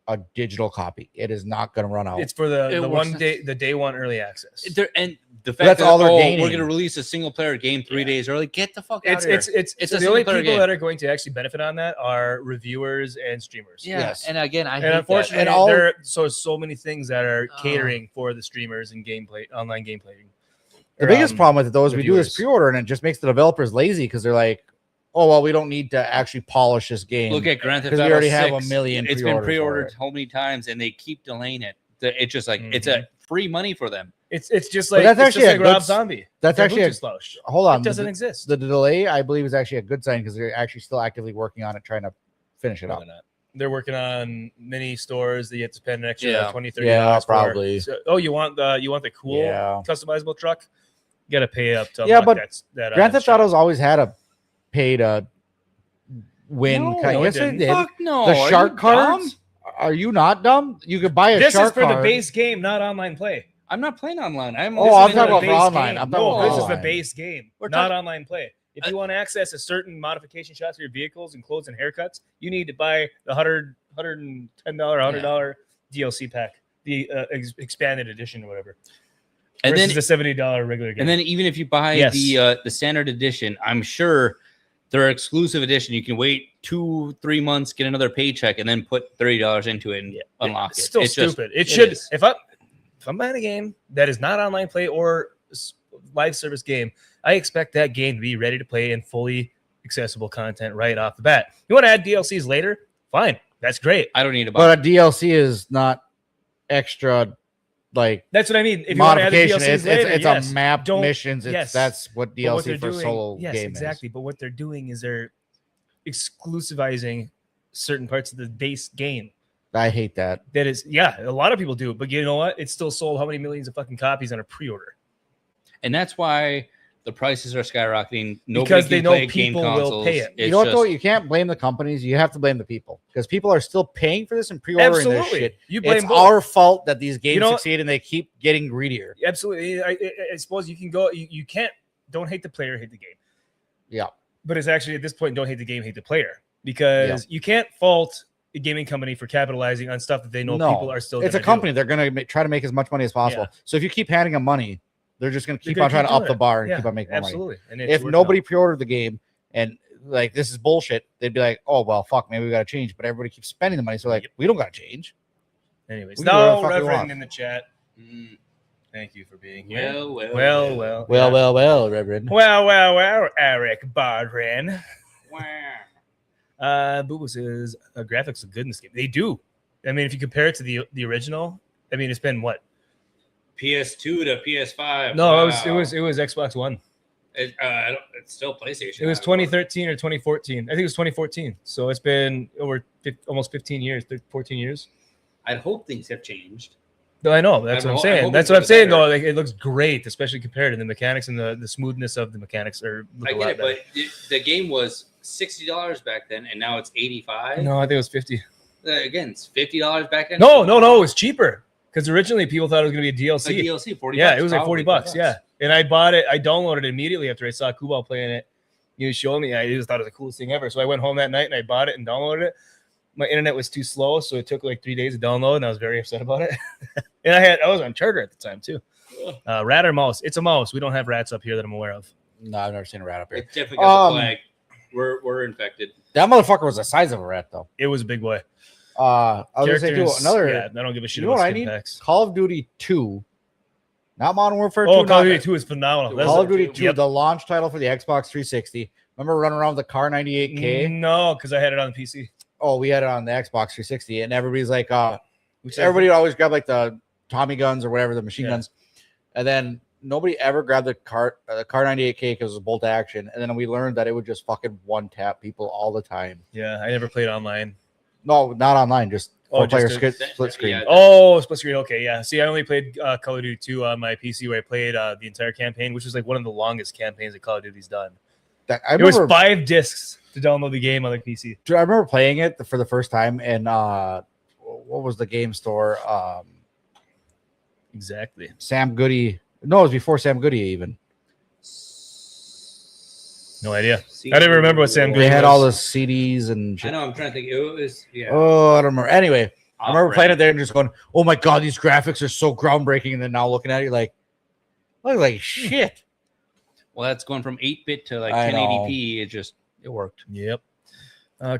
a digital copy. It is not going to run out. It's for the day one early access. And the fact that's all they're we're gaining. going to release a single player game 3 days early. Get the fuck out of here. It's the only people that are going to actually benefit on that are reviewers and streamers. Yeah. Yes. And again, I hate unfortunately, that. there are so many things that are catering for the streamers and online gameplay. The biggest problem with it though is we do this viewers. pre-order and it just makes the developers lazy because they're like, oh well, we don't need to actually polish this game. Look at Grand Theft because Auto we already 6. have a million. It's been pre-ordered for it. so many times, and they keep delaying it. It's just like it's a free money for them. It's just like that's actually a good Rob Zombie. That's actually a slouch. Hold on, It doesn't exist. The delay, I believe, is actually a good sign because they're actually still actively working on it, trying to finish it up. They're working on mini stores that you have to spend an extra Yeah. $20, $30 Yeah, for. probably. So, you want the cool customizable truck? You got to pay up to Yeah, unlock but that Grand Theft Auto's always had a pay to win. No, yes, it did. Fuck no. The Are shark you cards. dumb? Are you not dumb? You could buy a This shark is for card. the base game, not online play. I'm not playing online. I'm This talking is the about for base online. game. I'm talking No, about this is online. the base game, We're not talking- online play. If you want to access a certain modification shots for your vehicles and clothes and haircuts, you need to buy the $110, $100 DLC pack, the expanded edition or whatever. And versus then the $70 regular game. And then even if you buy Yes. the standard edition, I'm sure their exclusive edition, you can wait 2-3 months, get another paycheck, and then put $30 into it and unlock it's it. still It's just- stupid. It should. is. If I'm buying a game that is not online play or live service game, I expect that game to be ready to play and fully accessible content right off the bat. You want to add DLCs later? Fine, that's great. I don't need to buy. But a DLC is not extra. Like That's what I mean. If you want to add the modification, DLCs later, it's yes. a map Don't- missions. yes. That's what But what DLC they're for doing- solo yes, game exactly. But what they're doing is they're exclusivizing certain parts of the base game. is. I hate that. That is, yeah, a lot of people do. But you know what? It's still sold how many millions of fucking copies on a pre-order? And that's why the prices are skyrocketing. Nobody Because they can know play game people will consoles. pay it. It's You know what just- though? You can't blame the companies. You have to blame the people because people are still paying for this and pre-ordering this Absolutely. shit. You blame It's both. our fault that these games know- succeed and they keep getting greedier. Absolutely. I suppose you can go. You can't. Don't hate the player, hate the game. Yeah. But it's actually at this point, don't hate the game, hate the player, because you can't fault a gaming company for capitalizing on stuff that they know people are still. It's a gonna company. do. They're going to try to make as much money as possible. Yeah. So if you keep handing them money, they're just going to They're keep gonna on trying to up doing the it. bar and Yeah, keep on making more money. absolutely. And it's If working nobody out. pre-ordered the game and like this is bullshit, they'd be like, "Oh well, fuck, maybe we got to change." But everybody keeps spending the money, so like we don't got to change. Anyways, we can do whatever no the fuck we Reverend want. in the chat. Mm. Thank you for being here. Well. Well, Reverend. Well, Eric Bardran. Wow. Boo Boo says graphics look good in this game. They do. I mean, if you compare it to the original, I mean, it's been what? PS2 to PS5. No, Wow. it was Xbox One. It's still PlayStation. It was 2013 or 2014. I think it was 2014. So it's been over almost 15 years, 14 years. I'd hope things have changed. No, I know. That's I what I'm hope saying. it's That's what I'm better. saying, though. Like, it looks great, especially compared to the mechanics and the smoothness of the mechanics. I get it, but the game was $60 back then, and now it's $85. No, I think it was 50. Again, it's $50 back then. No, it was cheaper. Because originally people thought it was going to be a DLC. Like DLC, 40 yeah, bucks, it was like probably $40. Yeah. And I bought it. I downloaded it immediately after I saw Kubal playing it. He was showing me. I just thought it was the coolest thing ever. So I went home that night and I bought it and downloaded it. My internet was too slow, so it took like 3 days to download, and I was very upset about it. And I was on charter at the time too. Rat or mouse? It's a mouse. We don't have rats up here that I'm aware of. No, I've never seen a rat up here. It's definitely got the flag. We're infected. That motherfucker was the size of a rat, though. It was a big boy. I was gonna say too, another. Yeah, I don't give a shit You know about what I skin need? packs. Call of Duty 2, not Modern Warfare 2. Oh, Call of not- Duty 2 is phenomenal. That's Call a- of Duty 2, Yep. the launch title for the Xbox 360. Remember running around with the Car 98K? No, because I had it on the PC. Oh, we had it on the Xbox 360, and everybody's like, Which everybody would always grab like the Tommy guns or whatever, the machine Yeah. guns, and then nobody ever grabbed the Car 98K because it was bolt action, and then we learned that it would just fucking one tap people all the time. Yeah, I never played online. No, not online, just Oh, four-player just split screen. yeah. Oh, split screen. Okay, yeah. See, I only played Call of Duty 2 on my PC, where I played the entire campaign, which was like one of the longest campaigns that Call of Duty's done. It was 5 discs to download the game on the PC. Dude, I remember playing it for the first time, and what was the game store? Exactly. Sam Goody. No, it was before Sam Goody even. No idea. I didn't remember what Sam Goody They had was. all the CDs and shit. I know. I'm trying to think. It was Oh, I don't remember. Anyway, I remember playing it there and just going, "Oh my god, these graphics are so groundbreaking!" And then now looking at it, you're like, "Look like shit." Well, that's going from 8-bit to like I know. 1080p. It worked. Yep.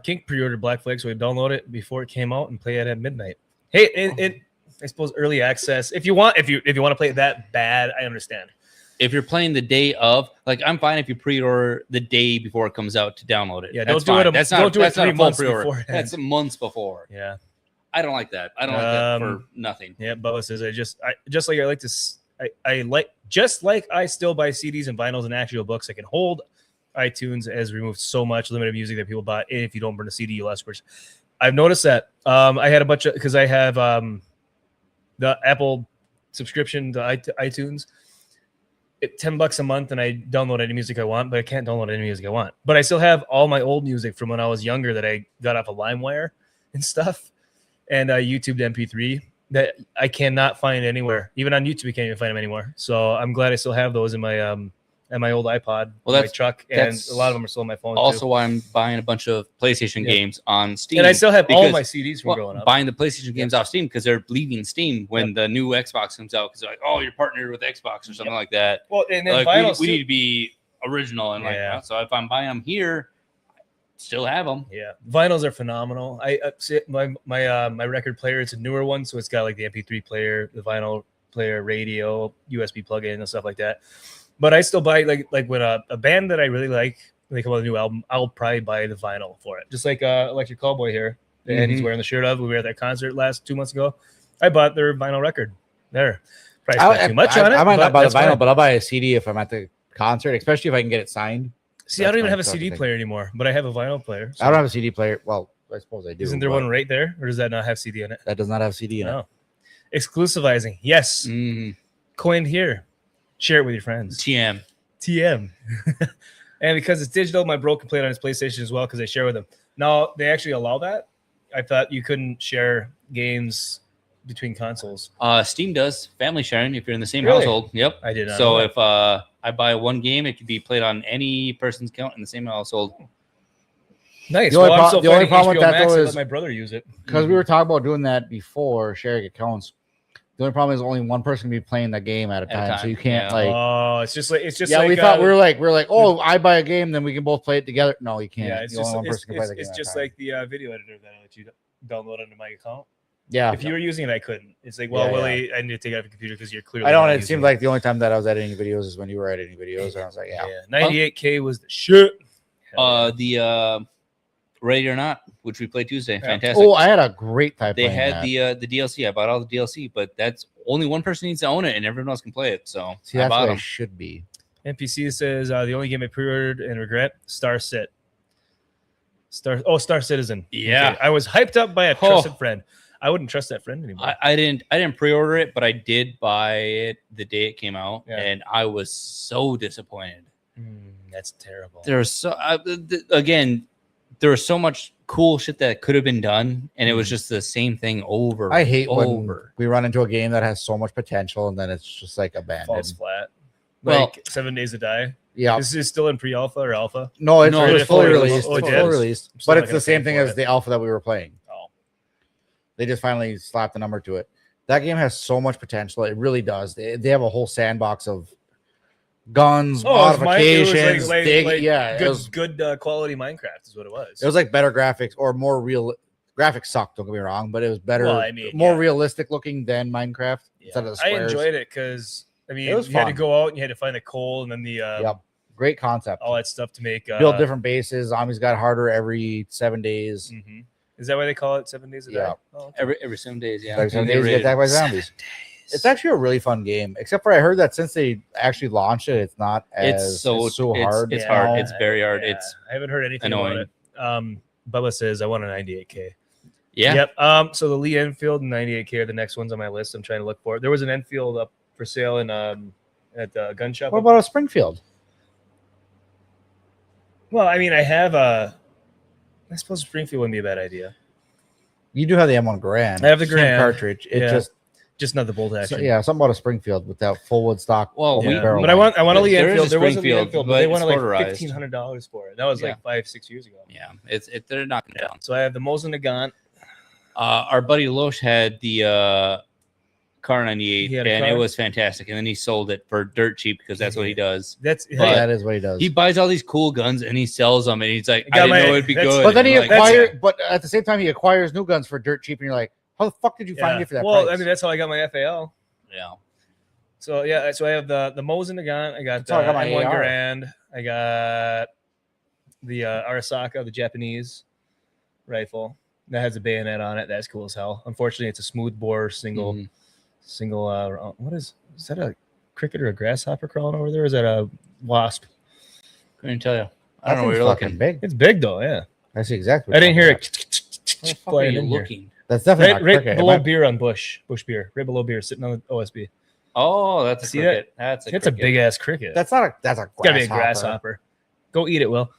Kink pre-ordered Black Flag, so we download it before it came out and play it at midnight. Hey, it I suppose early access. If you want to play it that bad, I understand. If you're playing the day of, like, I'm fine if you pre-order the day before it comes out to download it. Yeah, that's don't do fine. it. Don't do it 3 months before. That's months before. Yeah, I don't like that. I don't like that for nothing. Yeah, Bubba says I still buy CDs and vinyls and actual books. I can hold iTunes has removed so much limited music that people buy. And if you don't burn a CD, you lost first. I've noticed that. I had a bunch of because I have the Apple subscription to iTunes. $10 a month, and I download any music I want, but I can't download any music I want. But I still have all my old music from when I was younger that I got off of LimeWire and stuff, and YouTube to MP3 that I cannot find anywhere. Even on YouTube, you can't even find them anymore. So I'm glad I still have those in my my old iPod, my truck, and a lot of them are still on my phone. Also, too. why I'm buying a bunch of PlayStation games on Steam, and I still have all my CDs from growing up. Buying the PlayStation games off Steam because they're leaving Steam when the new Xbox comes out. Because they're like, oh, you're partnered with Xbox or something like that. Well, and then like, we need to be original and like that. So if I'm buying them here, I still have them. Yeah, vinyls are phenomenal. My record player, it's a newer one, so it's got like the MP3 player, the vinyl player, radio, USB plug-in, and stuff like that. But I still buy like when a band that I really like, when they come out with a new album, I'll probably buy the vinyl for it. Just like Electric Cowboy here, and he's wearing the shirt of. We were at that concert 2 months ago. I bought their vinyl record. There, price not too much on it. I might not buy the vinyl, fine. but I'll buy a CD if I'm at the concert, especially if I can get it signed. See, I don't even have a CD player anymore, but I have a vinyl player. So. I don't have a CD player. Well, I suppose I do. Isn't there one right there, or does that not have CD in it? That does not have CD in it. Exclusivizing, yes. Coined here. Share it with your friends. TM. And because it's digital, my bro can play it on his PlayStation as well because I share with him. Now, they actually allow that. I thought you couldn't share games between consoles. Steam does family sharing if you're in the same household. Yep. I did not So know if I buy one game, it could be played on any person's account in the same household. Nice. The only problem with that, though, is let my brother use it. Because we were talking about doing that before, sharing accounts. The only problem is only one person can be playing that game at a time, so you can't it's just like we thought we were like, oh, I buy a game, then we can both play it together. No, you can't. Yeah, it's just like the video editor that I let you download onto my account. Yeah, if you were using it, I couldn't. It's like, well, Willie, I need to take it off your computer because you're clearly. I don't. It seemed like the only time that I was editing videos is when you were editing videos, and I was like, 98K was the shit. The Ready or Not, which we played Tuesday. Fantastic. Oh, I had a great time. They had the DLC. I bought all the DLC, but that's only one person needs to own it, and everyone else can play it. So see, that's what it should be. NPC says the only game I pre-ordered and regret: Star Citizen. Yeah, okay. I was hyped up by a trusted friend. I wouldn't trust that friend anymore. I didn't pre-order it, but I did buy it the day it came out, and I was so disappointed. That's terrible. There's so again. There was so much cool shit that could have been done, and it was just the same thing over. I hate when we run into a game that has so much potential, and then it's just like abandoned. Falls flat. Like 7 Days to Die. Yeah. This is still in pre-alpha or alpha? No, it's fully released. It's fully released. But it's the same thing as the alpha that we were playing. Oh. They just finally slapped the number to it. That game has so much potential. It really does. They have a whole sandbox of guns, modifications. Good quality Minecraft is what it was. It was like better graphics or more real. Graphics sucked, don't get me wrong, but it was better, more realistic looking than Minecraft. Instead of the squares. I enjoyed it because you was had to go out and you had to find the coal and then the great concept, all that stuff to make build different bases. Zombies got harder every 7 days. Is that why they call it 7 days a day? Yeah, every 7 days. Yeah, every 7 days you get attacked by zombies. It's actually a really fun game, except for I heard that since they actually launched it, it's not as hard. It's hard. It's very hard. Yeah. It's I haven't heard anything annoying. about it. Bubba says I want a 98K. Yeah. Yep. So the Lee Enfield and 98K are the next ones on my list. I'm trying to look for. There was an Enfield up for sale in at the gun shop. What about a Springfield? Well, I mean, I have a. I suppose Springfield wouldn't be a bad idea. You do have the M1 Grand. I have the Same Grand cartridge. It Yeah. just Just not the bolt action. yeah, something about a Springfield with that full wood stock. Well, full we- barrel But I want a Lee There is a Enfield. There wasn't a Lee Springfield, Enfield, but but they it's wanted like motorized. $1,500 for it. That was like 5-6 years ago. Yeah, they're knocking it down. So I have the Mosin Nagant. Our buddy Loesch had the Car 98, He had a and car? it was fantastic. And then he sold it for dirt cheap because that's what he does. That's But that is what he does. He buys all these cool guns and he sells them, and he's like, I got I didn't my- know it'd be that's- good. but then he And I'm like, acquires, but at the same time, he acquires new guns for dirt cheap, and you're like, how the fuck did you find it for that Well, price? I mean, that's how I got my FAL. yeah. So yeah, so I have the Mosin Nagant. I got That's how I got my M1 AR. Garand. I got the Arisaka, the Japanese rifle that has a bayonet on it. That's cool as hell. Unfortunately, it's a smooth bore single. Mhm. What is that? A cricket or a grasshopper crawling over there? Or is that a wasp? Couldn't tell you. I That don't know where thing's you're fucking looking. big. It's big though. Yeah, I see exactly. I didn't hear Where the it fuck are flying you in here. looking? That's definitely not Right cricket. It below might- beer on Bush beer, right below beer, sitting on the OSB. Oh, that's a See cricket. That's a It's a cricket. big ass cricket. That's not a. That's a It's gotta be a grasshopper. grasshopper. Go eat it, Will.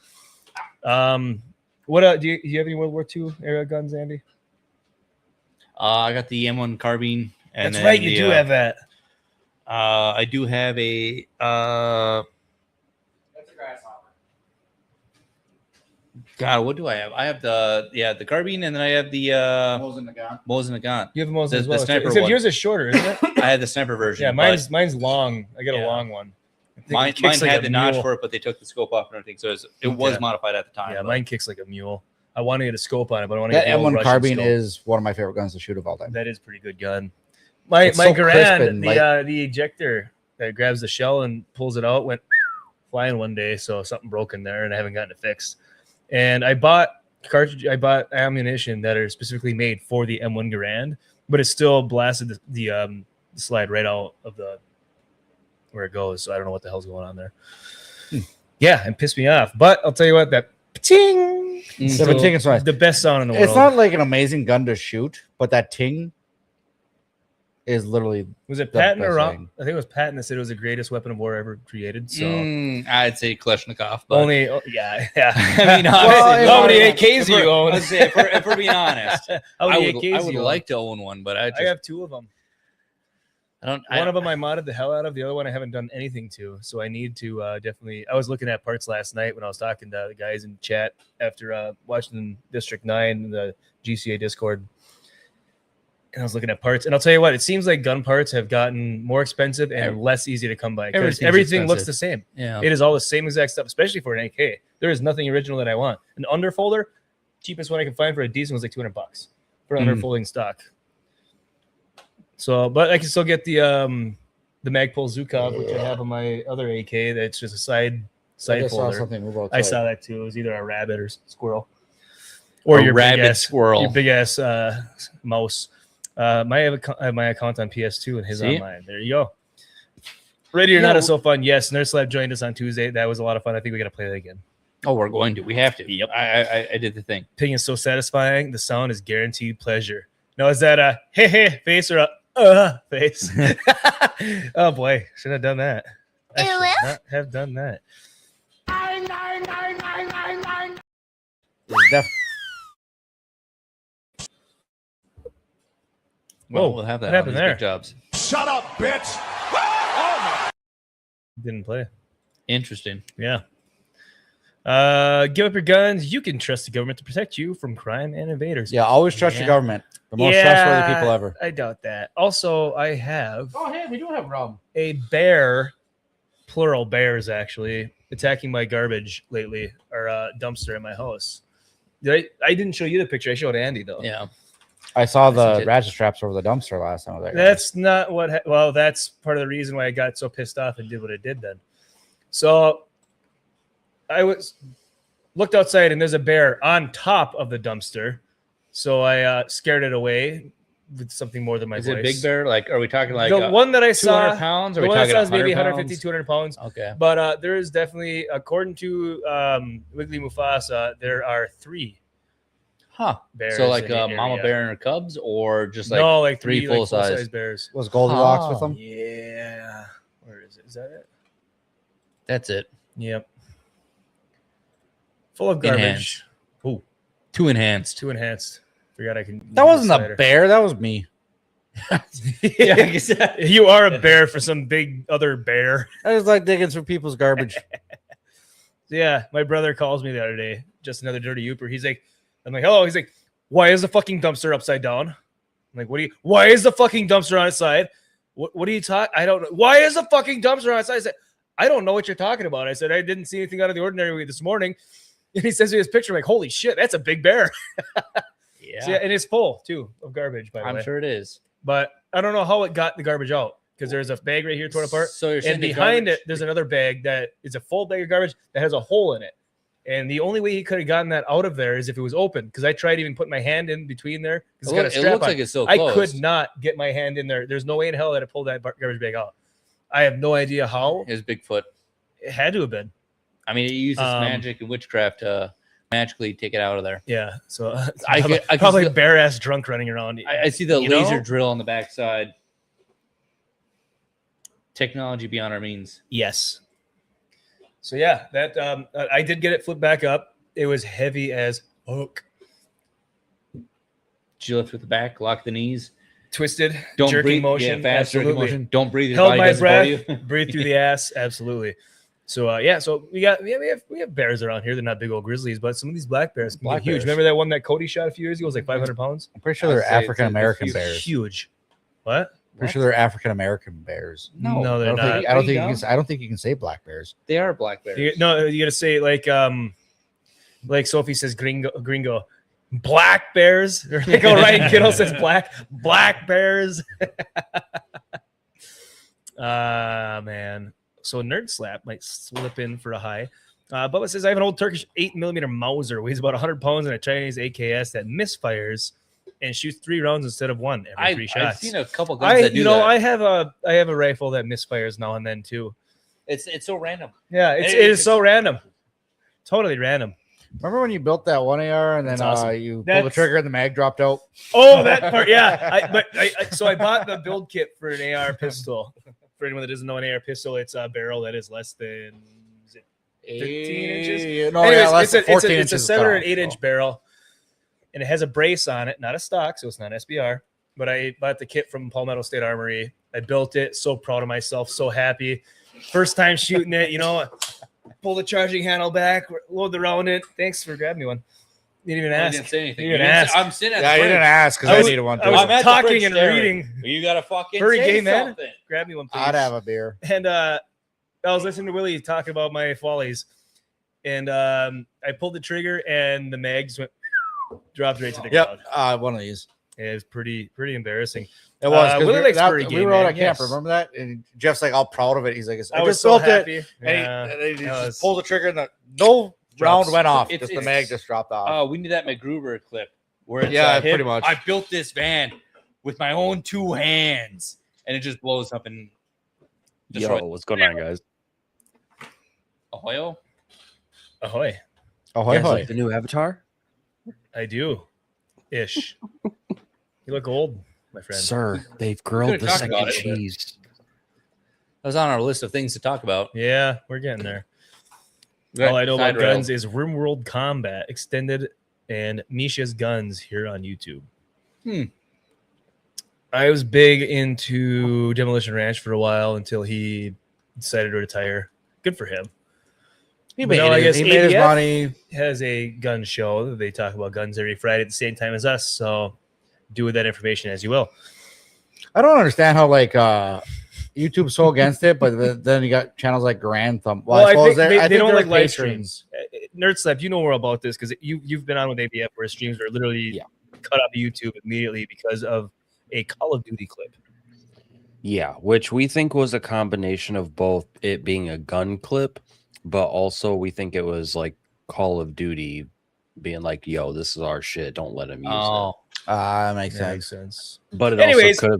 What do you have any World War II era guns, Andy? I got the M1 carbine. And That's then right, you the, do have that. I do have a. That's a grasshopper. God, what do I have? I have the carbine, and then I have the Mosin Nagant. Mosin Nagant. You have the most The- as the well. sniper Except one. yours is shorter, isn't it? I had the sniper version. Yeah, but mine's long. I got Yeah. a long one. I think it mine kicks like had a the notch mule. for it, but they took the scope off and everything, so it was Okay. modified at the time. Yeah, but- mine kicks like a mule. I want to get a scope on it, but I want to That get the old M1 Russian carbine scope. is one of my favorite guns to shoot of all time. That is a pretty good gun. My It's so crisp Garand, and the ejector that grabs the shell and pulls it out went flying one day, so something broke in there, and I haven't gotten it fixed. And I bought ammunition that are specifically made for the M1 Garand, but it still blasted the slide right out of the where it goes. So I don't know what the hell's going on there. Yeah, and pissed me off. But I'll tell you what, that ting, Yeah, but ting is nice. the best sound in the world. It's not like an amazing gun to shoot, but that ting is literally Was it the Patton or best Ron? thing. I think it was Patton that said it was the greatest weapon of war ever created. So I'd say Kalashnikov, but only, yeah. I mean, Well, honestly, how many if AKs do we're- you own? let's say, if we're being honest, How I many would, AKs I do would you like to own one, but I just I have two of them. I don't. One of them I modded the hell out of. The other one I haven't done anything to. So I need to definitely. I was looking at parts last night when I was talking to the guys in chat after watching District 9, the GCA Discord. And I was looking at parts. And I'll tell you what, it seems like gun parts have gotten more expensive and less easy to come by. Because Everything's everything looks expensive. the same. Yeah. It is all the same exact stuff, especially for an AK. There is nothing original that I want. An underfolder, cheapest one I can find for a decent was like $200 for an underfolding stock. So, but I can still get the Magpul Zukov, which I have on my other AK. That's just a side I just saw folder. something move outside. I saw that too. It was either a rabbit or squirrel, or A your rabid big ass, squirrel. your big ass mouse. I have my account on PS2 and his See? online. There you go. Ready or Yeah, not is so fun. Yes, Nurse Lab joined us on Tuesday. That was a lot of fun. I think we got to play that again. Oh, we're going to. We have to. Yep. I did the thing. Ping is so satisfying. The sound is guaranteed pleasure. Now, is that a hey face or a face? Oh boy, should have done that. I should not have done that. It's Well, Whoa, we'll have that. what happened on these there? big jobs. Shut up, bitch! Didn't play. Interesting. Yeah. Give up your guns. You can trust the government to protect you from crime and invaders. Yeah, always trust Yeah. your government. The most trustworthy people ever. I doubt that. Also, I have Oh, hey, we do have rum. a bear, plural bears actually, attacking my garbage lately, or dumpster at my house. I didn't show you the picture. I showed Andy though. Yeah. I saw the Legit. ratchet straps over the dumpster last time I was there. That's not what. Well, that's part of the reason why I got so pissed off and did what I did then. So I looked outside and there's a bear on top of the dumpster. So I scared it away with something more than my Is voice. it a big bear? Like, are we talking like the one that I 200 saw, pounds? Or the are we one I talking saw is maybe 100 150, 200 pounds. Okay. But there is definitely, according to Wiggly Mufasa, there are 3 Huh. bears. So like in the mama area. bear and her cubs, or just like no, like three 3 full like, size? full-size bears. Was Goldilocks with Oh. them? Yeah. Where is it? Is that it? That's it. Yep. Full of garbage. Enhanced. Ooh, Too enhanced. too enhanced. Forgot I can. That wasn't a bear. That was me. Yeah, I guess that. You are a bear for some big other bear. I was like digging through people's garbage. Yeah, my brother calls me the other day. Just another dirty Youper. He's like, I'm like, hello. He's like, why is the fucking dumpster upside down? I'm like, why is the fucking dumpster on its side? What are you talking? I don't know. Why is the fucking dumpster on its side? I said, I don't know what you're talking about. I said, I didn't see anything out of the ordinary this morning. And he sends me his picture. I'm like, holy shit, that's a big bear. Yeah. So, yeah, and it's full too of garbage, by the way. I'm sure it is. But I don't know how it got the garbage out because there's a bag right here torn apart. So you're saying And the behind garbage- it, there's another bag that is a full bag of garbage that has a hole in it. And the only way he could have gotten that out of there is if it was open. Because I tried even putting my hand in between there. It's got a It strap looks on. like it's so I closed. could not get my hand in there. There's no way in hell that I pulled that garbage bag out. I have no idea how. His Bigfoot. It had to have been. I mean, it uses magic and witchcraft to magically take it out of there. Yeah. So I probably, can probably still- bare ass drunk running around. I see the You laser know? drill on the backside. Technology beyond our means. Yes. So yeah, that I did get it flipped back up. It was heavy as fuck. Did you lift with the back, lock the knees, Twisted, don't jerking breathe, motion, yeah, fast jerking absolutely. motion. Don't breathe. Your Held body my does it for breath, you. breathe through the ass, absolutely. So yeah, so we have bears around here. They're not big old grizzlies, but some of these black bears can Black get huge. bears. Remember that one that Cody shot a few years ago? It was like 500 pounds. I'm pretty sure I'd they're say it's African American huge. bears. Huge. What? Pretty sure they're African American bears. No, they're I don't not. think, I don't think you can. I don't think you can say black bears. They are black bears. You gotta say like Sophie says gringo. Black bears. Or like Ryan Kittle says black bears. Man. So Nerd Slap might slip in for a high. Bubba says I have an old Turkish 8mm Mauser, weighs about 100 pounds, and a Chinese AKS that misfires and shoots 3 rounds instead of 1 every 3 shots. I've seen a couple guns that do that. I have a rifle that misfires now and then too. It's so random. Yeah, it is so random. Totally random. Remember when you built that one AR and then That's awesome. you pulled the That's- trigger and the mag dropped out? Oh, that part, yeah. So I bought the build kit for an AR pistol. For anyone that doesn't know an AR pistol, it's a barrel that is less than 15 inches. No, Anyways, yeah, less than 14 it's a inches 7 or cut 8 off, inch barrel, and it has a brace on it, not a stock, so it's not SBR. But I bought the kit from Palmetto State Armory. I built it. So proud of myself. So happy. First time shooting it. Pull the charging handle back, load the round in. Thanks for grabbing me one. You didn't even I ask. didn't say anything. You didn't ask. I'm sitting at Yeah, the you fridge. didn't ask because I I was- needed one I too. was I'm at the talking fridge and staring. reading. You gotta fucking Very say gay, man. something. Grab me one, please. I'd have a beer. And I was listening to Willie talk about my follies, and I pulled the trigger, and the mags went dropped right to the ground. Yep, one of these. It was pretty embarrassing. It was. 'cause Willie likes furry we game, were out man. at camp. Yes. Remember that? And Jeff's like all proud of it. He's like, I I was just so built happy. it. Yeah, And he that just was- pulled the trigger and no round Drops. went off. It's- Just the it's- mag just dropped off. We need that MacGruber clip where it's Yeah, him, pretty much. I built this van with my own 2 hands, and it just blows up and destroys. Yo, what's going on, guys? Ahoy! Ahoy! Ahoy, You guys hoy. like the new Avatar? I do, ish. You look old, my friend. Sir, they've grilled could've the talked second about it. cheese. That was on our list of things to talk about. Yeah, we're getting there. We got All I know about side rails. guns is RimWorld Combat Extended and Misha's Guns here on YouTube. I was big into Demolition Ranch for a while until he decided to retire. Good for him. He But made, no, I it. guess He made his ABF money. has a gun show. They talk about guns every Friday at the same time as us. So do with that information as you will. I don't understand how YouTube's so against it, but then you got channels like Grand Thumb. Well, I think suppose they think don't they're like live patrons. streams. Nerd Slap, you know more about this because you've been on with ABF where streams are literally cut off YouTube immediately because of a Call of Duty clip. Yeah, which we think was a combination of both it being a gun clip, but also we think it was like Call of Duty being like, yo, this is our shit. Don't let him use it. That makes That sense. makes sense. But it Anyways. also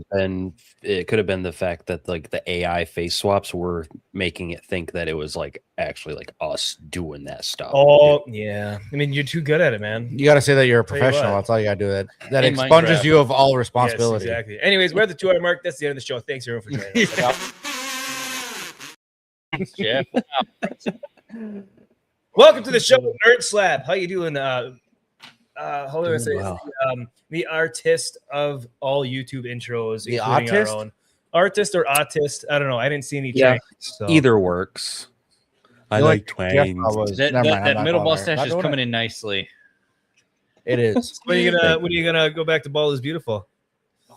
could have been the fact that like the AI face swaps were making it think that it was like actually like us doing that stuff. Oh, yeah. I mean, you're too good at it, man. You got to say that you're a Tell you professional. what. That's all you got to do. That In expunges Minecraft. you of all responsibility. Yes, exactly. Anyways, we're at the 2-hour mark. That's the end of the show. Thanks, everyone, for joining us. Jeff. Welcome to the show, Nerd Slap. How you doing? How do I say Well. the artist of all YouTube intros, The including artist? our own artist or autist. I don't know. I didn't see any. Yeah, tracks, so. either works. I feel like like Jeff twangs. was- That, never mind, I'm that not middle going there. mustache Not is doing coming it. in nicely. It is. When are you gonna go back to Ball is Beautiful?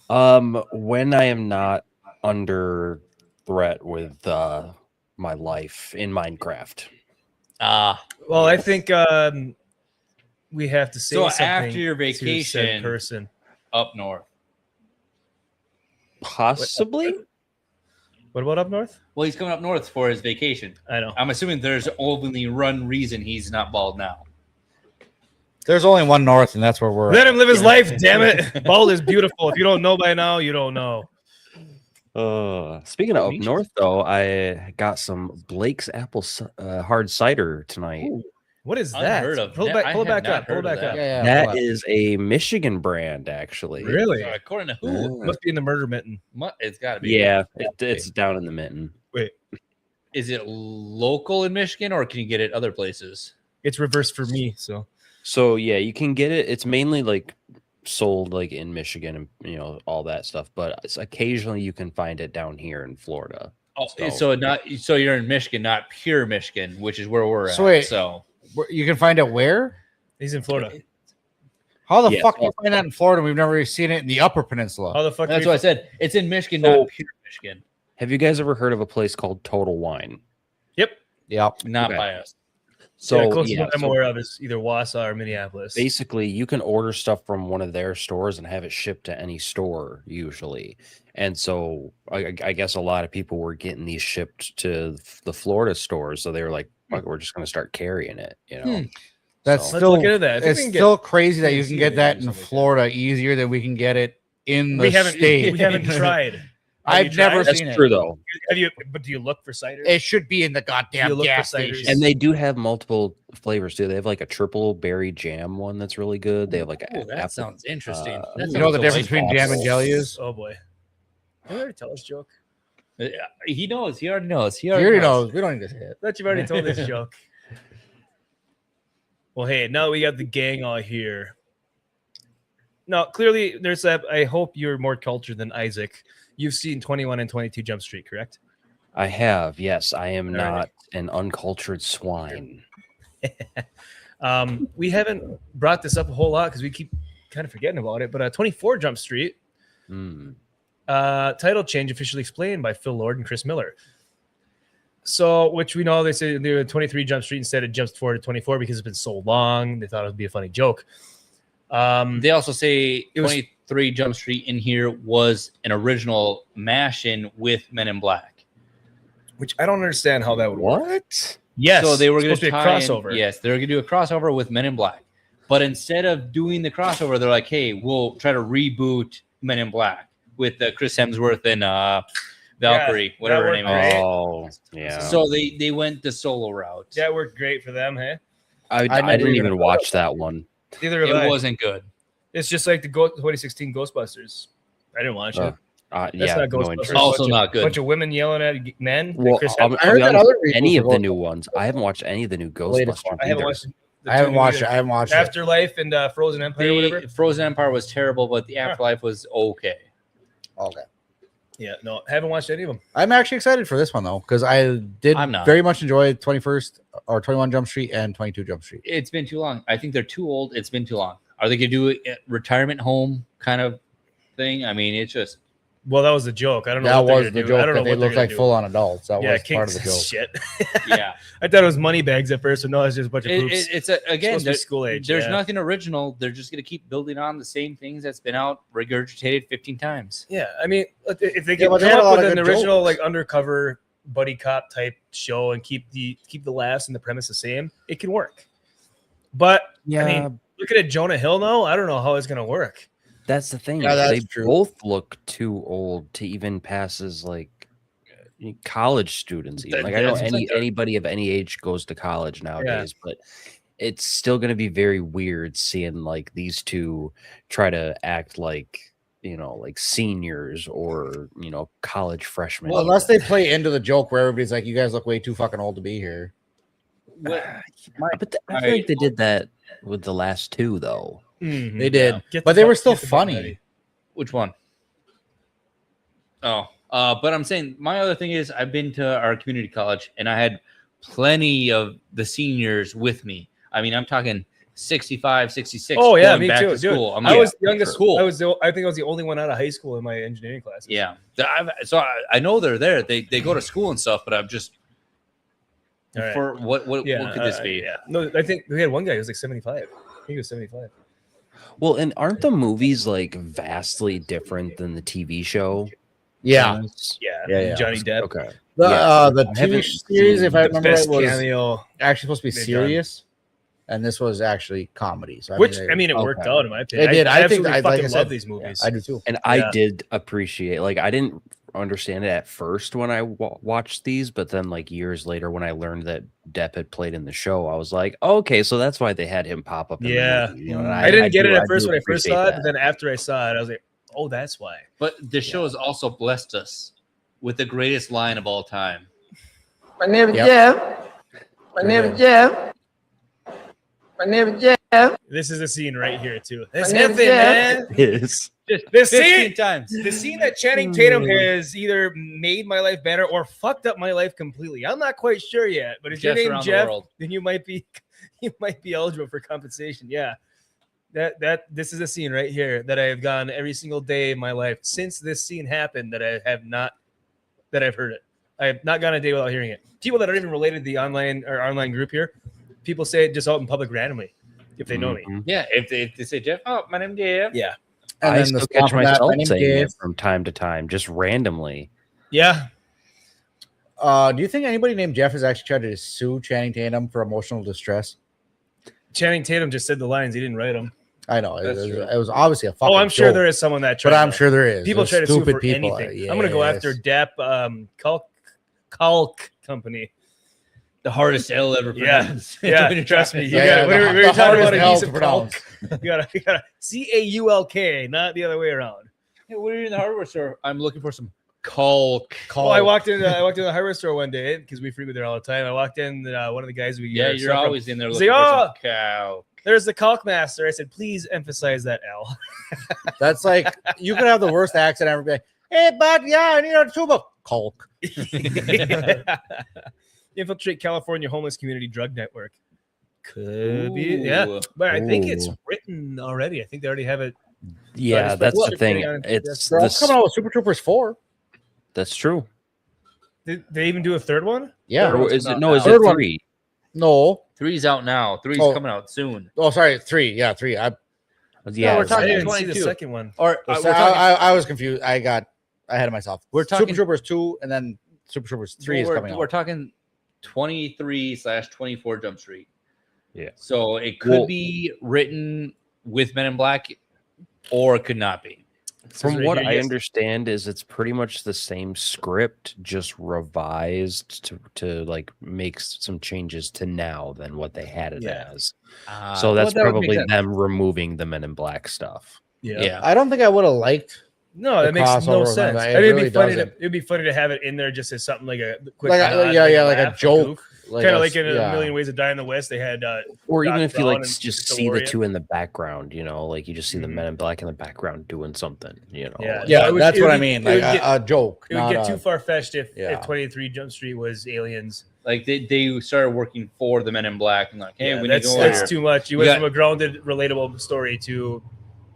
When I am not under threat with my life in Minecraft. Well, I think we have to say So something after your to said vacation, person up north. Possibly. What about up north? Well, he's coming up north for his vacation. I know. I'm assuming there's only one reason he's not bald now. There's only one north, and that's where we're Let at. him live his life. Damn it, Ball is beautiful. If you don't know by now, you don't know. Speaking of up north, though, I got some Blake's apple hard cider tonight. Ooh, what is that? Unheard of. Pull it I back have not up. Pull it heard of back up. Yeah, That is a Michigan brand, actually. Really? So according to who? Yeah. Must be in the murder mitten. It's got to be. Yeah, it's down in the mitten. Wait, Is it local in Michigan, or can you get it other places? it's reversed for me. So yeah, you can get it. It's mainly like sold like in Michigan and all that stuff, but occasionally you can find it down here in Florida. Oh, so you're in Michigan, not pure Michigan, which is where we're at. So wait. So You can find it where? He's in Florida. How the Yeah, fuck do you find that in Florida? We've never seen it in the Upper Peninsula. How the fuck? that's do what we- I said. It's in Michigan, So- not pure Michigan. Have you guys ever heard of a place called Total Wine? Yep. Yep. Not Okay. by us. So yeah, closest yeah, one I'm so aware of is either Wausau or Minneapolis. basically you can order stuff from one of their stores and have it shipped to any store usually. And so I guess a lot of people were getting these shipped to the Florida stores, so they were like, "Fuck, we're just going to start carrying it." That's So- Let's still look into that. I think it's we can get- still crazy that you see can get it that or in something like that. Florida easier than we can get it in the we haven't. state. We haven't tried. I've never That's seen it. true though. Have you? But do you look for cider? It should be in the You goddamn look for gas ciders. station. And they do have multiple flavors too. They have like a triple berry jam one that's really good. They have like Oh, a that apple. sounds interesting. uh, That You know the sounds difference delightful. between jam and jelly is? Oh boy. Did I already tell this joke? He knows. He already knows. You already know. We don't need to say it. I thought you've already told this joke. Well, hey, now we got the gang all here. Now, clearly, there's that. I hope you're more cultured than Isaac. You've seen 21 and 22 Jump Street, correct? I have, yes. I am All right. not an uncultured swine. We haven't brought this up a whole lot because we keep kind of forgetting about it. But 24 Jump Street, title change officially explained by Phil Lord and Chris Miller. So, which we know they say they were 23 Jump Street instead of jumps forward to 24 because it's been so long. They thought it would be a funny joke. They also say It was- 23 Jump Street in here was an original mash-in with Men in Black. Which I don't understand how that would work. What? Yes. So they were going supposed to be a tie crossover. In, yes, they were going to do a crossover with Men in Black. But instead of doing the crossover, they're like, hey, we'll try to reboot Men in Black with Chris Hemsworth and Valkyrie, whatever her that name worked is. great. Oh, yeah. So they went the solo route. That worked great for them, hey? I never didn't even even watch that one. Neither have I. It wasn't good. It's just like the 2016 Ghostbusters. I didn't watch it. That's Yeah, not no Ghostbusters. interest. Also Bunch not of- good. Bunch of women yelling at men. Well, Chris I'll, Hemsworth. I'll heard be that honest, other reboots any were of the going- new ones. I haven't watched any of the new latest Ghostbusters. one. I haven't either. watched. the I two haven't new watched it. either. I haven't watched it. Afterlife and Frozen Empire, or whatever. Frozen Empire was terrible, but the Afterlife was okay. Okay. Yeah, no, haven't watched any of them. I'm actually excited for this one though, because I did I'm not. very much enjoy 21st or 21 Jump Street and 22 Jump Street. It's been too long. I think they're too old. It's been too long. Are they going to do a retirement home kind of thing? I mean, it's just Well, that was the joke. I don't know. That what they're was gonna the do. joke I don't that know they what they're look gonna like do. full on adults. That Yeah, was part of the joke. Shit. yeah. I thought it was money bags at first, but no, it's just a bunch of poops. It's Supposed again, to be school age. there's yeah. nothing original. They're just going to keep building on the same things that's been out regurgitated 15 times. Yeah, I mean, if they Yeah, can but they come had a up lot with of an good original jokes. like undercover buddy cop type show and keep the laughs and the premise the same, it can work. But I mean, looking at Jonah Hill now, I don't know how it's gonna work. That's the thing. Yeah, that's they true. both look too old to even pass as like college students. Even. Like I know That's like anybody of any age goes to college nowadays, but it's still going to be very weird seeing like these two try to act like like seniors or college freshmen. Well, unless they play into the joke where everybody's like, "You guys look way too fucking old to be here." But I feel like they did that with the last two, though. Mhm. They did, Yeah. but they were still Get the button funny. ready. Which one? Oh, but I'm saying my other thing is I've been to our community college and I had plenty of the seniors with me. I mean, I'm talking 65, 66. Oh yeah, going me back too, to dude. school. I'm I like, was the youngest. cool. I think I was the only one out of high school in my engineering classes. Yeah. I know they're there. They go to school and stuff, but I'm just All right. for what could this be? Yeah. No, I think we had one guy who was like 75. I think he was 75. Well, and aren't the movies like vastly different than the TV show? Yeah, Yeah. Johnny Depp. Okay. the Yeah. the I TV haven't series, if I The remember right, best was cameo. actually supposed to be they've serious, and this was actually comedy. So Which it worked okay. out in my opinion. It did. I think absolutely like fucking I said, love these movies. I do too. And Yeah. I did appreciate, like, I didn't understand it at first when I watched these, but then like years later when I learned that Depp had played in the show, I was like, oh, okay, so that's why they had him pop up in Yeah. the movie. You know, and I didn't get it I at first do when I first appreciate saw it, that. but then after I saw it, I was like, oh, that's why. But the show has also blessed us with the greatest line of all time. My name is Yep. Jeff. My name is Jeff. My name is Jeff. This is a scene right here too. That's My name is nothing, Jeff. man. Is The 15 scene, times. the scene that Channing Tatum has either made my life better or fucked up my life completely. I'm not quite sure yet, but if Jeff's your name's around the Jeff, world. then you might be eligible for compensation. Yeah. This is a scene right here that I have gone every single day of my life since this scene happened that I've heard it. I have not gone a day without hearing it. People that aren't even related to the online group here, people say it just out in public randomly if they know me. Mhm. Yeah, if they say Jeff, oh, my name's Jeff. Yeah. And I then still the catch song from that, myself my name saying Dave. it from time to time, just randomly. Yeah. Do you think anybody named Jeff has actually tried to sue Channing Tatum for emotional distress? Channing Tatum just said the lines. He didn't write them. I know it That's true. was obviously a fucking. Oh, I'm sure joke, there is someone that tried. but I'm to. sure there is. People There's try to sue stupid for people. anything. I'm going to go after Yes. Depp, Kalk Company. The hardest L ever Yeah. pronounced. Yeah, trust me. You Yeah, got yeah, we were the talking about hardest a L piece to of pronounce. Kalk. You gotta CAULK, not the other way around. Hey, what are you in the hardware store? I'm looking for some caulk. Oh, I walked in the hardware store one day because we frequent there all the time. I walked in, one of the guys we Yeah, get you're stuff from- always in there Say, looking for "Oh, some cow. there's the Kalk Master." I said, "Please emphasize that L." That's like you could have the worst accent ever. Be like, hey, bud, yeah, I need a tube of Hulk. Infiltrate California homeless community drug network. Could be, yeah. Ooh. But I think it's Ooh. written already. I think they already have it. Yeah, it's that's like- the thing. Yeah, It's They're all this, coming out with Super Troopers 4. that's true. Did they even do a third one? Yeah. Third Or one's is it not no? Is out. it Third one. 3? No. 3's out now. 3's Oh. coming out soon. Oh, sorry, 3. Yeah, 3. Yeah, we're I talking didn't see the 22. second one. Or I, we're talking, I was confused. I got ahead of myself. We're Super talking- Troopers 2, and then Super Troopers 3 is coming we're out. talking 23/24 Jump Street. Yeah. So it could Well- be written with Men in Black, or it could not be. From right what here, I yes. understand, is it's pretty much the same script, just revised to like make some changes to now than what they had it Yeah. as. So that's that would make probably sense. them removing the Men in Black stuff. Yeah. I don't think I would have liked. No, The that makes no crossover, sense. man, I mean, really doesn't. it'd be funny to have it in there just as something like a quick Like, nod, like a laugh, joke. goof. Like Kind of a- like in yeah. A Million Ways to Die in the West, they had Or even Doc if you Brown like and just the see the DeLorean. two in the background, you know, like you just see the Mhm. Men in Black in the background doing something, you know. Yeah. like- Yeah, It would- that's it what would I be- mean. it Like would get- a joke. it would not get too a- far fetched if Yeah. 23 Jump Street was aliens. Like they started working for the Men in Black and like, hey, Yeah, we need to that's go that's here. too much. You You went got- from a grounded, relatable story to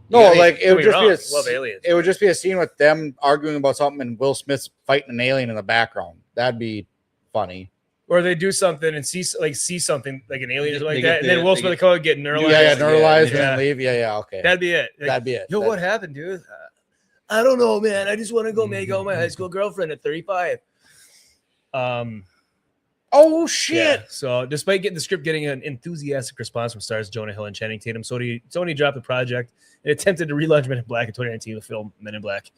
No, Yeah, hey, like it don't would get just me be wrong, love aliens. it would just be a scene with them arguing about something and Will Smith's fighting an alien in the background. That'd be funny. or they do something and see something like an alien or something They like get that, and the- then Will they Smith get- code get neuralized. Yeah, neuralized and Yeah. then leave. Yeah, okay. That'd be it. Like, That'd be it. Yo, That- what happened, dude? I don't know, man. I just want to go make out my high school girlfriend at 35. Oh shit! Yeah. So, despite the script getting an enthusiastic response from stars Jonah Hill and Channing Tatum, Sony dropped the project and attempted to relaunch Men in Black in 2019 with film Men in Black.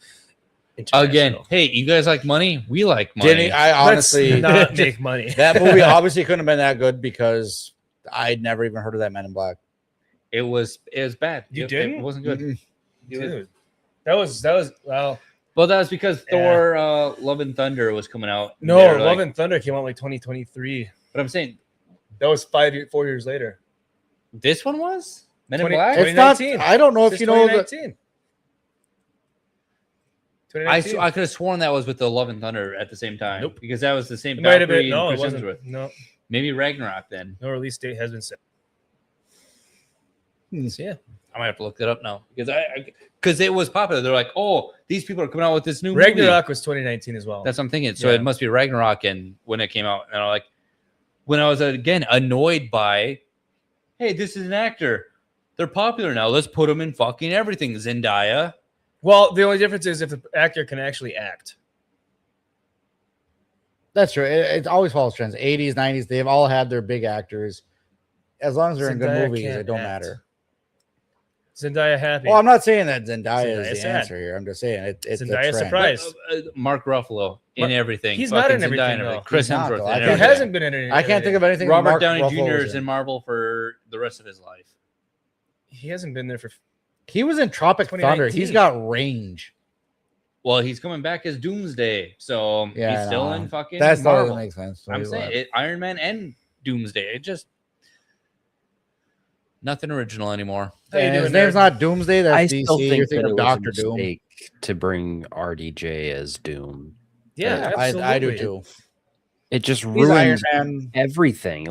Again, International. hey, you guys like money? We like money. Didn't I Let's honestly not make money. that movie obviously couldn't have been that good because I'd never even heard of that Men in Black. It was bad. You It didn't? wasn't good. Mm-mm. It was- Dude, that was well. well, that was because Yeah. Thor: Love and Thunder was coming out. No, They're Love like- and Thunder came out like 2023. But I'm saying That was 4 years later. This one was Men in 20 Black. It's not. 2019. I don't know if It's you know that. 2019. I 2019. could have sworn that was with the Love and Thunder at the same time. Nope. Because that was the same. It might have Valkyrie been. No, and it Chris wasn't. Hemsworth. No, Maybe Ragnarok then. no release date has been set. So, yeah. I might have to look that up now because it was popular. They're like, oh, these people are coming out with this new movie. Ragnarok was 2019 as well. That's what I'm thinking. So Yeah. it must be Ragnarok, and when it came out, and I'm like, when I was again annoyed by, hey, this is an actor. They're popular now. Let's put them in fucking everything. Zendaya. Well, the only difference is if the actor can actually act. That's true. It always follows trends. 80s, 90s, they've all had their big actors. As long as they're in good Zendaya movies, can't it don't act. matter. Zendaya happy. Well, I'm not saying that Zendaya is Zendaya's the sad. answer here. I'm just saying it's Zendaya a trend. surprised. Mark Ruffalo in everything. He's not Fucking in Zendaya everything, and though. Chris He's not, Hemsworth. though. in I He can't everything. hasn't been in any. I can't think of anything. Robert Mark Downey Ruffalo Jr. was is in Marvel for the rest of his life. He hasn't been there for. He was in Tropic Thunder. 2019. He's got range. Well, he's coming back as Doomsday, so Yeah, he's I still know. in fucking That still Marvel. doesn't make sense. I'm saying it, Iron Man and Doomsday. It just nothing original anymore. And his name's not Doomsday. That's I DC. still You're think that thinking it of was a Doctor Doom. mistake to bring RDJ as Doom. Yeah, I do absolutely. too. It just He's Iron ruins Man. everything.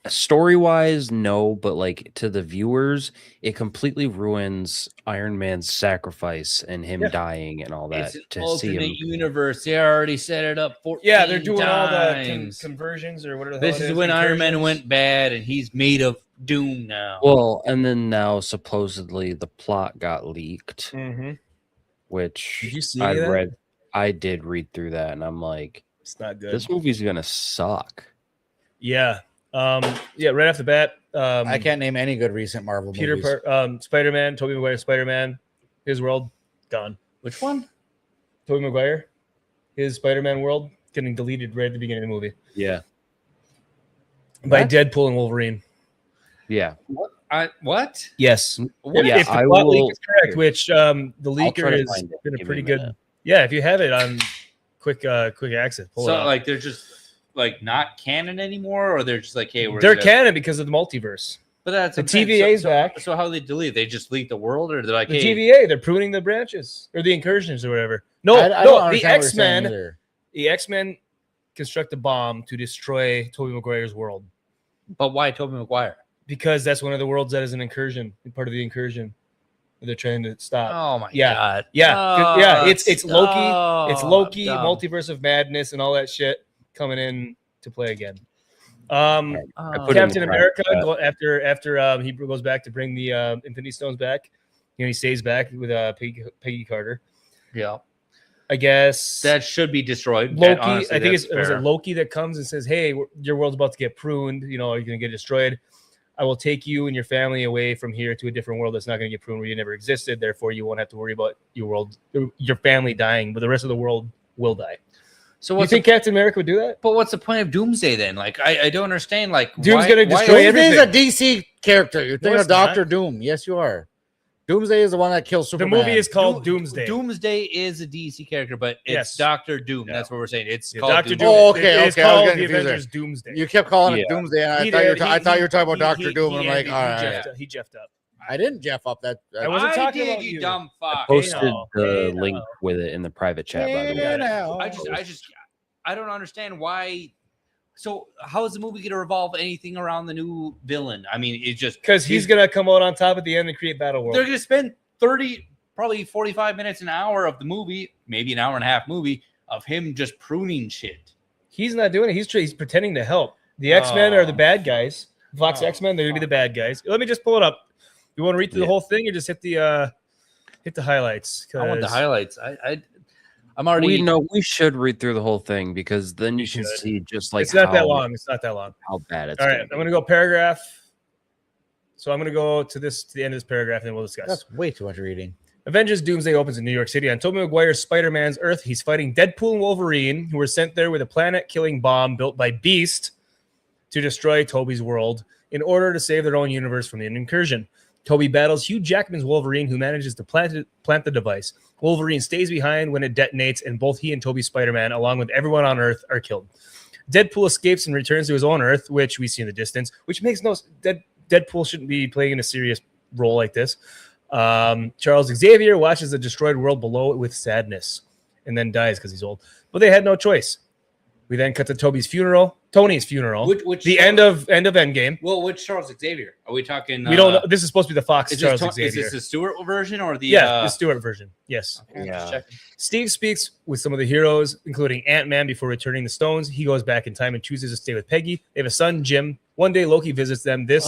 Story wise, no, but like to the viewers, it completely ruins Iron Man's sacrifice and him dying and all that. It's an To see alternate him, universe. They already set it up 14 Yeah, they're doing all the times. conversions or whatever. This is when Iron Man went bad, and he's made of Doom now. well, and then now supposedly the plot got leaked, Mm-hmm. which Did you see that? I did read through that, and I'm like, It's not good. this movie's gonna suck. Yeah. Right off the bat, I can't name any good recent Marvel movies. Spider-Man, Tobey Maguire, Spider-Man, his world gone. Which one? Tobey Maguire, his Spider-Man world getting deleted right at the beginning of the movie Yeah, by Deadpool and Wolverine. yeah. What? Yes. What? Yeah, if the I plot leak will- is correct, which the I'll leaker try to has find it. been a Give pretty me a good. minute. Yeah, if you have it on quick access, pull it So up. like they're just like not canon anymore, or they're just like, hey, They're canon because of the multiverse. But that's The what I'm saying. TVA's back. So how do they delete? They just leak the world, or they're like, The hey, TVA, they're pruning the branches or the incursions or whatever. No, I don't no, the understand what you're saying X-Men. either. The X-Men construct a bomb to destroy Tobey Maguire's world but why Tobey Maguire? because that's one of the worlds that is an incursion, part of the incursion that they're trying to stop. Oh my Yeah. god! Yeah, it's Loki. It's Loki, dumb. Multiverse of Madness, and all that shit coming in to play again. Oh. put it in Captain the America private after he goes back to bring the Infinity Stones back. He stays back with Peggy Carter. Yeah, I guess that should be destroyed. Loki. Honestly, I think that's was fair. it Loki that comes and says, "Hey, your world's about to get pruned. You're going to get destroyed. I will take you and your family away from here to a different world that's not going to get pruned, where you never existed. Therefore, you won't have to worry about your family dying, but the rest of the world will die." So You what's think Captain America would do that? but what's the point of Doomsday then? Like I don't understand. Like Doom's gonna destroy Doomsday everything. is a DC character. You're thinking it's of Doctor Doom. Yes, you are. Doomsday is the one that kills The Superman. movie is called Doomsday. Doomsday is a DC character, but it's Yes. Doctor Doom. Yeah. That's what we're saying. It's Yeah, called Dr. Doomsday. Doom. Oh, okay, It is okay, I was called getting the confused Avengers Doomsday. You kept calling Yeah. it Doomsday, and I He thought did. I thought you were talking about He- Doctor Doom. And I'm he- like, he all right. He jeffed up. I didn't Jeff up that. I wasn't talking did, about you you. dumb fuck. posted no. the Hey, no. link with it in the private chat. By the way, I don't understand why. So how is the movie going to revolve anything around the new villain? I mean, it's just Because he's going to come out on top at the end and create Battle World. they're going to spend 30, probably 45 minutes, an hour of the movie, maybe an hour and a half movie of him just pruning shit. He's not doing it. He's pretending to help. The X-Men are the bad guys. Fox Oh. X-Men, they're going to be the bad guys. Let me just pull it up. You want to read through the whole thing or just hit the highlights? I want the 'Cause highlights. I'm already. we should read through the whole thing because then you can should. see just like it's not that how- long. It's not that long. how bad it's All right, gonna I'm be. going to go paragraph. So I'm going to go to the end of this paragraph, and then we'll discuss. That's way too much reading. Avengers Doomsday opens in New York City. On Tobey Maguire's Spider-Man's Earth, he's fighting Deadpool and Wolverine, who were sent there with a planet-killing bomb built by Beast to destroy Tobey's world in order to save their own universe from the incursion. Tobey battles Hugh Jackman's Wolverine, who manages to plant the device. Wolverine stays behind when it detonates, and both he and Tobey's Spider-Man, along with everyone on Earth, are killed. Deadpool escapes and returns to his own Earth, which we see in the distance, which makes no Deadpool shouldn't be playing in a serious role like this. Charles Xavier watches the destroyed world below with sadness and then dies because he's old. But they had no choice. We then cut to Tony's funeral. Which the end of Endgame. Well, which Charles Xavier? Are we talking? We don't know. This is supposed to be the Fox Charles Xavier. Is this the Stewart version or the? The Stewart version. Yes. Okay, Yeah. Steve speaks with some of the heroes, including Ant-Man, before returning the stones. He goes back in time and chooses to stay with Peggy. They have a son, Jim. One day, Loki visits them. This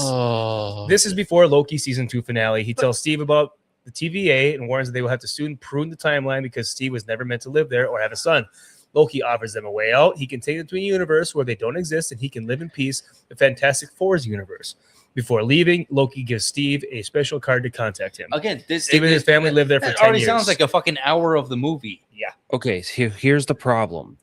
is before Loki season 2 finale. He tells Steve about the TVA and warns that they will have to soon prune the timeline because Steve was never meant to live there or have a son. Loki offers them a way out. He can take them to a universe where they don't exist and he can live in peace, the Fantastic Four's universe. Before leaving, Loki gives Steve a special card to contact him. Again, Steve and his family lived there for 10 years. Already sounds like a fucking hour of the movie. Yeah. Okay, so here's the problem.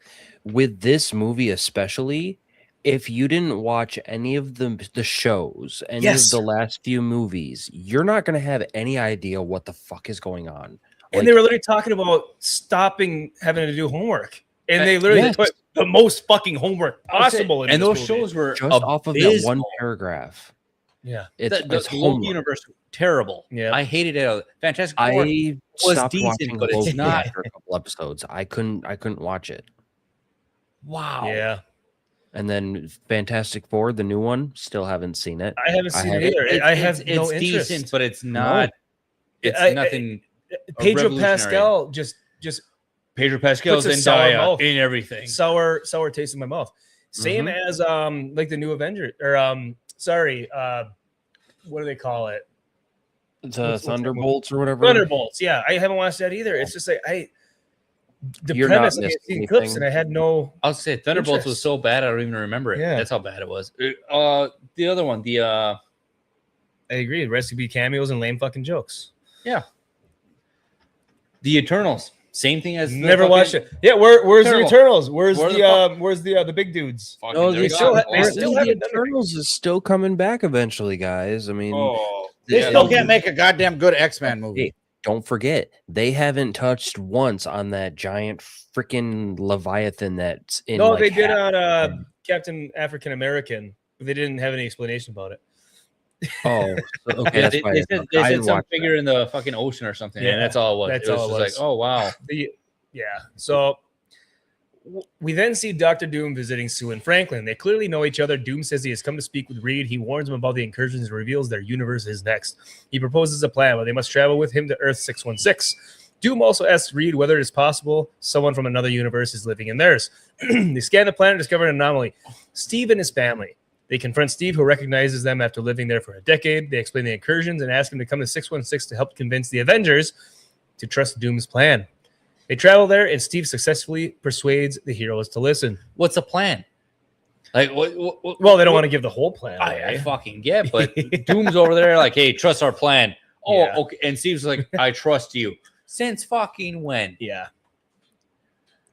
With this movie especially, if you didn't watch any of the shows, any of the last few movies, you're not going to have any idea what the fuck is going on. And they were literally talking about stopping having to do homework. And they literally put the most fucking homework possible in and this those movie. shows were just off of that one paragraph. Yeah. It's the Loki universe terrible. Yeah. I hated it. Fantastic Four I was stopped decent, watching but it's Loki not. after a couple episodes. I couldn't watch it. Wow. Yeah. And then Fantastic Four, the new one, still haven't seen it. I haven't seen it either. I have no it's interest. decent, but it's not. It's nothing. Pedro Pascal just Pedro Pascal's puts a sour Zendaya mouth. in everything. Sour taste in my mouth. Same as like the new Avenger or what do they call it? The Thunderbolts or whatever. Thunderbolts. Yeah, I haven't watched that either. It's just like the You're premise. not I had missing seen clips anything. and I had no. I'll say Thunderbolts interest. was so bad I don't even remember it. Yeah. That's how bad it was. The other one, I agree. The rest could be cameos and lame fucking jokes. the Eternals, same thing as Never watched it. Yeah, where's the Terrible. Eternals? Where's Where the big dudes? No, They're they gone. the Eternals is still coming back eventually, guys. I mean, They still can't make a goddamn good X-Men movie. hey, don't forget, they haven't touched once on that giant freaking Leviathan that's in. No, like, they did half- on Captain African American, but they didn't have any explanation about it. Oh, okay. Yeah, That's why they I said didn't some watch figure in the fucking ocean or something. Yeah, and that's all it was. that's It was all it just was. like, oh wow. So we then see Dr. Doom visiting Sue and Franklin. They clearly know each other. Doom says he has come to speak with Reed. He warns him about the incursions and reveals their universe is next. He proposes a plan, but they must travel with him to Earth 616. Doom also asks Reed whether it is possible someone from another universe is living in theirs. They scan the planet and discover an anomaly. Steve and his family. They confront Steve, who recognizes them after living there for a decade. They explain the incursions and ask him to come to 616 to help convince the Avengers to trust Doom's plan. They travel there, and Steve successfully persuades the heroes to listen. What's the plan? Like what Well, they don't want to give the whole plan away. I fucking get, but Doom's over there like, hey, trust our plan. Oh, Yeah. okay. And Steve's like, I trust you. Since fucking when? Yeah.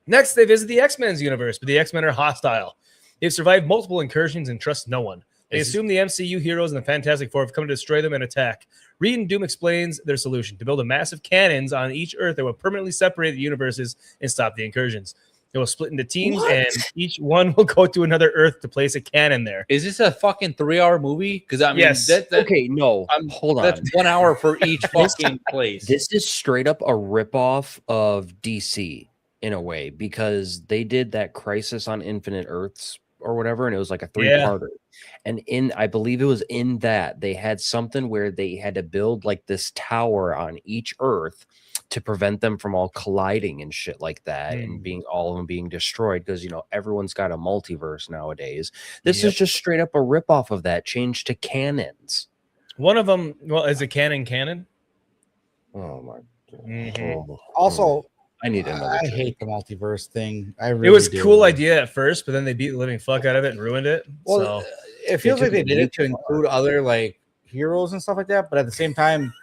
Next, they visit the X-Men's universe, but the X-Men are hostile. They've survived multiple incursions and trust no one. They assume the MCU heroes and the Fantastic Four have come to destroy them and attack. Reed and Doom explains their solution: to build a massive cannons on each Earth that will permanently separate the universes and stop the incursions. They will split into teams, and each one will go to another Earth to place a cannon there. Is this a fucking 3-hour movie? Because I mean, Yes. Okay, no, hold on. That's 1 hour for each fucking place. This is straight up a ripoff of DC in a way, because they did that Crisis on Infinite Earths or whatever, and it was like a 3-parter. And I believe it was in that they had something where they had to build like this tower on each Earth to prevent them from all colliding and shit like that, and being all of them being destroyed, because everyone's got a multiverse nowadays. This is just straight up a ripoff of that, changed to cannons. One of them, is a cannon? Oh my god. Mhm. Also, I need another. I hate the multiverse thing. I really It was a do. cool idea at first, but then they beat the living fuck out of it and ruined it. Well, So it feels like took they it did way it to too include other like heroes and stuff like that, but at the same time,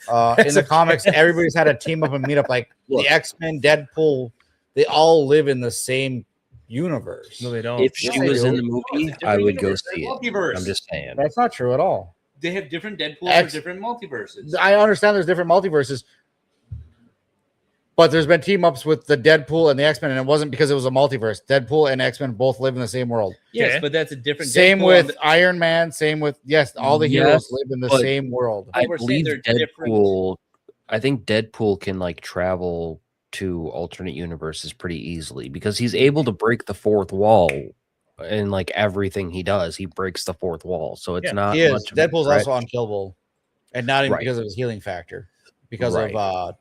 in the comics, everybody's had a team up and meet up. Like the X-Men, Deadpool, they all live in the same universe. no, they don't. If she was in the movie, I would go see it. Multiverse. I'm just saying. That's not true at all. They have different Deadpool X- for different multiverses. I understand there's different multiverses, But there's been team ups with the Deadpool and the X-Men, and it wasn't because it was a multiverse. Deadpool and X-Men both live in the same world. Yes, Okay. but that's a different. Same Deadpool with Iron Man. Same with all the heroes live in the but same world. I We're saying believe they're different. Deadpool. I think Deadpool can like travel to alternate universes pretty easily because he's able to break the fourth wall in like everything he does. He breaks the fourth wall, so it's not. He is. Much of a Deadpool's threat. also unkillable, and not even Right. because of his healing factor, because Right. of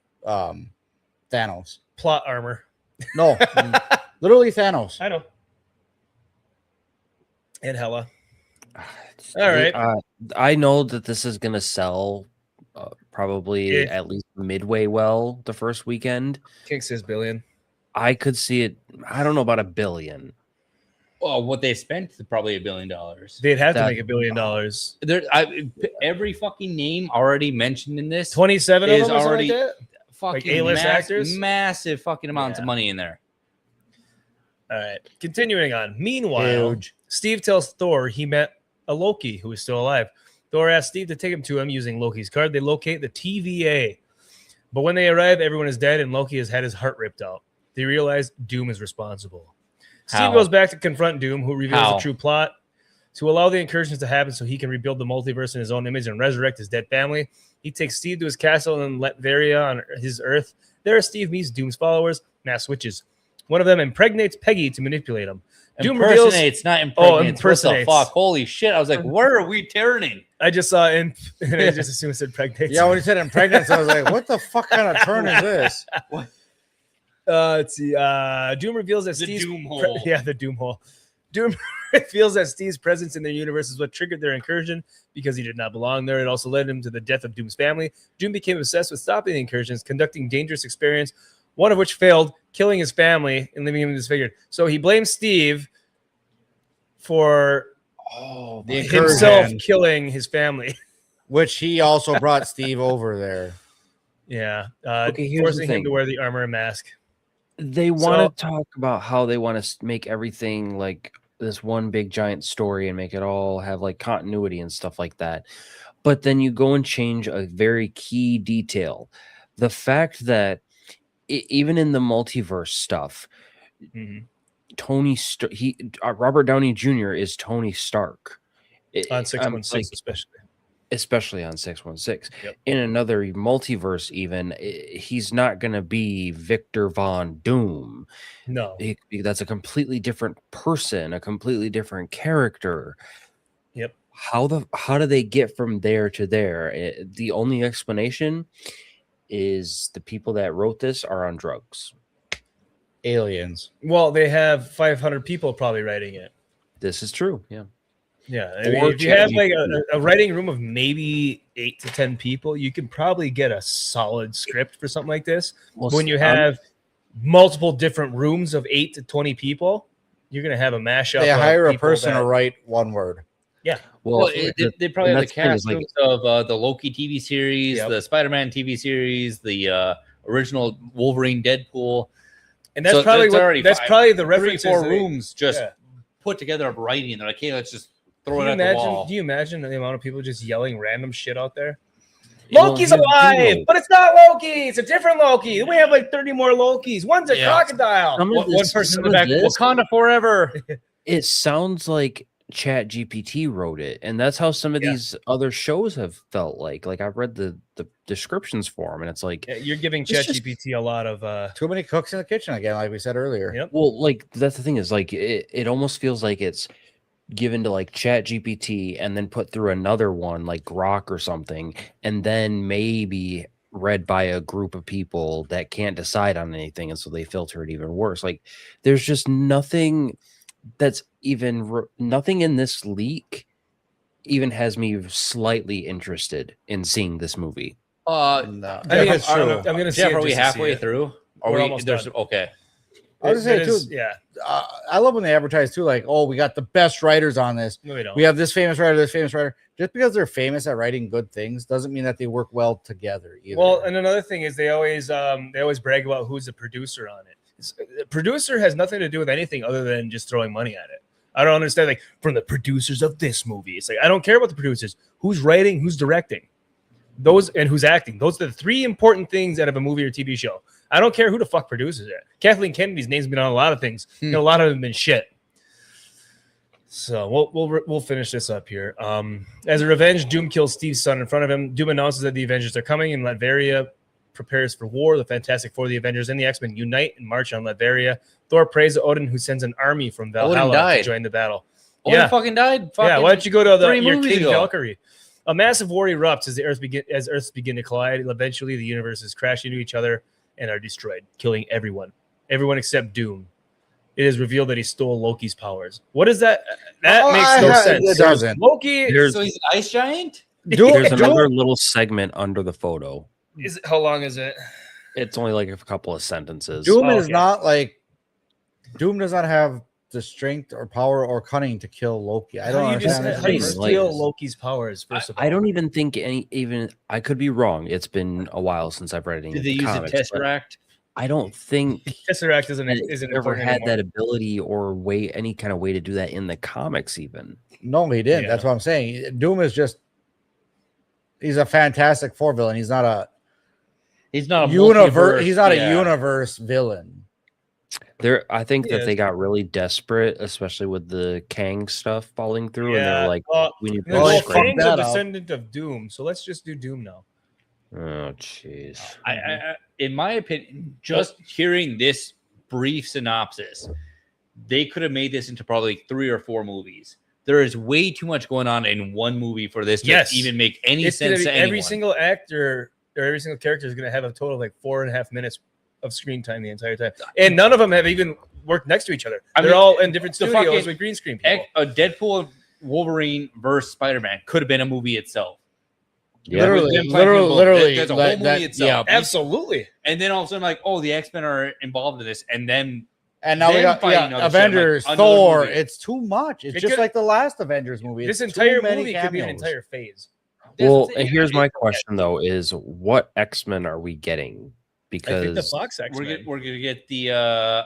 Thanos. Plot armor. No, literally Thanos. I know. And Hella. All right. I know that this is gonna sell probably Yeah. at least midway well the first weekend. King says billion. I could see it. I don't know about $1 billion. Oh, what they spent probably $1 billion. They'd have to That- make $1 billion. There, every fucking name already mentioned in this 27 of is them or something already like that? fucking A-list actors? massive fucking amounts of Yeah. money in there. All right. Continuing on. Meanwhile, Huge. Steve tells Thor he met a Loki who is still alive. Thor asks Steve to take him to him using Loki's card. They locate the TVA. But when they arrive, everyone is dead and Loki has had his heart ripped out. They realize Doom is responsible. How? Steve goes back to confront Doom, who reveals How? the true plot to allow the incursions to happen so he can rebuild the multiverse in his own image and resurrect his dead family. He takes Steve to his castle and Latveria on his Earth. There, Steve meets Doom's followers, mass witches. One of them impregnates Peggy to manipulate him. Doom reveals. Impersonates, not impregnates. impersonates. What the fuck? Holy shit. I was like, where are we turning? I just saw and I just assumed it said impregnates. Yeah, when he said impregnates, I was like, what the fuck kind of turn is this? Let's see. Doom reveals that The Steve's Doom hole. the Doom hole. Doom reveals that Steve's presence in their universe is what triggered their incursion because he did not belong there. It also led him to the death of Doom's family. Doom became obsessed with stopping the incursions, conducting dangerous experiments, one of which failed, killing his family and leaving him disfigured. So he blames Steve for The himself incursion, killing his family. which he also brought Steve over there. Yeah. Okay, here's the Forcing him thing. to wear the armor and mask. They want to talk about how they want to make everything like this one big giant story and make it all have like continuity and stuff like that. But then you go and change a very key detail. The fact that even in the multiverse stuff, Robert Downey Jr. is Tony Stark. On 616 especially on 616. Yep. In another multiverse, even he's not going to be Victor Von Doom. No. That's a completely different person, a completely different character. Yep. How do they get from there to there? The only explanation is the people that wrote this are on drugs. Aliens. Well, they have 500 people probably writing it. This is true. Yeah. Yeah. I Or mean, if you have like ChatGPT. a writing room of maybe 8 to 10 people, you can probably get a solid script for something like this. Well, When you have multiple different rooms of 8 to 20 people, you're going to have a mashup. They of hire a people person that- to write one word. Yeah. Well, they probably have the that's the thing, is, cast like- of the Loki TV series, Yep. the Spider-Man TV series, the original Wolverine Deadpool. And that's So probably that's already that's five- probably the 3 references. 4 that- rooms just Yeah. put together of writing. They're like, hey, let's just Do throw you it at the imagine? wall. Do you imagine the amount of people just yelling random shit out there? Well, Loki's here's the alive, deal. but it's not Loki. It's a different Loki. We have like 30 more Lokis. One's a Yeah. crocodile. Some of One this- person some in the of back, this- Wakanda forever. It sounds like ChatGPT wrote it, and that's how some of Yeah. these other shows have felt like. Like I've read the descriptions for them, and it's like, Yeah, you're giving It's just- ChatGPT a lot of Too many cooks in the kitchen again, like we said earlier. Yep. well, like that's the thing is like it almost feels like it's given to like ChatGPT and then put through another one like Grok or something, and then maybe read by a group of people that can't decide on anything, and so they filter it even worse. Like there's just nothing that's even nothing in this leak even has me slightly interested in seeing this movie. No. I mean, That's true. I'm gonna see Jeff, it are we just to see halfway it. through? Are We're we almost there's done. okay. I was gonna say It too. is- yeah. I love when they advertise too, like, oh, we got the best writers on this. No, we don't. We have this famous writer, this famous writer. Just because they're famous at writing good things doesn't mean that they work well together either. Well, and another thing is they always brag about who's the producer on it. The producer has nothing to do with anything other than just throwing money at it. I don't understand, like, from the producers of this movie. It's like I don't care about the producers. Who's writing, who's directing, those and who's acting. Those are the 3 important things out of a movie or TV show. I don't care who the fuck produces it. Kathleen Kennedy's name's been on a lot of things. A lot of them have been shit. So we'll finish this up here. As a revenge, Doom kills Steve's son in front of him. Doom announces that the Avengers are coming, and Latveria prepares for war. The Fantastic Four, the Avengers, and the X-Men unite and march on Latveria. Thor prays to Odin, who sends an army from Valhalla to join the battle. Odin fucking died. Yeah, why don't you go to your King ago. Valkyrie? A massive war erupts as the Earths begin to collide. Eventually, the universes crash into each other and are destroyed, killing everyone except Doom. It is revealed that he stole Loki's powers. What is that? That makes no sense. It doesn't. Loki. So he's an ice giant? There's another little segment under the photo. How long is it? It's only like a couple of sentences. Doom is not like Doom does not have the strength or power or cunning to kill Loki. I don't understand. How do you steal Loki's powers? First of all, I don't even think even I could be wrong. It's been a while since I've read any. Did they use a Tesseract? I don't think Tesseract isn't ever had that ability or any kind of way to do that in the comics. Even no, he didn't. That's what I'm saying. Doom is he's a Fantastic Four villain. He's not a universe. He's not a universe villain. I think that they got really desperate, especially with the Kang stuff falling through, and they're like, "We need to Kang's a descendant of Doom, so let's just do Doom now." Oh, jeez. I in my opinion, just hearing this brief synopsis, they could have made this into probably 3 or 4 movies. There is way too much going on in one movie for this to even make any sense to anyone. Every single actor or every single character is going to have a total of like 4.5 minutes of screen time the entire time, and none of them have even worked next to each other. They're all in different studios with green screen people. A Deadpool and Wolverine versus Spider-Man could have been a movie itself. Yeah. Literally, there's a whole movie itself. Yeah, absolutely. And then all of a sudden, like, oh, the X-Men are involved in this, and now we got Avengers, Thor. It's too much. It's just like the last Avengers movie. This entire movie could be an entire phase. Well, here's my question though: is what X-Men are we getting? Because I think the Fox X-Men. We're gonna get the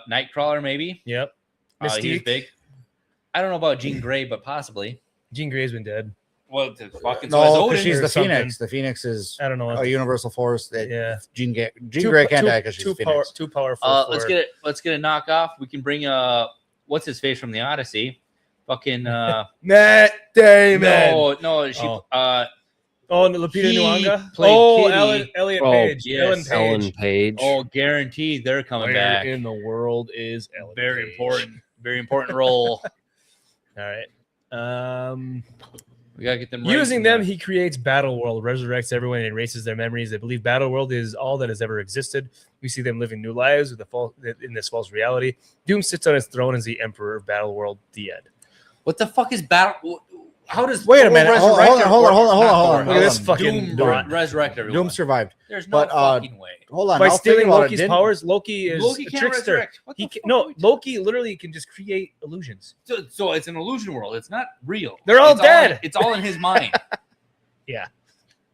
Nightcrawler, maybe. Yep. He's big. I don't know about Jean Grey, but possibly. Jean Grey's been dead. Well, fucking no, because she's the Phoenix. The Phoenix is I don't know a universal force. That Jean Grey can't die because she's Phoenix. Too powerful. Let's get a knockoff. We can bring what's his face from the Odyssey? Fucking Matt Damon. No, she Lupita Nyong'o. Elliot Page. Yes. Ellen Page. Oh, guaranteed they're coming back. In the world is Ellen very Page. very important role. All right. We gotta get them. Using them, he creates Battle World, resurrects everyone, and erases their memories. They believe Battle World is all that has ever existed. We see them living new lives in this false reality. Doom sits on his throne as the Emperor of Battle World. The end. What the fuck is Battle? How does wait a minute? Hold on. Look at this fucking Doom resurrect everyone. Doom survived. There's no fucking way. Hold on. By stealing Loki's powers, Loki is a trickster. Loki literally can just create illusions. So it's an illusion world. It's not real. They're all dead. It's all in his mind. Yeah.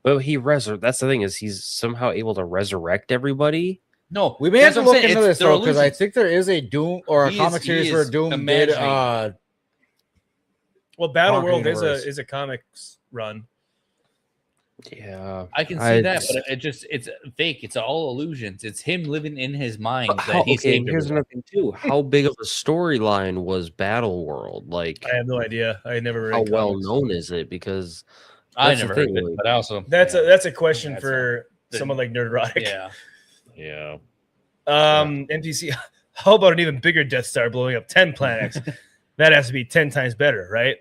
But that's the thing, is he's somehow able to resurrect everybody. No, we may have to look into this though, because I think there is a Doom or a comic series where Doom did. Well, Battle World is a comics run. Yeah, I can see that, but it's fake. It's all illusions. It's him living in his mind. Here's another thing too. How big of a storyline was Battle World? Like, I have no idea. I never read. How well known is it? Because I never heard it, but also that's a question for someone like Nerdrotic. Yeah. NPC. How about an even bigger Death Star blowing up 10 planets? That has to be 10 times better, right?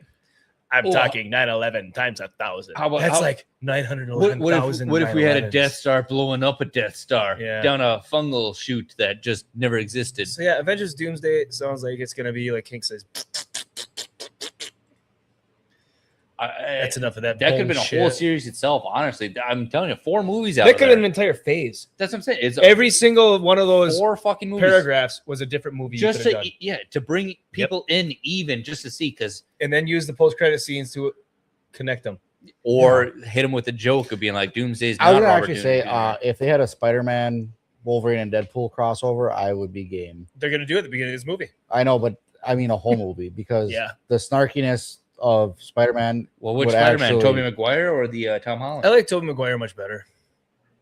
I'm talking 911 times 1,000. That's like 911,000. What if we had a Death Star blowing up a Death Star down a fungal chute that just never existed? So yeah, Avengers Doomsday sounds like it's gonna be like Hank says. That's enough of that. That could have been a whole series itself. Honestly, I'm telling you, 4 movies out. That could have been an entire phase. That's what I'm saying. It's every single one of those 4 fucking movies. Paragraphs was a different movie. Just to bring people in even just to see, and then use the post-credit scenes to connect them, or hit them with a joke of being like Doomsday's. I would actually say if they had a Spider-Man, Wolverine, and Deadpool crossover, I would be game. They're gonna do it at the beginning of this movie. I know, but I mean a whole movie because the snarkiness of Spider-Man. Well, which Spider-Man? Tobey Maguire or the Tom Holland? I like Tobey Maguire much better.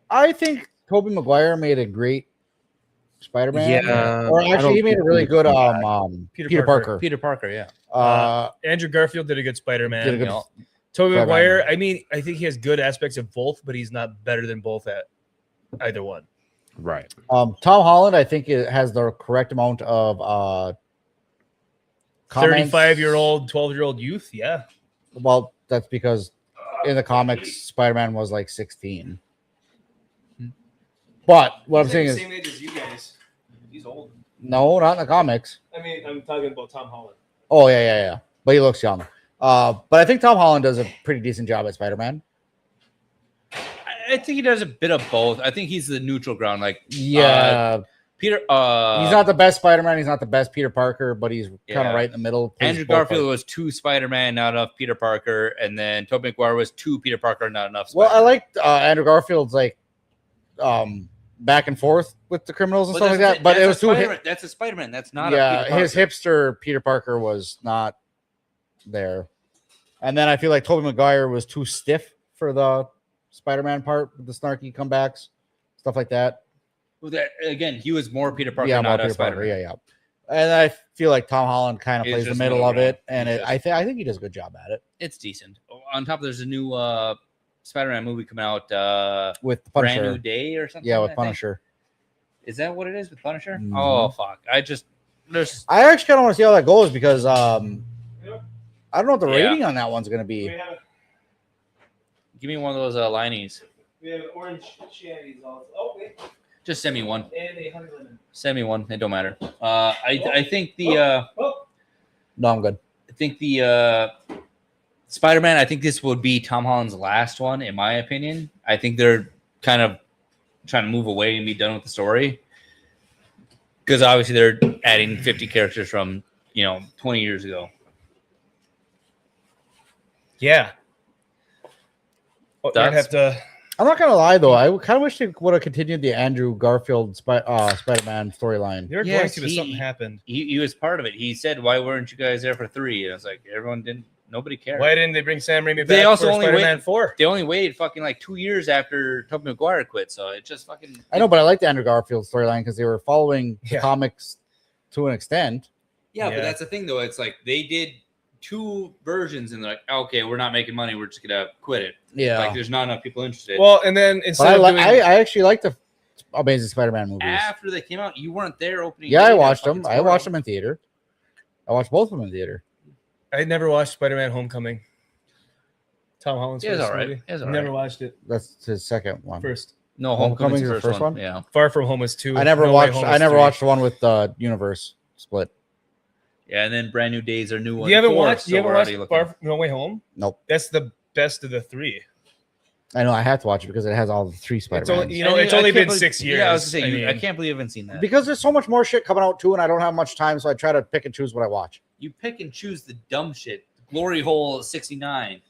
I think Tobey Maguire made a great Spider-Man. Yeah, Or I actually, don't he made a really think good Peter Parker. Peter Parker, yeah. Andrew Garfield did a good Spider-Man. Did a good Tobey Spider-Man. Maguire, I mean, I think he has good aspects of both, but he's not better than both at either one. Right. Tom Holland, I think it has the correct amount of 35-year-old, 12-year-old youth, yeah. Well, that's because in the comics, Spider-Man was like 16. But what I'm saying is, same age as you guys. He's old. no, not in the comics. I mean, I'm talking about Tom Holland. Oh yeah. But he looks young. But I think Tom Holland does a pretty decent job at Spider-Man. I think he does a bit of both. I think he's the neutral ground. Like, Yeah, Peter. he's not the best Spider-Man. He's not the best Peter Parker, but he's kind of right in the middle. Plays Andrew both Garfield parts. was 2 Spider-Man, not enough Peter Parker, and then Tobey Maguire was 2 Peter Parker, not enough. Well, Spider-Man. I liked Andrew Garfield's like back and forth with the criminals and stuff like that. But it was too. That's a Spider-Man. That's not. Yeah, a Peter his Parker. hipster Peter Parker was not there. And then I feel like Tobey Maguire was too stiff for the Spider-Man part with the snarky comebacks, stuff like that. Well, that again, he was more Peter Parker, Yeah, not more a Peter Parker. Spider-Man. Yeah. And I feel like Tom Holland kind of He's plays the just middle middle of ground. it, and I think he does a good job at it It's decent. On top, there's a new Spider-Man movie coming out. with the Brand Punisher. New Day or something. Yeah, I with think. Punisher. Is that what it is with Punisher? Mhm. Oh fuck! There's I actually kind of want to see how that goes because I don't know what the Yeah. rating on that one's going to be. give me one of those lineies. We have orange shandies also. Oh, wait. Just send me one. And a honey lemon. Send me one. It don't matter. I think the No, I'm good. Spider-Man. I think this would be Tom Holland's last one, in my opinion. I think they're kind of trying to move away and be done with the story because obviously they're adding 50 characters from 20 years ago. Yeah. I'd have to. I'm not gonna lie though. I kind of wish they would have continued the Andrew Garfield Spider-Man storyline. They were going to, but something happened. He was part of it. He said, "Why weren't you guys there for 3?" And I was like, "Everyone didn't. Nobody cared." Why didn't they bring Sam Raimi back They also for only Spider-Man waited 4? They only waited fucking like 2 years after Tobey Maguire quit. So it just fucking. I know, but I like the Andrew Garfield storyline because they were following the Yeah. comics to an extent. Yeah, Yeah. but that's the thing though. It's like they did 2 versions and they're like, okay, we're not making money. We're just gonna quit it. Yeah. Like there's not enough people interested. Well, and then But instead of doing, I actually like the Amazing Spider-Man movies. after they came out, you weren't there opening. Yeah, day. I That watched fucking them. I tore watched up. them in theater. I watched both of them in theater. I never watched Spider-Man: Homecoming. Tom Holland's It was first all right. movie. It was all Never right. watched it. That's his second one. First. No, Homecoming's Homecoming's the first one? Yeah. Far From Home is 2. I never No Way watched. Home I is never 3. watched the one with the universe split. Yeah, and then Brand New Days are new one. You haven't 4, watched? so You haven't we're watched already looking. Far From No Way Home? Nope. That's the best of the 3. I know I have to watch it because it has all the 3 It's Spider-Man. only, it's only been 6 years. Yeah, I was gonna say, I I mean, can't believe I haven't seen that. Because there's so much more shit coming out too, and I don't have much time, so I try to pick and choose what I watch. You pick and choose the dumb shit. Glory Hole 69.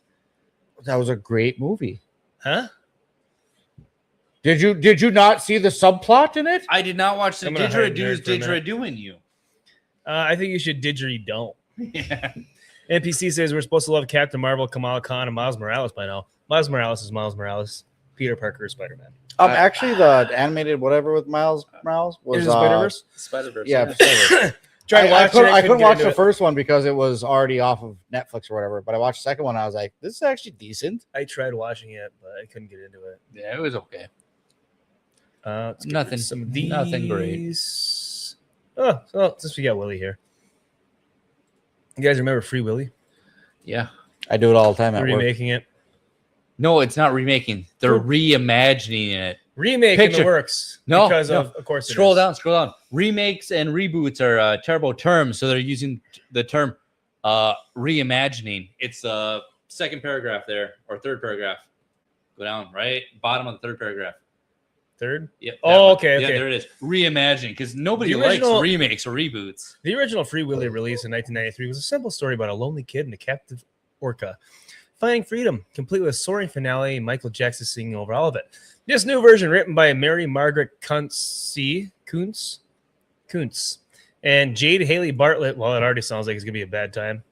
That was a great movie. huh? Did you not see the subplot in it? I did not watch the I'm gonna hide didgeridoo's nerd for a minute. didgeridooing you. I think you should didgeridoo. Yeah. NPC says we're supposed to love Captain Marvel, Kamala Khan, and Miles Morales by now. Miles Morales is Miles Morales. Peter Parker is Spider-Man. Actually, the animated whatever with Miles Morales was Is it Spider-Verse? Spider-Verse. Yeah, Spider-Verse. Tried I watching it, couldn't get watch into the it. first one because it was already off of Netflix or whatever. But I watched the second one. And I was like, this is actually decent. I tried watching it, but I couldn't get into it. Yeah, it was okay. Let's get Nothing- some of these. nothing great. Oh, so since we got Willie here, you guys remember Free Willy? Yeah. I do it all the time at work. Remaking it. No, it's not remaking. They're reimagining it. Remake in Picture. the works. No, because no. of course. it Scroll is. down. Remakes and reboots are terrible terms, so they're using the term reimagining. It's the second paragraph there, or third paragraph. Go down, right? Bottom of the third paragraph. Third. Yeah. that Oh, one. okay, Yeah, okay. there it is. Reimagining, because nobody The likes original- remakes or reboots. The original Free Willy release in 1993 was a simple story about a lonely kid and a captive orca finding freedom, complete with a soaring finale and Michael Jackson singing over all of it. This new version, written by Mary Margaret Kuntz, and Jade Haley Bartlett. Well, it already sounds like it's gonna be a bad time.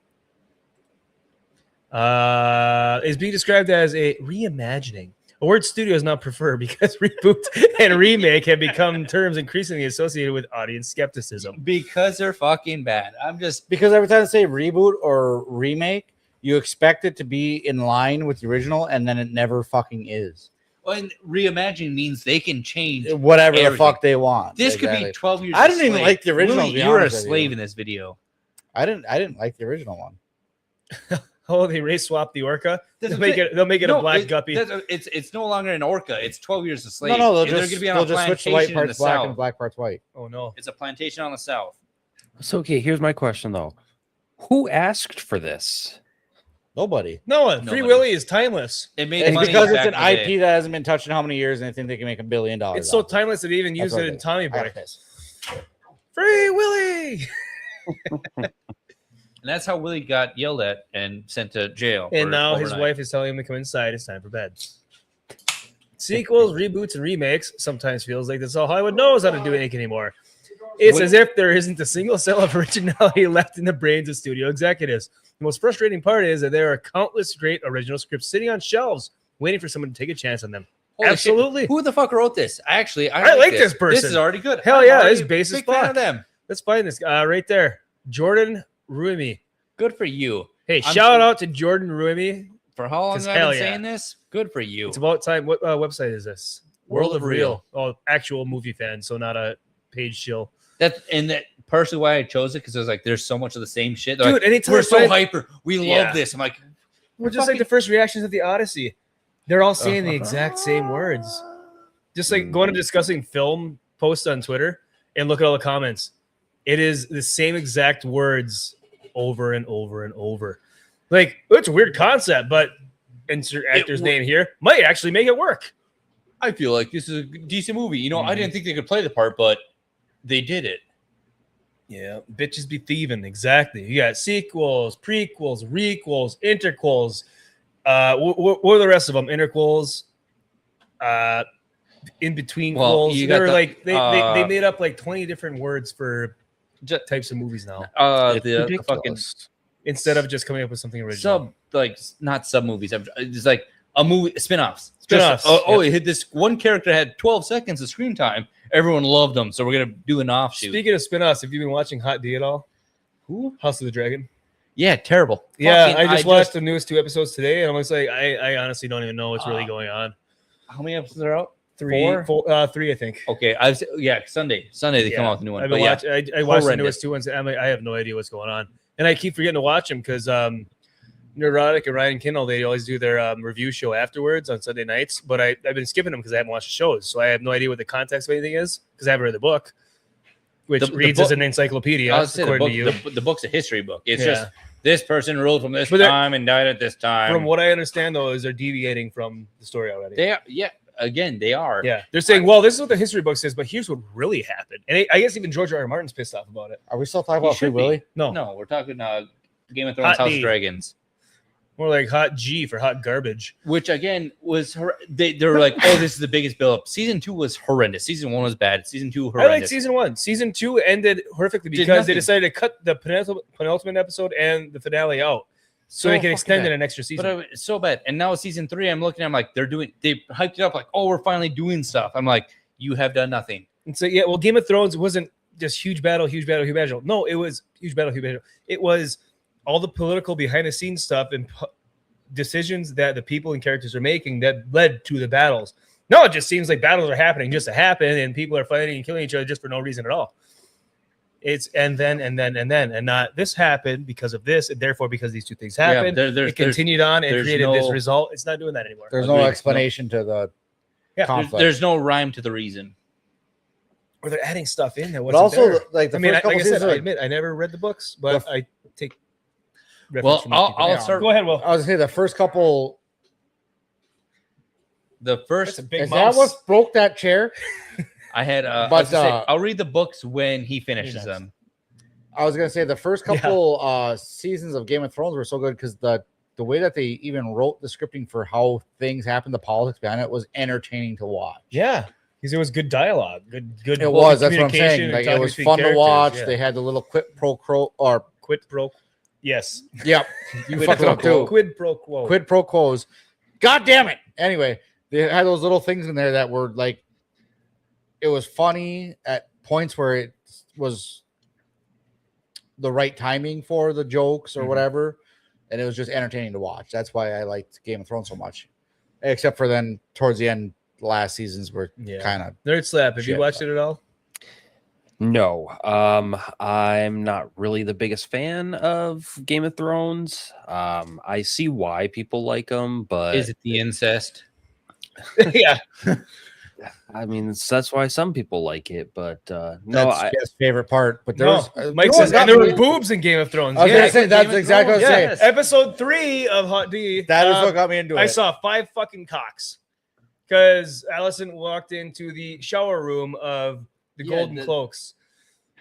Is being described as a reimagining A word studio is not preferred because reboot and remake have become terms increasingly associated with audience skepticism. Because they're fucking bad. I'm just Because every time they say reboot or remake, you expect it to be in line with the original, and then it never fucking is. well, and reimagining means they can change Whatever the everything. fuck they want. This could Exactly. be 12 years. I a didn't even slave. like the original, Willie, to be you were a honest with you. slave in this video. I didn't like the original one. Oh, they race swap the orca. That's They'll what I'm make saying. it. They'll make it a black guppy. It's no longer an orca. It's 12 years a slave. No, they'll They're just, gonna be on they'll a just switch the plantation white in the parts black south. and the black parts white. Oh no! It's a plantation on the south. So okay, here's my question though: who asked for this? Nobody. No one. Free Nobody. Willy is timeless. It made It's money because it's back an in the IP day. that hasn't been touched in how many years, and they think they can make $1 billion. It's so off it. timeless that they even That's use what it it in is. Tommy I Boy. got this. Free Willy. And that's how Willie got yelled at and sent to jail. And for now his overnight. wife is telling him to come inside. It's time for bed. Sequels, reboots, and remakes sometimes feels like that's all Hollywood knows how to do ink anymore. It's as if there isn't a single cell of originality left in the brains of studio executives. The most frustrating part is that there are countless great original scripts sitting on shelves waiting for someone to take a chance on them. Holy shit. Absolutely. Who the fuck wrote this? I like this person. This is already good. Hell I'm yeah, already this a base is big fan fuck. of them. Let's find this right there. Jordan Ruimi. Good for you. Hey, I'm shout out to Jordan Ruimi. For how long 'Cause have I hell been yeah. saying this? Good for you. It's about time. What website is this? World of Real. Oh, actual movie fan, so not a page shill. That's personally why I chose it, because I was like, there's so much of the same shit. They're Dude, like, anytime we're I so find- hyper. We love Yeah. this. I'm like, We're just like the first reactions of the Odyssey. They're all saying the exact same words. Just like going and discussing film posts on Twitter and look at all the comments. It is the same exact words over and over and over. Like, it's a weird concept, but insert actor's name here might actually make it work. I feel like this is a decent movie. You know, I didn't think they could play the part, but they did it. Yeah, bitches be thieving. Exactly. You got sequels, prequels, requels, interquels. What are the rest of them? Interquels, in between Well, quels. you They got were the, like they made up like 20 different words for types of movies now. It's The fucking ridiculous. Instead of just coming up with something original. not sub movies. It's like a movie spin-offs. Spin-offs, Just, it hit this one character had 12 seconds of screen time. Everyone loved them, so we're gonna do an offshoot. Speaking of spin-offs, have you been watching Hot D at all? Who? House of the Dragon. Yeah, terrible. Yeah, Fucking- I just watched the newest 2 episodes today, and I'm just like, I honestly don't even know what's really going on. How many episodes are out? 3, I think. Okay, Sunday they come out with a new one. I've But been yeah, watching. I watched the horrendous. newest 2 ones. I'm like, I have no idea what's going on, and I keep forgetting to watch them because Neurotic and Ryan Kindle, they always do their review show afterwards on Sunday nights. But I've been skipping them because I haven't watched the shows, so I have no idea what the context of anything is because I haven't read the book, which The reads book- as an encyclopedia. I would say according to you. the book's a history book. It's Yeah. just this person ruled from this But they're- time and died at this time. From what I understand, though, is they're deviating from the story already. they are, again, they are. Yeah, they're saying, well, this is what the history book says, but here's what really happened. And I guess even George R. Martin's pissed off about it. Are we still talking He about Free should be. Willy? No, we're talking Game of Thrones, Hot House D. of Dragons, more like Hot G for hot garbage. which again was they were like, oh, this is the biggest build-up. Season 2 was horrendous. Season 1 was bad. Season 2 horrendous. I like season 1. Season 2 ended horrifically Did because nothing. they decided to cut the penultimate episode and the finale out so they can fucking extend bad. it an extra season. But it's so bad. And now season 3, I'm looking. I'm like, they hyped it up like, oh, we're finally doing stuff. I'm like, you have done nothing. And so, yeah, well, Game of Thrones wasn't just huge battle. No, it was huge battle. It was all the political behind the scenes stuff and decisions that the people and characters are making that led to the battles. No, it just seems like battles are happening just to happen and people are fighting and killing each other just for no reason at all. It's and not this happened because of this and therefore because these two things happened. It continued on and created this result. It's not doing that anymore. There's no explanation to the conflict. There's no rhyme to the reason. Or they're adding stuff in there. But also, there. like the I mean, first like couple I said, seasons, I admit I never read the books, but I take. Well, reference from other people. I'll start. Go ahead, Will. I was gonna say the first couple. The first, That's a big Is mouse. that what broke that chair? I had. I But, was gonna say, I'll read the books when he finishes them. I was gonna say the first couple seasons of Game of Thrones were so good because the way that they even wrote the scripting for how things happened, the politics behind it was entertaining to watch. Yeah, because it was good dialogue, good. It was. That's what I'm communication saying. and Like it talking was between fun to characters, watch. yeah. They had the little quid pro quo. Yes. Yep. You Quid fucked it pro up quo. too. Quid pro quo. Quid pro quos. God damn it. Anyway, They had those little things in there that were like, it was funny at points where it was the right timing for the jokes or whatever, and it was just entertaining to watch. That's why I liked Game of Thrones so much. Except for then towards the end, the last seasons were kind of Nerd Slap. Have you watched it at all? No, I'm not really the biggest fan of Game of Thrones. I see why people like them, but Is it the incest? Yeah. I mean, that's why some people like it, but no, that's his favorite part. But there's Mike says, and there were boobs in Game of Thrones. I was gonna say that's exactly what I was saying. Episode 3 of Hot D. That is what got me into it. I saw 5 fucking cocks because Allison walked into the shower room of the Golden Cloaks,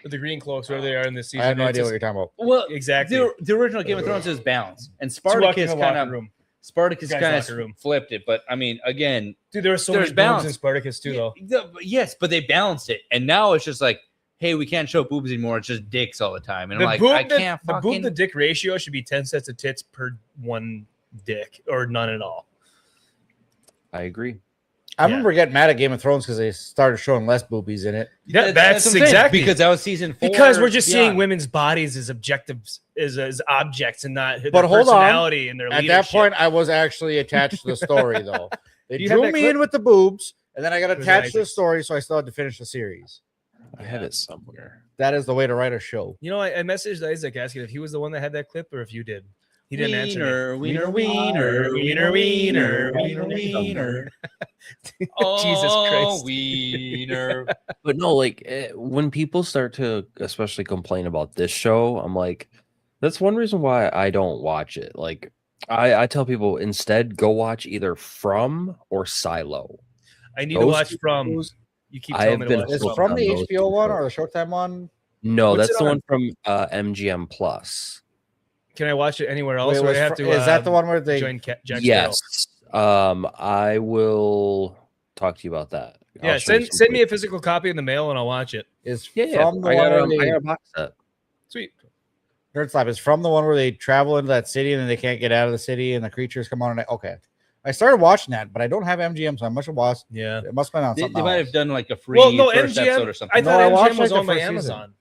or the Green Cloaks, wherever they are in this season. I have no idea what you're talking about. Well, exactly. The original Game of Thrones is balanced, and Spartacus kind of flipped it. But I mean, again, dude, there was so much boobs in Spartacus too, though. Yes, but they balanced it, and now it's just like, hey, we can't show boobs anymore. It's just dicks all the time, and I'm like, I can't. The boob to dick ratio should be 10 sets of tits per one dick, or none at all. I agree. I remember getting mad at Game of Thrones because they started showing less boobies in it. Yeah, that's exactly because that was season 4. Because we're just seeing women's bodies as objectives, as objects, and not their personality and their leadership. At that point, I was actually attached to the story, though. They drew me in with the boobs, and then I got attached to the story, so I still had to finish the series. I have it somewhere. That is the way to write a show. You know, I messaged Isaac asking if he was the one that had that clip or if you did. He didn't answer. Wiener. Jesus Christ. Wiener. But no, like when people start to especially complain about this show, I'm like, that's one reason why I don't watch it. Like I tell people instead go watch either From or Silo. I need to watch From. You keep telling me to watch. Is From the HBO one or the Showtime one? No, that's the one from MGM Plus. Can I watch it anywhere else? Wait, is that the one where they join Jack Yes. I will talk to you about that. Yeah, send me a physical copy in the mail and I'll watch it. Is From the one I got a box set. Sweet. Nerd Slap is From the one where they travel into that city and then they can't get out of the city and the creatures come on. Okay. I started watching that, but I don't have MGM, so I must have watched. Yeah. It must have been on something. They might have done like a free first MGM, episode or something. I thought MGM was on by Amazon.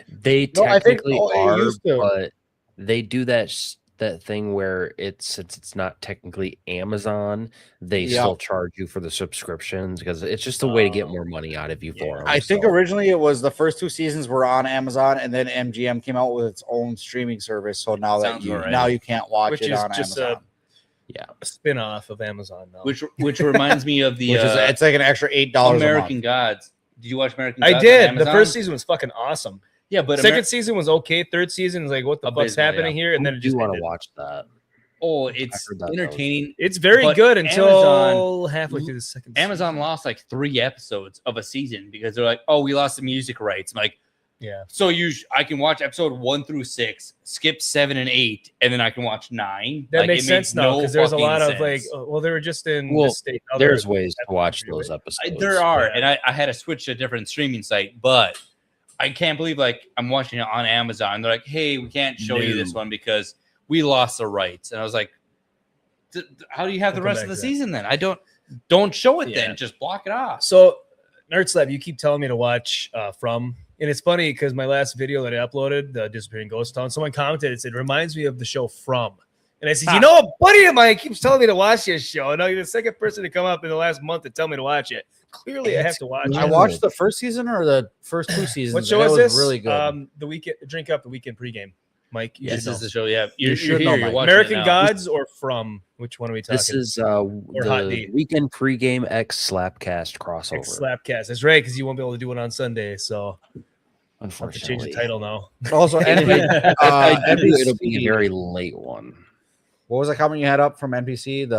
They technically are, but they do that thing where since it's not technically Amazon, they still charge you for the subscriptions because it's just a way to get more money out of you for them. I think originally it was the first 2 seasons were on Amazon, and then MGM came out with its own streaming service. So now now you can't watch it on Amazon. A spin-off of Amazon now. Which reminds me of the it's like an extra $8 American a month. Gods. Did you watch American Gods? I did. The first season was fucking awesome. Yeah, but second season was okay. Third season is like, what the fuck's happening here? And then it just want to watch that. Oh, it's entertaining. It's very good until halfway through the second season. Amazon lost like 3 episodes of a season because they're like, oh, we lost the music rights. I'm like, yeah. So I can watch episode 1 through 6, skip 7 and 8, and then I can watch 9. That makes sense now because there's a lot of like, they were just in this state. There's ways to watch those episodes. There are, and I had to switch to a different streaming site, but I can't believe like I'm watching it on Amazon. They're like, hey, we can't show you this one because we lost the rights. And I was like, how do you have the rest of the season then? I don't show it then. Just block it off. So Nerd Slap, you keep telling me to watch From. And it's funny because my last video that I uploaded, the Disappearing Ghost Town, someone commented, it said, reminds me of the show From. And I said, you know, a buddy of mine keeps telling me to watch this show. No, you're the second person to come up in the last month to tell me to watch it. Clearly, I have to watch it. I watched the first season or the first 2 seasons. What show is this? Really good. The weekend DrinkUP, the weekend pregame. Mike, this is the show. Yeah, you should know. American Gods or From? Which one are we talking? This is the weekend pregame X Slapcast crossover. X Slapcast. That's right, because you won't be able to do it on Sunday. So, unfortunately, change the title now. Also, it'll be a very late one. What was the comment you had up from NPC?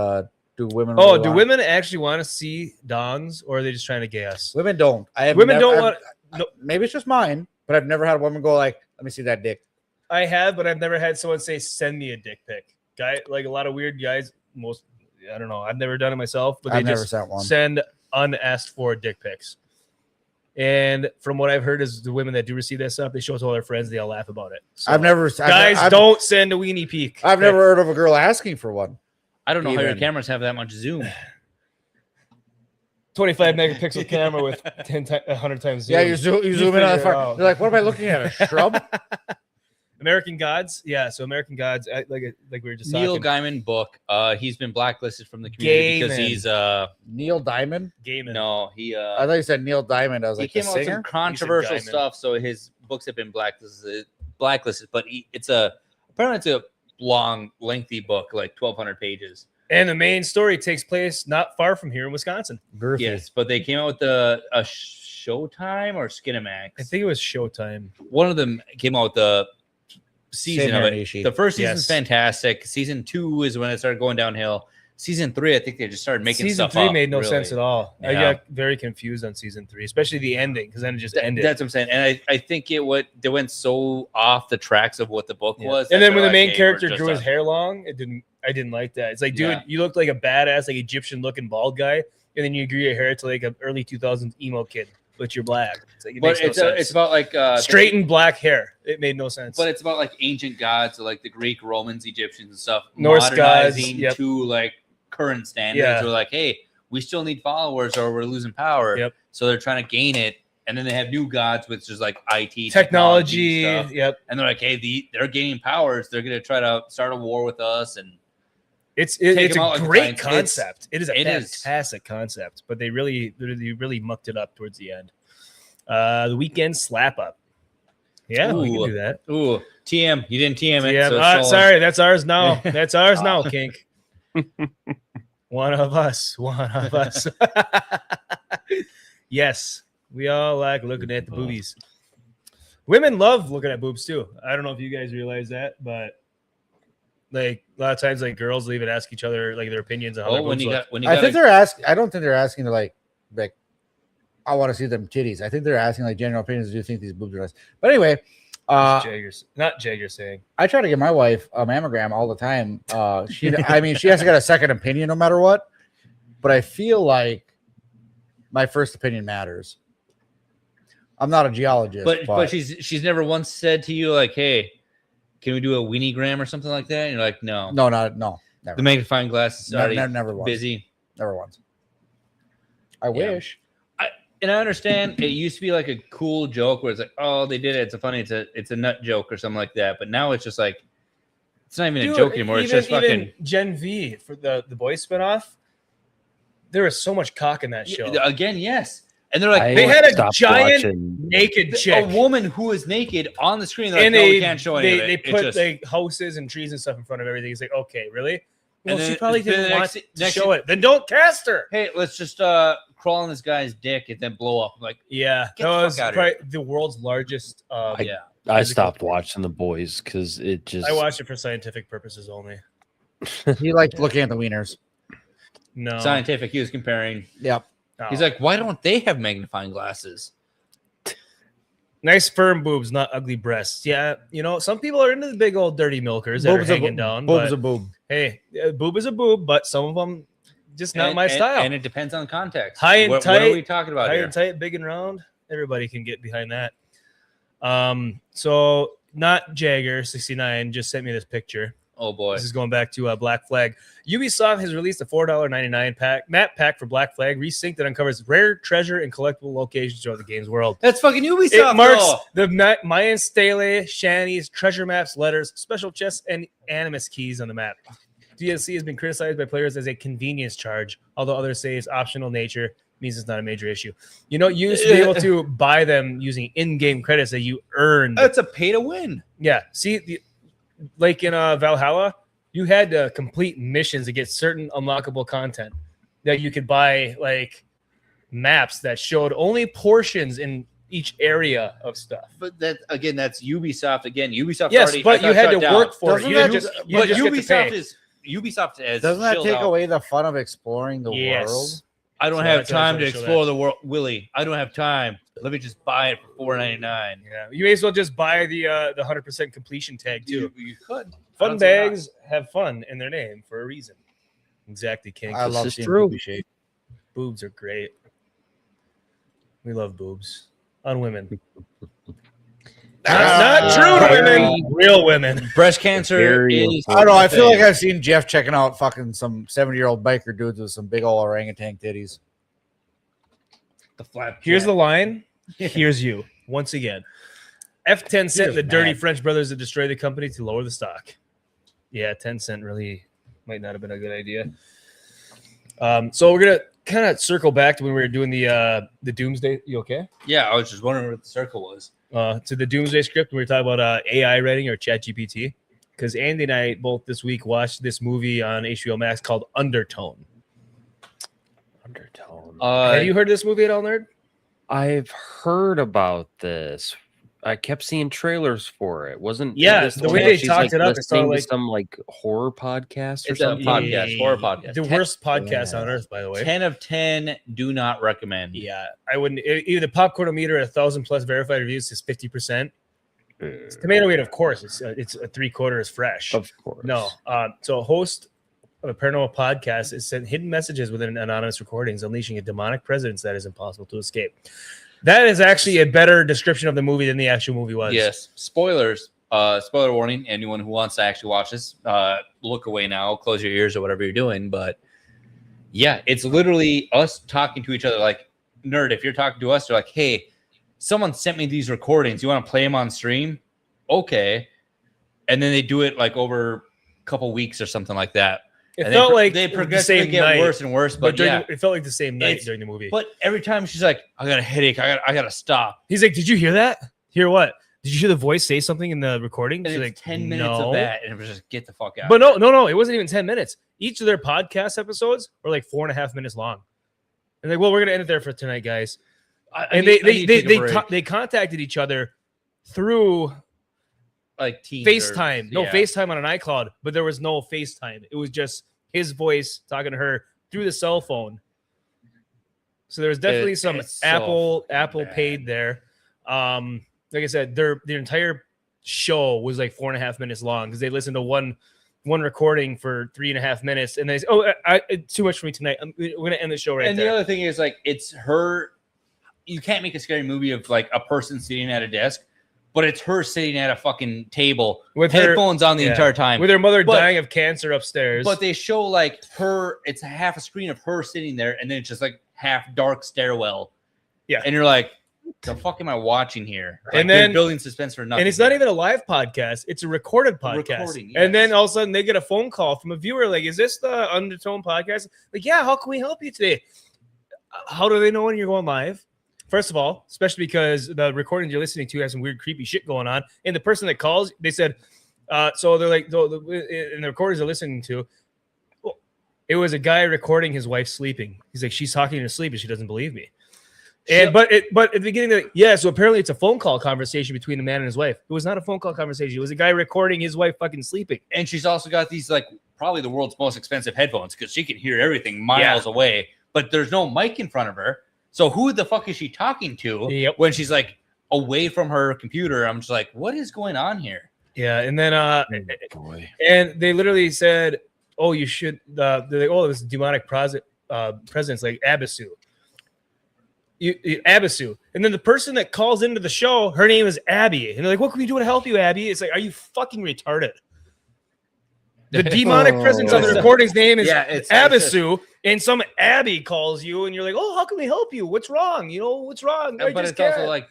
Do women? Do women actually want to see dongs, or are they just trying to gay us? Women don't. Maybe it's just mine, but I've never had a woman go like, "Let me see that dick." I have, but I've never had someone say, "Send me a dick pic." Like a lot of weird guys. I don't know. I've never done it myself, but I've never sent one. Send unasked for dick pics. And from what I've heard, is the women that do receive that stuff, they show it to all their friends. They all laugh about it. So, don't send a weenie peek. I've never heard of a girl asking for one. I don't know how your cameras have that much zoom. 25 megapixel camera with 100 times zoom. Yeah, you zoom in on the far. You're like, what am I looking at? A shrub? American Gods, yeah. So American Gods, like we were just Neil talking. Gaiman book. He's been blacklisted from the community because Gaiman. He's Neil Diamond. Gaiman. no, he I thought you said Neil Diamond. I was he like, came the out with some singer. controversial Gaiman. stuff, so his books have been blacklisted. But apparently it's a long, lengthy book, like 1,200 pages. And the main story takes place not far from here in Wisconsin. Yes, but they came out with a Showtime or Skinamax. I think it was Showtime. One of them came out with the season Same of here, it. Nishi. The first season's Yes. fantastic. Season 2 is when it started going downhill. Season 3, I think they just started making Season stuff 3 up, made no really. sense at all. I Yeah. got very confused on season 3, especially the ending, because then it just ended. That's what I'm saying. And I think they went so off the tracks of what the book was. And that then when they're the main like, hey, character we're just grew his done. hair long, I didn't like that. It's like, dude, Yeah. you look like a badass, like Egyptian looking bald guy, and then you grew your hair to like an early 2000s emo kid, but you're black. It's like, it But makes no sense. it's about like straightened black hair. It made no sense. But it's about like ancient gods, so like the Greek, Romans, Egyptians, and stuff. Norse gods, modernizing yep. to like current standards. Yeah. We're like, hey, we still need followers, or we're losing power. Yep. So they're trying to gain it, and then they have new gods, which is like IT technology. stuff. Yep. And they're like, hey, they're gaining powers. They're gonna try to start a war with us, and It's them out a like great giants. concept. It is a It is. fantastic concept, but they really mucked it up towards the end. The weekend slap up. Yeah, we can Ooh. do that. ooh, TM, you didn't TM it. Yeah, so it's stolen. sorry, that's ours now. That's ours now, Kink. One of us. Yes, we all like looking at the boobies. Women love looking at boobs too. I don't know if you guys realize that, but like a lot of times, like girls will even ask each other like their opinions on how their Oh, when boobs you look. got when you I got think they're asking. I don't think they're asking to like I want to see them titties. I think they're asking like general opinions. Do you think these boobs are nice? But anyway, Not Jagger saying. I try to get my wife a mammogram all the time. She has to get a second opinion no matter what. But I feel like my first opinion matters. I'm not a geologist, but she's never once said to you like, hey, can we do a weenie-gram or something like that? And you're like, no, no, never. The magnifying glass is already never once. busy. Never once. I wish. And I understand it used to be like a cool joke where it's like, oh, they did it. It's a nut joke or something like that. But now it's just like, it's not even a joke anymore. It's just fucking Gen V for the boys spinoff. There was so much cock in that show. Again, yes. And they're like, they had a giant naked chick, a woman who is naked on the screen. They're like, and no, we can't show any of it. They It's put just- like houses and trees and stuff in front of everything. It's like, okay, really? Well, And she then- probably then didn't the want next- to next- show it. Then don't cast her. Hey, let's just crawl on this guy's dick and then blow up. I'm like, Yeah, Get that the fuck was outta probably the world's largest. I stopped watching The Boys because it just. I watched it for scientific purposes only. He liked looking at the wieners. No, scientific. He was comparing. Yep. No. He's like, why don't they have magnifying glasses? Nice firm boobs, not ugly breasts. Yeah, some people are into the big old dirty milkers that Boob's are a hanging boob. down. Boob's but, a boob. Hey, boob is a boob, but some of them just not my style. And it depends on context. High and what tight. are we talking about high here? and tight, big and round. Everybody can get behind that. So not Jagger 69 just sent me this picture. Oh boy, This is going back to Black Flag. Ubisoft has released a $4.99 map pack for Black Flag, resynced that uncovers rare treasure and collectible locations throughout the game's world. That's fucking Ubisoft. It marks though. the Mayan stele, shanties, treasure maps, letters, special chests, and animus keys on the map. DLC has been criticized by players as a convenience charge, although others say its optional nature means it's not a major issue. You used to be able to buy them using in-game credits that you earned. It's a pay to win. Yeah. See, like in Valhalla, you had to complete missions to get certain unlockable content that you could buy, like maps that showed only portions in each area of stuff. But that's Ubisoft. Again, Ubisoft. Yes, already, but I you thought had shut to down. work for it. Doesn't You that just, just- you But just get to Ubisoft pay. has Doesn't that chilled take out. away the fun of exploring the world? Yes. I don't So have that's what I time was to trying to show explore the world, Willie. I don't have time. Let me just buy it for $4.99. Yeah, you may as well just buy the 100% completion tag too. You could. Fun bags have fun in their name for a reason. Exactly, King. I love is seeing true. booby shape. Boobs are great. We love boobs on women. Not true to women, real women. Breast cancer Very is. I don't know. I feel like thing. I've seen Jeff checking out fucking some 70-year-old biker dudes with some big old orangutan titties. The flap. Here's the line. Here's you once again. F10 sent the dirty French brothers to destroy the company to lower the stock. Yeah, 10 cent really might not have been a good idea. So we're gonna kind of circle back to when we were doing the Doomsday. You okay? Yeah, I was just wondering what the circle was. To the Doomsday script. We were talking about AI writing or ChatGPT. Because Andy and I both this week watched this movie on HBO Max called Undertone. Have you heard of this movie at all, nerd? I've heard about this. I kept seeing trailers for it. Wasn't the way they talked it up, it's like like some like horror podcast or It's something. a podcast, horror podcast. The worst podcast on earth, by the way. 10 of 10, do not recommend. Yeah, I wouldn't. Either the popcorn meter at 1,000 plus verified reviews is 50%. Tomato meter, of course, it's 3/4 is fresh. Of course. No. So a host of a paranormal podcast is sent hidden messages within anonymous recordings, unleashing a demonic presence that is impossible to escape. That is actually a better description of the movie than the actual movie was. Yes. Spoilers. Spoiler warning. Anyone who wants to actually watch this, look away now, close your ears or whatever you're doing. But yeah, it's literally us talking to each other. Like, nerd, if you're talking to us, you're like, hey, someone sent me these recordings. You want to play them on stream? Okay. And then they do it like over a couple weeks or something like that. It felt like they the progressively same get night, worse and worse. But yeah, it felt like the same night during the movie. But every time she's like, I got a headache. I got to stop. He's like, did you hear that? Hear what? Did you hear the voice say something in the recording? And She's it's like, 10 minutes of that. And it was just get the fuck out. But no. It wasn't even 10 minutes. Each of their podcast episodes were like 4.5 minutes long. And like, well, we're going to end it there for tonight, guys. They contacted each other through like Teams FaceTime. FaceTime on an iCloud, but there was no FaceTime. It was just his voice talking to her through the cell phone. So there was definitely some Apple paid there. Like I said, their entire show was like 4.5 minutes long because they listened to one recording for 3.5 minutes, and they say, it's too much for me tonight. We're gonna end the show right there. And the other thing is, like, it's her. You can't make a scary movie of like a person sitting at a desk, but it's her sitting at a fucking table with headphones on the entire time, with her mother dying of cancer upstairs. But they show like her. It's a half a screen of her sitting there, and then it's just like half dark stairwell. Yeah, and you're like, the fuck am I watching here? Like, and then building suspense for nothing. And it's not even a live podcast; it's a recorded podcast. Yes. And then all of a sudden, they get a phone call from a viewer, like, "Is this the Undertone podcast?" Like, yeah. How can we help you today? How do they know when you're going live? First of all, especially because the recording you're listening to has some weird, creepy shit going on, and the person that calls, they said, so they're like, in the recordings they're listening to, it was a guy recording his wife sleeping. He's like, she's talking in her sleep, and she doesn't believe me. And but at the beginning, so apparently it's a phone call conversation between a man and his wife. It was not a phone call conversation. It was a guy recording his wife fucking sleeping. And she's also got these like probably the world's most expensive headphones because she can hear everything miles away, but there's no mic in front of her. So who the fuck is she talking to when she's like away from her computer? I'm just like, what is going on here? Yeah, and then and they literally said, "Oh, you should." They're like, "Oh, this demonic presence like Abisu." Abisu, and then the person that calls into the show, her name is Abby, and they're like, "What can we do to help you, Abby?" It's like, are you fucking retarded? The demonic presence on the recording's name is Abisu, and some Abby calls you, and you're like, "Oh, how can we help you? What's wrong? What's wrong?" But it's also like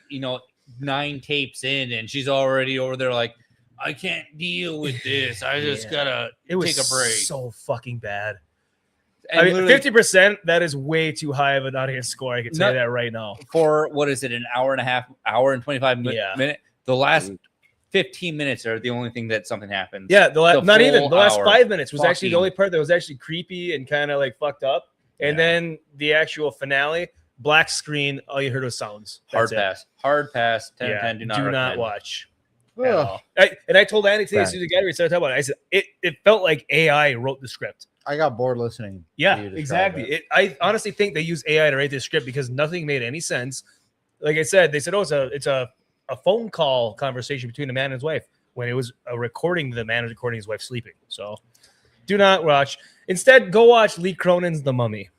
9 tapes in, and she's already over there like, "I can't deal with this. I just gotta take a break." So fucking bad. And I mean, 50%, that is way too high of an audience score. I can tell you that right now. For what is it, an hour and a half, hour and 25 minutes? The last 15 minutes are the only thing that something happens. Yeah, the last 5 minutes was actually the only part that was actually creepy and kind of like fucked up. And then the actual finale, black screen, all you heard was sounds. Hard pass. 10 do not watch. I told Andy today, as soon as we started talking about it, I said it felt like AI wrote the script. I got bored listening. Yeah, exactly. I honestly think they used AI to write this script because nothing made any sense. Like I said, they said, "Oh, it's a phone call conversation between a man and his wife," when it was a recording. The man was recording his wife sleeping. So, do not watch. Instead, go watch Lee Cronin's The Mummy.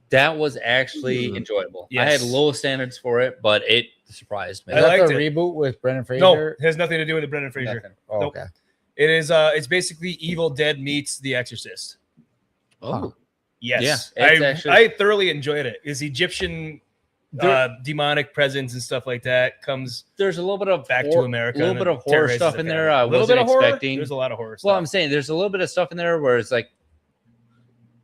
That was actually enjoyable. Yes. I had low standards for it, but it surprised me. I liked the reboot with Brendan Fraser. No, it has nothing to do with the Brendan Fraser. Nothing. Oh, nope. Okay. It is. It's basically Evil Dead meets The Exorcist. Oh, yes. Yeah, I thoroughly enjoyed it. It's Egyptian demonic presence and stuff like that comes. There's a little bit of back to America. A little bit of horror stuff in there. I wasn't expecting. There's a lot of horror stuff. Well, I'm saying there's a little bit of stuff in there where it's like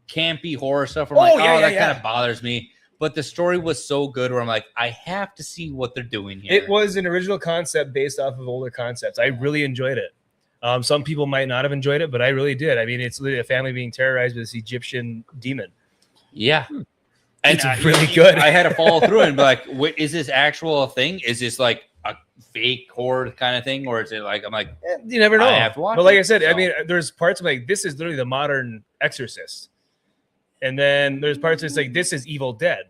campy horror stuff. Where I'm like, that kind of bothers me. But the story was so good where I'm like, I have to see what they're doing here. It was an original concept based off of older concepts. I really enjoyed it. Some people might not have enjoyed it, but I really did. I mean, it's literally a family being terrorized with this Egyptian demon. Yeah. And it's really good. I had to follow through and be like, wait, is this actual thing? Is this like a fake horror kind of thing? Or is it like, I'm like, you never know. I have to watch but like it, I said, so. I mean, there's parts of like, this is literally the modern Exorcist. And then there's parts that's like, this is Evil Dead.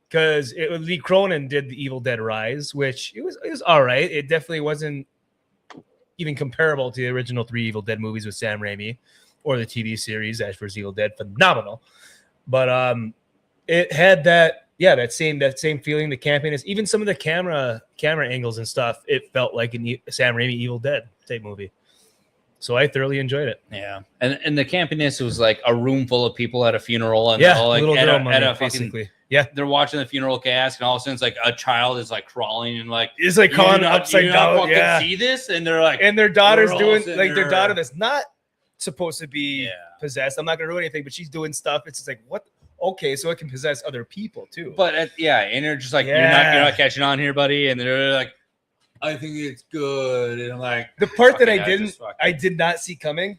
Because Lee Cronin did the Evil Dead Rise, which it was all right. It definitely wasn't even comparable to the original 3 Evil Dead movies with Sam Raimi or the TV series Ash vs. Evil Dead. Phenomenal. But it had that same feeling, the campiness, even some of the camera angles and stuff. It felt like a Sam Raimi Evil Dead type movie. So I thoroughly enjoyed it. Yeah, and the campiness was like a room full of people at a funeral, and yeah, like little girl money, basically. Yeah, they're watching the funeral cast, and all of a sudden, it's like a child is like crawling and like it's like crawling upside down. Yeah, see this, and they're like, and their daughter's doing like their daughter that's not supposed to be possessed. I'm not gonna ruin anything, but she's doing stuff. It's just like what. Okay, so it can possess other people too. But and they're just like, you're not catching on here, buddy. And they're like, I think it's good. And I'm like, the part that I did not see coming,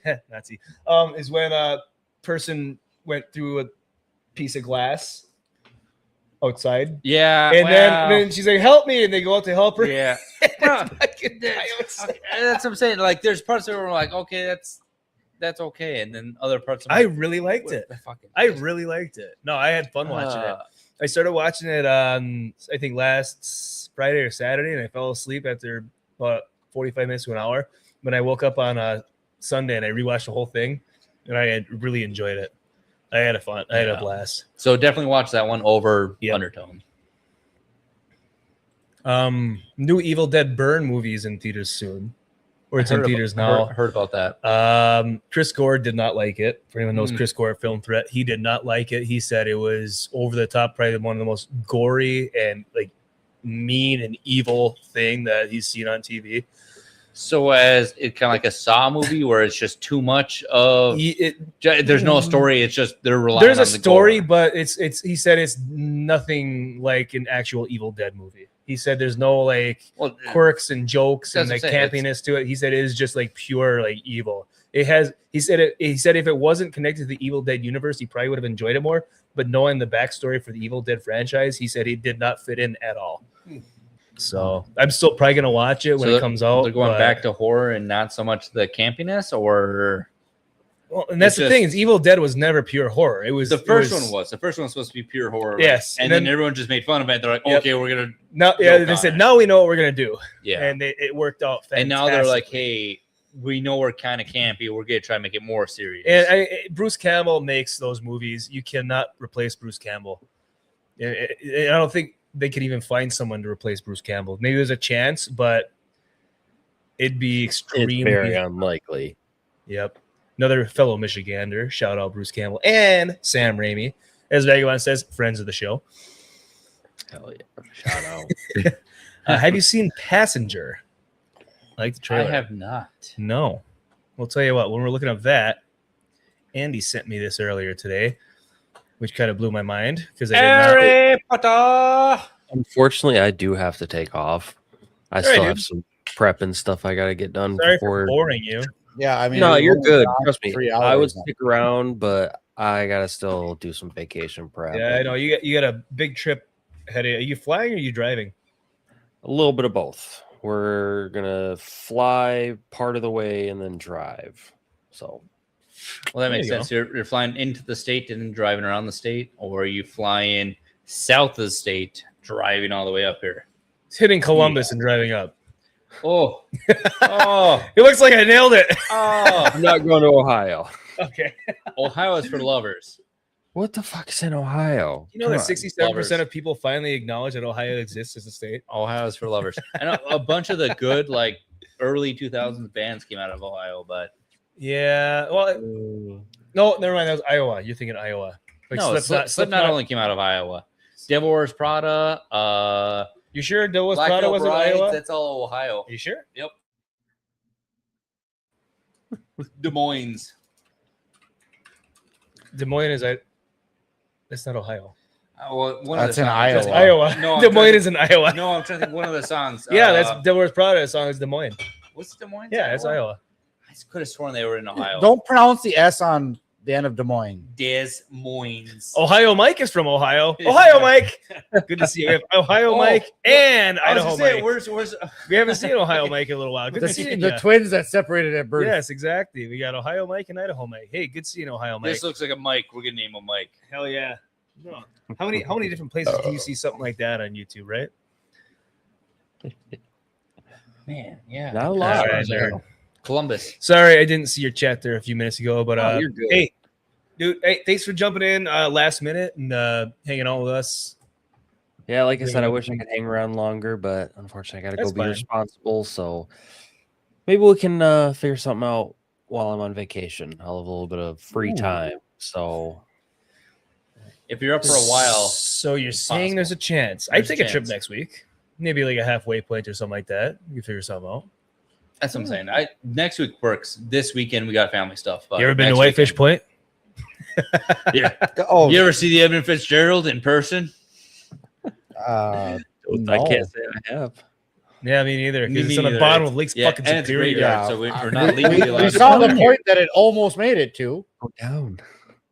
is when a person went through a piece of glass outside. Yeah, and then she's like, "Help me!" And they go out to help her. Yeah, that's what I'm saying. Like, there's parts where we're like, okay, that's okay, and then other parts. I really liked it. I really liked it. No, I had fun watching it. I started watching it on I think last Friday or Saturday, and I fell asleep after about 45 minutes to an hour. When I woke up on Sunday and I rewatched the whole thing, and I had really enjoyed it. I had a blast. So definitely watch that one over Undertone. New Evil Dead Burn movies in theaters soon. Or it's in theaters now. Heard about that. Chris Gore did not like it. For anyone who knows Chris Gore, Film Threat, he did not like it. He said it was over the top, probably one of the most gory and like mean and evil thing that he's seen on TV. So as it kind of like a Saw movie where it's just too much of there's no story. It's just they're relying. There's on a story, but it's he said it's nothing like an actual Evil Dead movie. He said there's no like quirks and jokes and like campiness to it. He said it is just like pure like evil. It has. He said if it wasn't connected to the Evil Dead universe, he probably would have enjoyed it more. But knowing the backstory for the Evil Dead franchise, he said he did not fit in at all. So I'm still probably gonna watch it when it comes out. They're going back to horror and not so much the campiness, or. Well, and that's the thing is Evil Dead was never pure horror. It was the first one was supposed to be pure horror. Yes, and then everyone just made fun of it. They're like, okay, we're gonna they said now we know what we're gonna do. Yeah, and it worked out fantastic. And now they're like, hey, we know we're kind of campy. We're gonna try to make it more serious. And Bruce Campbell makes those movies. You cannot replace Bruce Campbell. I don't think they could even find someone to replace Bruce Campbell. Maybe there's a chance, but it'd be extremely very unlikely. Yep. Another fellow Michigander. Shout out Bruce Campbell and Sam Raimi. As Vagabond says, friends of the show. Hell yeah. Shout out. Have you seen Passenger? Like the trailer? I have not. No. We'll tell you what, when we're looking up that, Andy sent me this earlier today, which kind of blew my mind because Harry Potter. Unfortunately, I do have to take off. I still have some prep and stuff I got to get done Sorry before. for boring you. Yeah, I mean, no, you're good. Trust me. 3 hours I would now. stick around, but I gotta still do some vacation prep. Yeah, I know you got a big trip ahead of you. Are you flying or are you driving? A little bit of both. We're gonna fly part of the way and then drive. So, well, that makes sense. You're flying into the state and then driving around the state, or are you flying south of the state, driving all the way up here? It's hitting Columbus and driving up. Oh, it looks like I nailed it. I'm not going to Ohio. Okay. Ohio is for lovers. What the fuck is in Ohio? You know that 67% of people finally acknowledge that Ohio exists as a state? Ohio is for lovers. And a bunch of the good, like, early 2000s bands came out of Ohio, but... Yeah, well... No, never mind. That was Iowa. You're thinking Iowa. Like no, Slipknot only came out of Iowa. Devil Wears Prada. You sure Devil Wears Black Prada Veil was in Brides, Iowa? That's all Ohio. Are you sure? Yep. Des Moines. Des Moines is that's not Ohio. Well, one That's of the in songs. Iowa. That's Iowa. No, I'm Des trying Moines to- is in Iowa. No, I'm trying to think one of the songs. Yeah, that's Devil Wears Prada. The song is Des Moines. What's Des Moines? Yeah, that's Iowa. I could have sworn they were in Ohio. Don't pronounce the S on the end of Des Moines. Des Moines. Ohio Mike is from Ohio. Ohio Mike. Good to see you. We have Ohio Mike and I was Idaho gonna say, Mike. where's We haven't seen Ohio Mike in a little while. Good to see The you. twins that separated at birth. Yes, exactly. We got Ohio Mike and Idaho Mike. Hey, good seeing Ohio Mike. This looks like a Mike. We're gonna name him Mike. Hell yeah. No. How many different places can you see something like that on YouTube, right? Man, yeah. Not a lot. All right, nerd. Columbus. Sorry, I didn't see your chat there a few minutes ago, but Oh, you're good. hey, dude, hey, thanks for jumping in last minute and hanging out with us. Yeah, like I said, I wish I could hang around longer, but unfortunately, I got to That's go be fine. responsible. So maybe we can figure something out while I'm on vacation. I'll have a little bit of free time. So If you're up for a while, So you're saying possible. there's a chance. There's I'd a take a trip chance. next week. Maybe like a halfway point or something like that. You can figure something out. that's what I'm saying. Next week works. This weekend we got family stuff. But You ever been to next Whitefish Point? Yeah. Oh, You ever see the Edmund Fitzgerald in person? I no. can't say I have. Yeah, me neither. Me Because it's on the neither. bottom of Lake's Yeah, fucking and it's a Superior. graveyard, Yeah. so we're not legally allowed We to saw go the there. point that it almost made it to. Go down.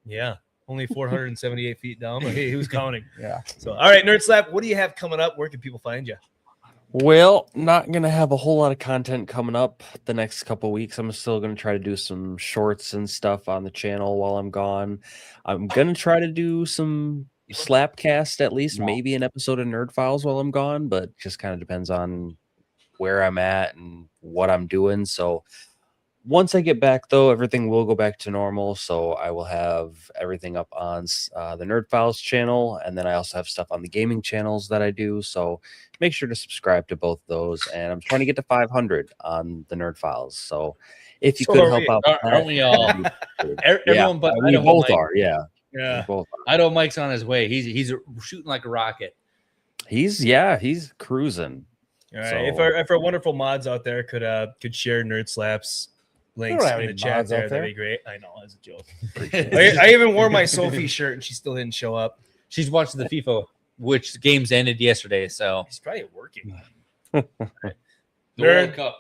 Yeah, only 478 feet down. But hey, who's counting? Yeah. So, all right, Nerd Slap, what do you have coming up? Where can people find you? Well, not gonna have a whole lot of content coming up the next couple weeks. I'm still gonna try to do some shorts and stuff on the channel while I'm gone. I'm gonna try to do some Slapcast, at least maybe an episode of Nerd Files while I'm gone, but just kind of depends on where I'm at and what I'm doing. So once I get back, though, everything will go back to normal. So I will have everything up on the Nerd Files channel, and then I also have stuff on the gaming channels that I do. So make sure to subscribe to both those. And I'm trying to get to 500 on the Nerd Files. So if you So could are help we. out, with Aren't that, we all? that'd be good. Everyone but we Idaho both Mike. are. Yeah, Yeah. we both are. Idaho Mike's on his way. He's shooting like a rocket. He's cruising. All right. So- If our wonderful mods out there could share Nerd Slaps links don't have in the any chat mods out there, that'd there. be great. I know, as a joke. I even wore my Sophie shirt and she still didn't show up. She's watching the FIFA, which games ended yesterday. So He's probably working. the Nerd. World Cup.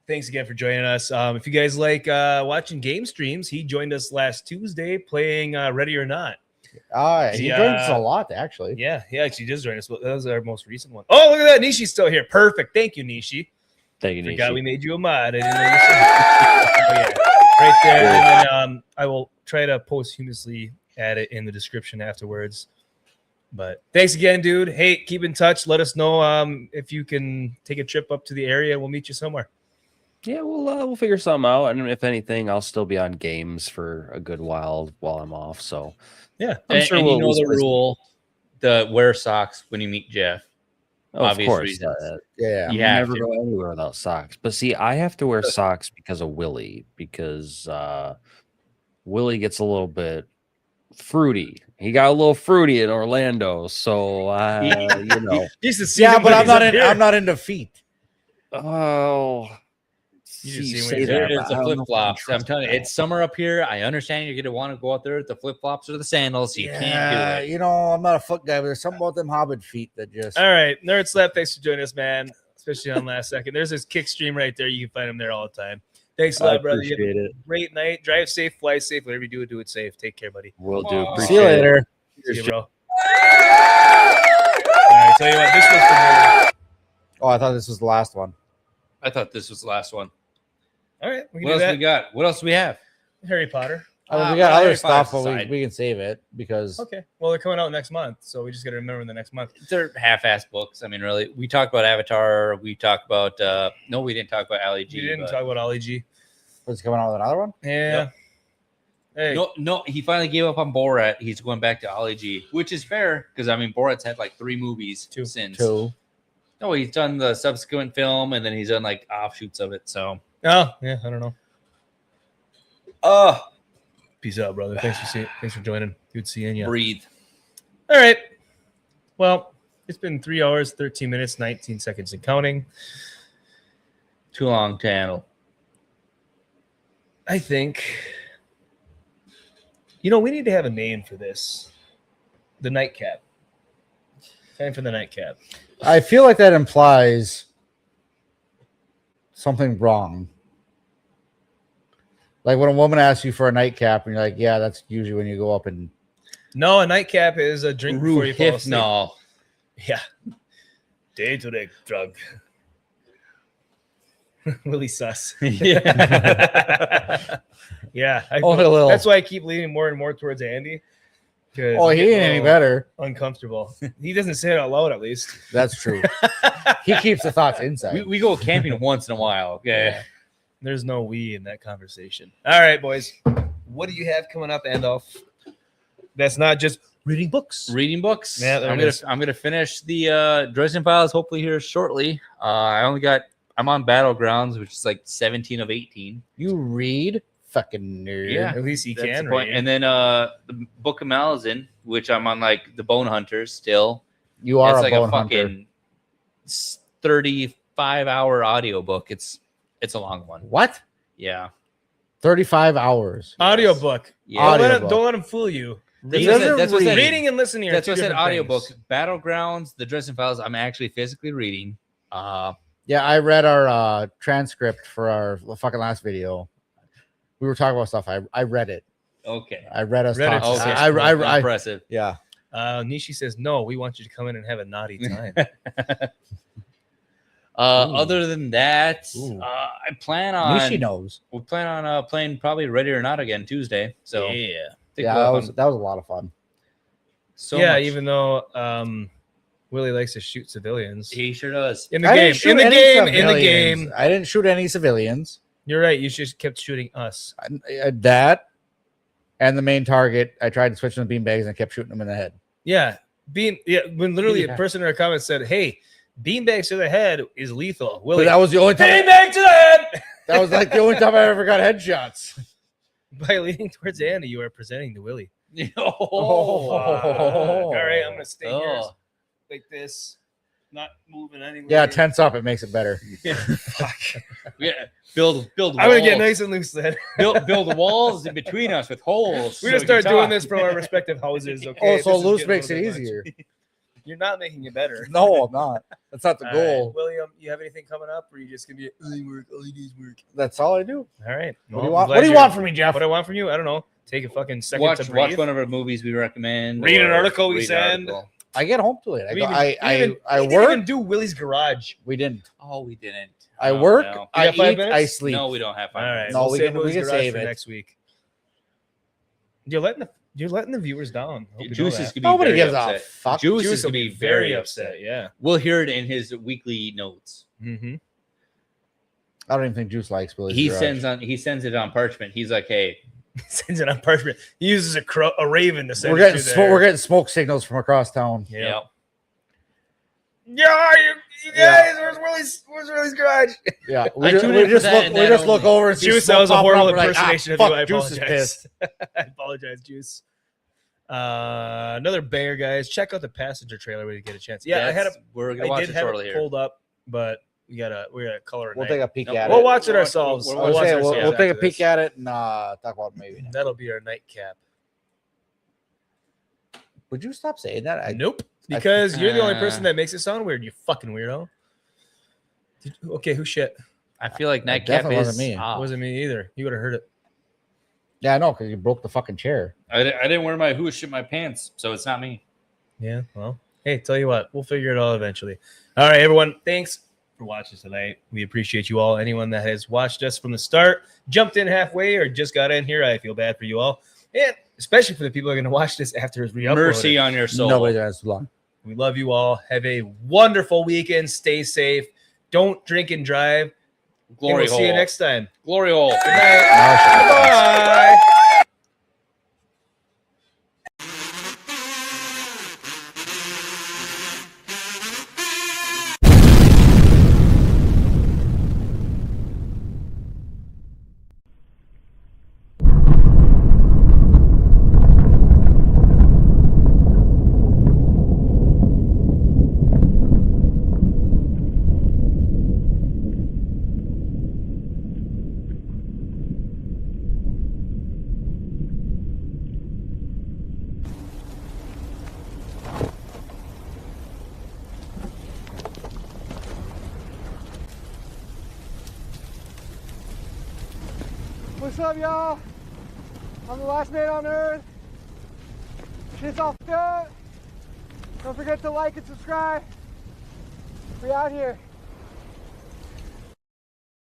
Thanks again for joining us. If you guys like watching game streams, he joined us last Tuesday playing Ready or Not. He Yeah. joins us a lot, actually. Yeah, he actually did join us. That was our most recent one. Oh, look at that. Nishi's still here. Perfect. Thank you, Nishi. Thank you, Forgot Nishi. we made you a mod. I didn't know you said oh, yeah. Right there. And then I will try to posthumously add it in the description afterwards. But thanks again, dude. Hey, keep in touch. Let us know if you can take a trip up to the area. We'll meet you somewhere. Yeah, we'll figure something out, and if anything, I'll still be on games for a good while I'm off. So Yeah, I'm sure and we'll you know the we'll- rule: the wear socks when you meet Jeff. Of obvious course, reasons. Yeah. You I have never to. go anywhere without socks. But see, I have to wear socks because of Willie, because Willie gets a little bit fruity. He got a little fruity in Orlando, so you know. Used to see Yeah, him but when I'm he's not up in. here. I'm not into feet. Oh, You just you see him say when he's that, up There's but I the don't know flip if I flops. I'm trust telling you, that. it's summer up here. I understand you're gonna want to go out there with the flip flops or the sandals. You can't do it. You know, I'm not a foot guy, but there's something about them hobbit feet that just. All right, Nerd Slap, thanks for joining us, man. Especially on last second. There's his kick stream right there. You can find him there all the time. Thanks a I lot, brother. You have appreciate a it. great night. Drive safe, fly safe. Whatever you do it safe. Take care, buddy. Will do. Oh. Appreciate See you it. later. See you, bro. All right, tell you what, this was for me. Oh, I thought this was the last one. I thought this was the last one. All right, we can What do else that. we got? What else do we have? Harry Potter. I mean, we well, got other Harry stuff, Potter's but aside. we can save it because Okay. Well, they're coming out next month, so we just got to remember the next month. They're half-ass books. I mean, really, we talked about Avatar. We talked about no, we didn't talk about Ali G. You didn't but- talk about Ollie G. was coming out with another one. Yeah. Yep. Hey. No, he finally gave up on Borat. He's going back to Ali G, which is fair because I mean, Borat's had like 3 movies since. Two. No, he's done the subsequent film, and then he's done like offshoots of it. So, Oh, yeah. I don't know. oh, Peace out, brother. Thanks for joining. Good seeing you. breathe. All right. Well, it's been 3 hours, 13 minutes, 19 seconds and counting. Too long to handle. I think, we need to have a name for this. The nightcap. Time for the nightcap. I feel like that implies something wrong. Like when a woman asks you for a nightcap and you're like, yeah, that's usually when you go up and... No, a nightcap is a drink before you fall asleep. No. Yeah. Day-to-day drug. Willie sus. Yeah. Yeah. little. That's why I keep leaning more and more towards Andy. Oh, he ain't any better. Uncomfortable. He doesn't say it out loud, at least. That's true. He keeps the thoughts inside. We go camping once in a while. Okay. Yeah. There's no we in that conversation. All right, boys. What do you have coming up, Andolph? That's not just reading books. Reading books. Yeah, I'm gonna finish the Dresden Files hopefully here shortly. I'm on Battlegrounds, which is like 17 of 18. You read? Fucking nerd. Yeah, at least he can read. And then the Book of Malazan, which I'm on like the Bone Hunters still. You are it's a like bone hunter. 35-hour audiobook. It's a long one. What? Yeah. 35 hours. Audiobook. Yeah. Don't let him fool you. That's what Reading and listening. That's what I said. Audiobook. Battlegrounds, the Dresden Files. I'm actually physically reading. Yeah, I read our transcript for our fucking last video. We were talking about stuff. I read it. Okay. I read us. Read it. Okay. I impressive. Yeah. Nishi says, no, we want you to come in and have a naughty time. Other than that, I plan on. Nishi knows. We plan on playing probably Ready or Not again Tuesday. So yeah, that was a lot of fun. So yeah, much. even though Willie likes to shoot civilians. He sure does. In the game. I didn't shoot any civilians. You're right. You just kept shooting us. That and the main target. I tried to switch them to beanbags and I kept shooting them in the head. Yeah. When literally a person in our comments said, hey, beanbags to the head is lethal. Willie, But that was the only time. Beanbag to the head! That was like the only time I ever got headshots. By leaning towards Andy, you are presenting to Willie. All right, I'm going to stay here like this. Not moving anywhere. Yeah, tense up. It makes it better. Yeah, build walls. I'm gonna get nice and loose then. build walls in between us with holes. We're gonna start doing this from our respective houses. Okay. Oh, so loose makes it easier. You're not making it better. No, I'm not. That's not the All goal. right. William, you have anything coming up, or are you just gonna be LEDs work? That's all I do. All right. What do you want? What do you want from me, Jeff? What I want from you? I don't know. Take a fucking second to breathe. Watch one of our movies we recommend. Read an article we send. I get home too late. We I didn't work. even do Willie's garage. We didn't. Oh, we didn't. I work. No. I You got 5 eat. minutes? I sleep. No, we don't have 5 All right. minutes. No, we'll we save can Willie's save garage for it. next week. You're letting the viewers down. Hope you know Juice that. is gonna be Nobody very gives upset. a fuck. Juice Juice is will gonna be be very upset. upset. Yeah. We'll hear it in his weekly notes. Mm-hmm. I don't even think Juice likes Billy's He garage. sends it on parchment. He's like, hey, Sends it on parchment. He uses a raven to send We're it getting to there. we're getting smoke signals from across town. Yeah. Yeah, you guys, where's Willie's garage? Yeah, I tuned in for that and we that just look only. over and see Juice, smoke that was a popping horrible up. We're like, impersonation of fuck, you. I Juice is apologize. pissed. I apologize, Juice. Another banger, guys. Check out the passenger trailer when you get a chance. Yeah, we're gonna watch did it have shortly it here. pulled up, but we gotta color it. We'll take a peek at We'll it. watch it ourselves. we'll We'll watch it We'll ourselves take a after peek this. at it and talk about it maybe. That'll be our nightcap. Would you stop saying that? Nope. Because you're the only person that makes it sound weird, you fucking weirdo. Okay, who shit? I feel like That nightcap definitely is. wasn't me. It wasn't me either. You would have heard it. Yeah, I know, because you broke the fucking chair. I didn't wear my who shit my pants, so it's not me. Yeah, well, hey, tell you what, we'll figure it out eventually. All right, everyone, thanks for watching tonight. We appreciate you all. Anyone that has watched us from the start, jumped in halfway, or just got in here, I feel bad for you all. And especially for the people who are going to watch this after it's re-uploaded. Mercy on your soul. Nobody has too long. We love you all. Have a wonderful weekend. Stay safe. Don't drink and drive. Glory and we'll hole. see you next time. Glory hole. Good night. Bye. What's up, y'all? I'm the last man on earth. Shit's all good. Don't forget to like and subscribe. We out here.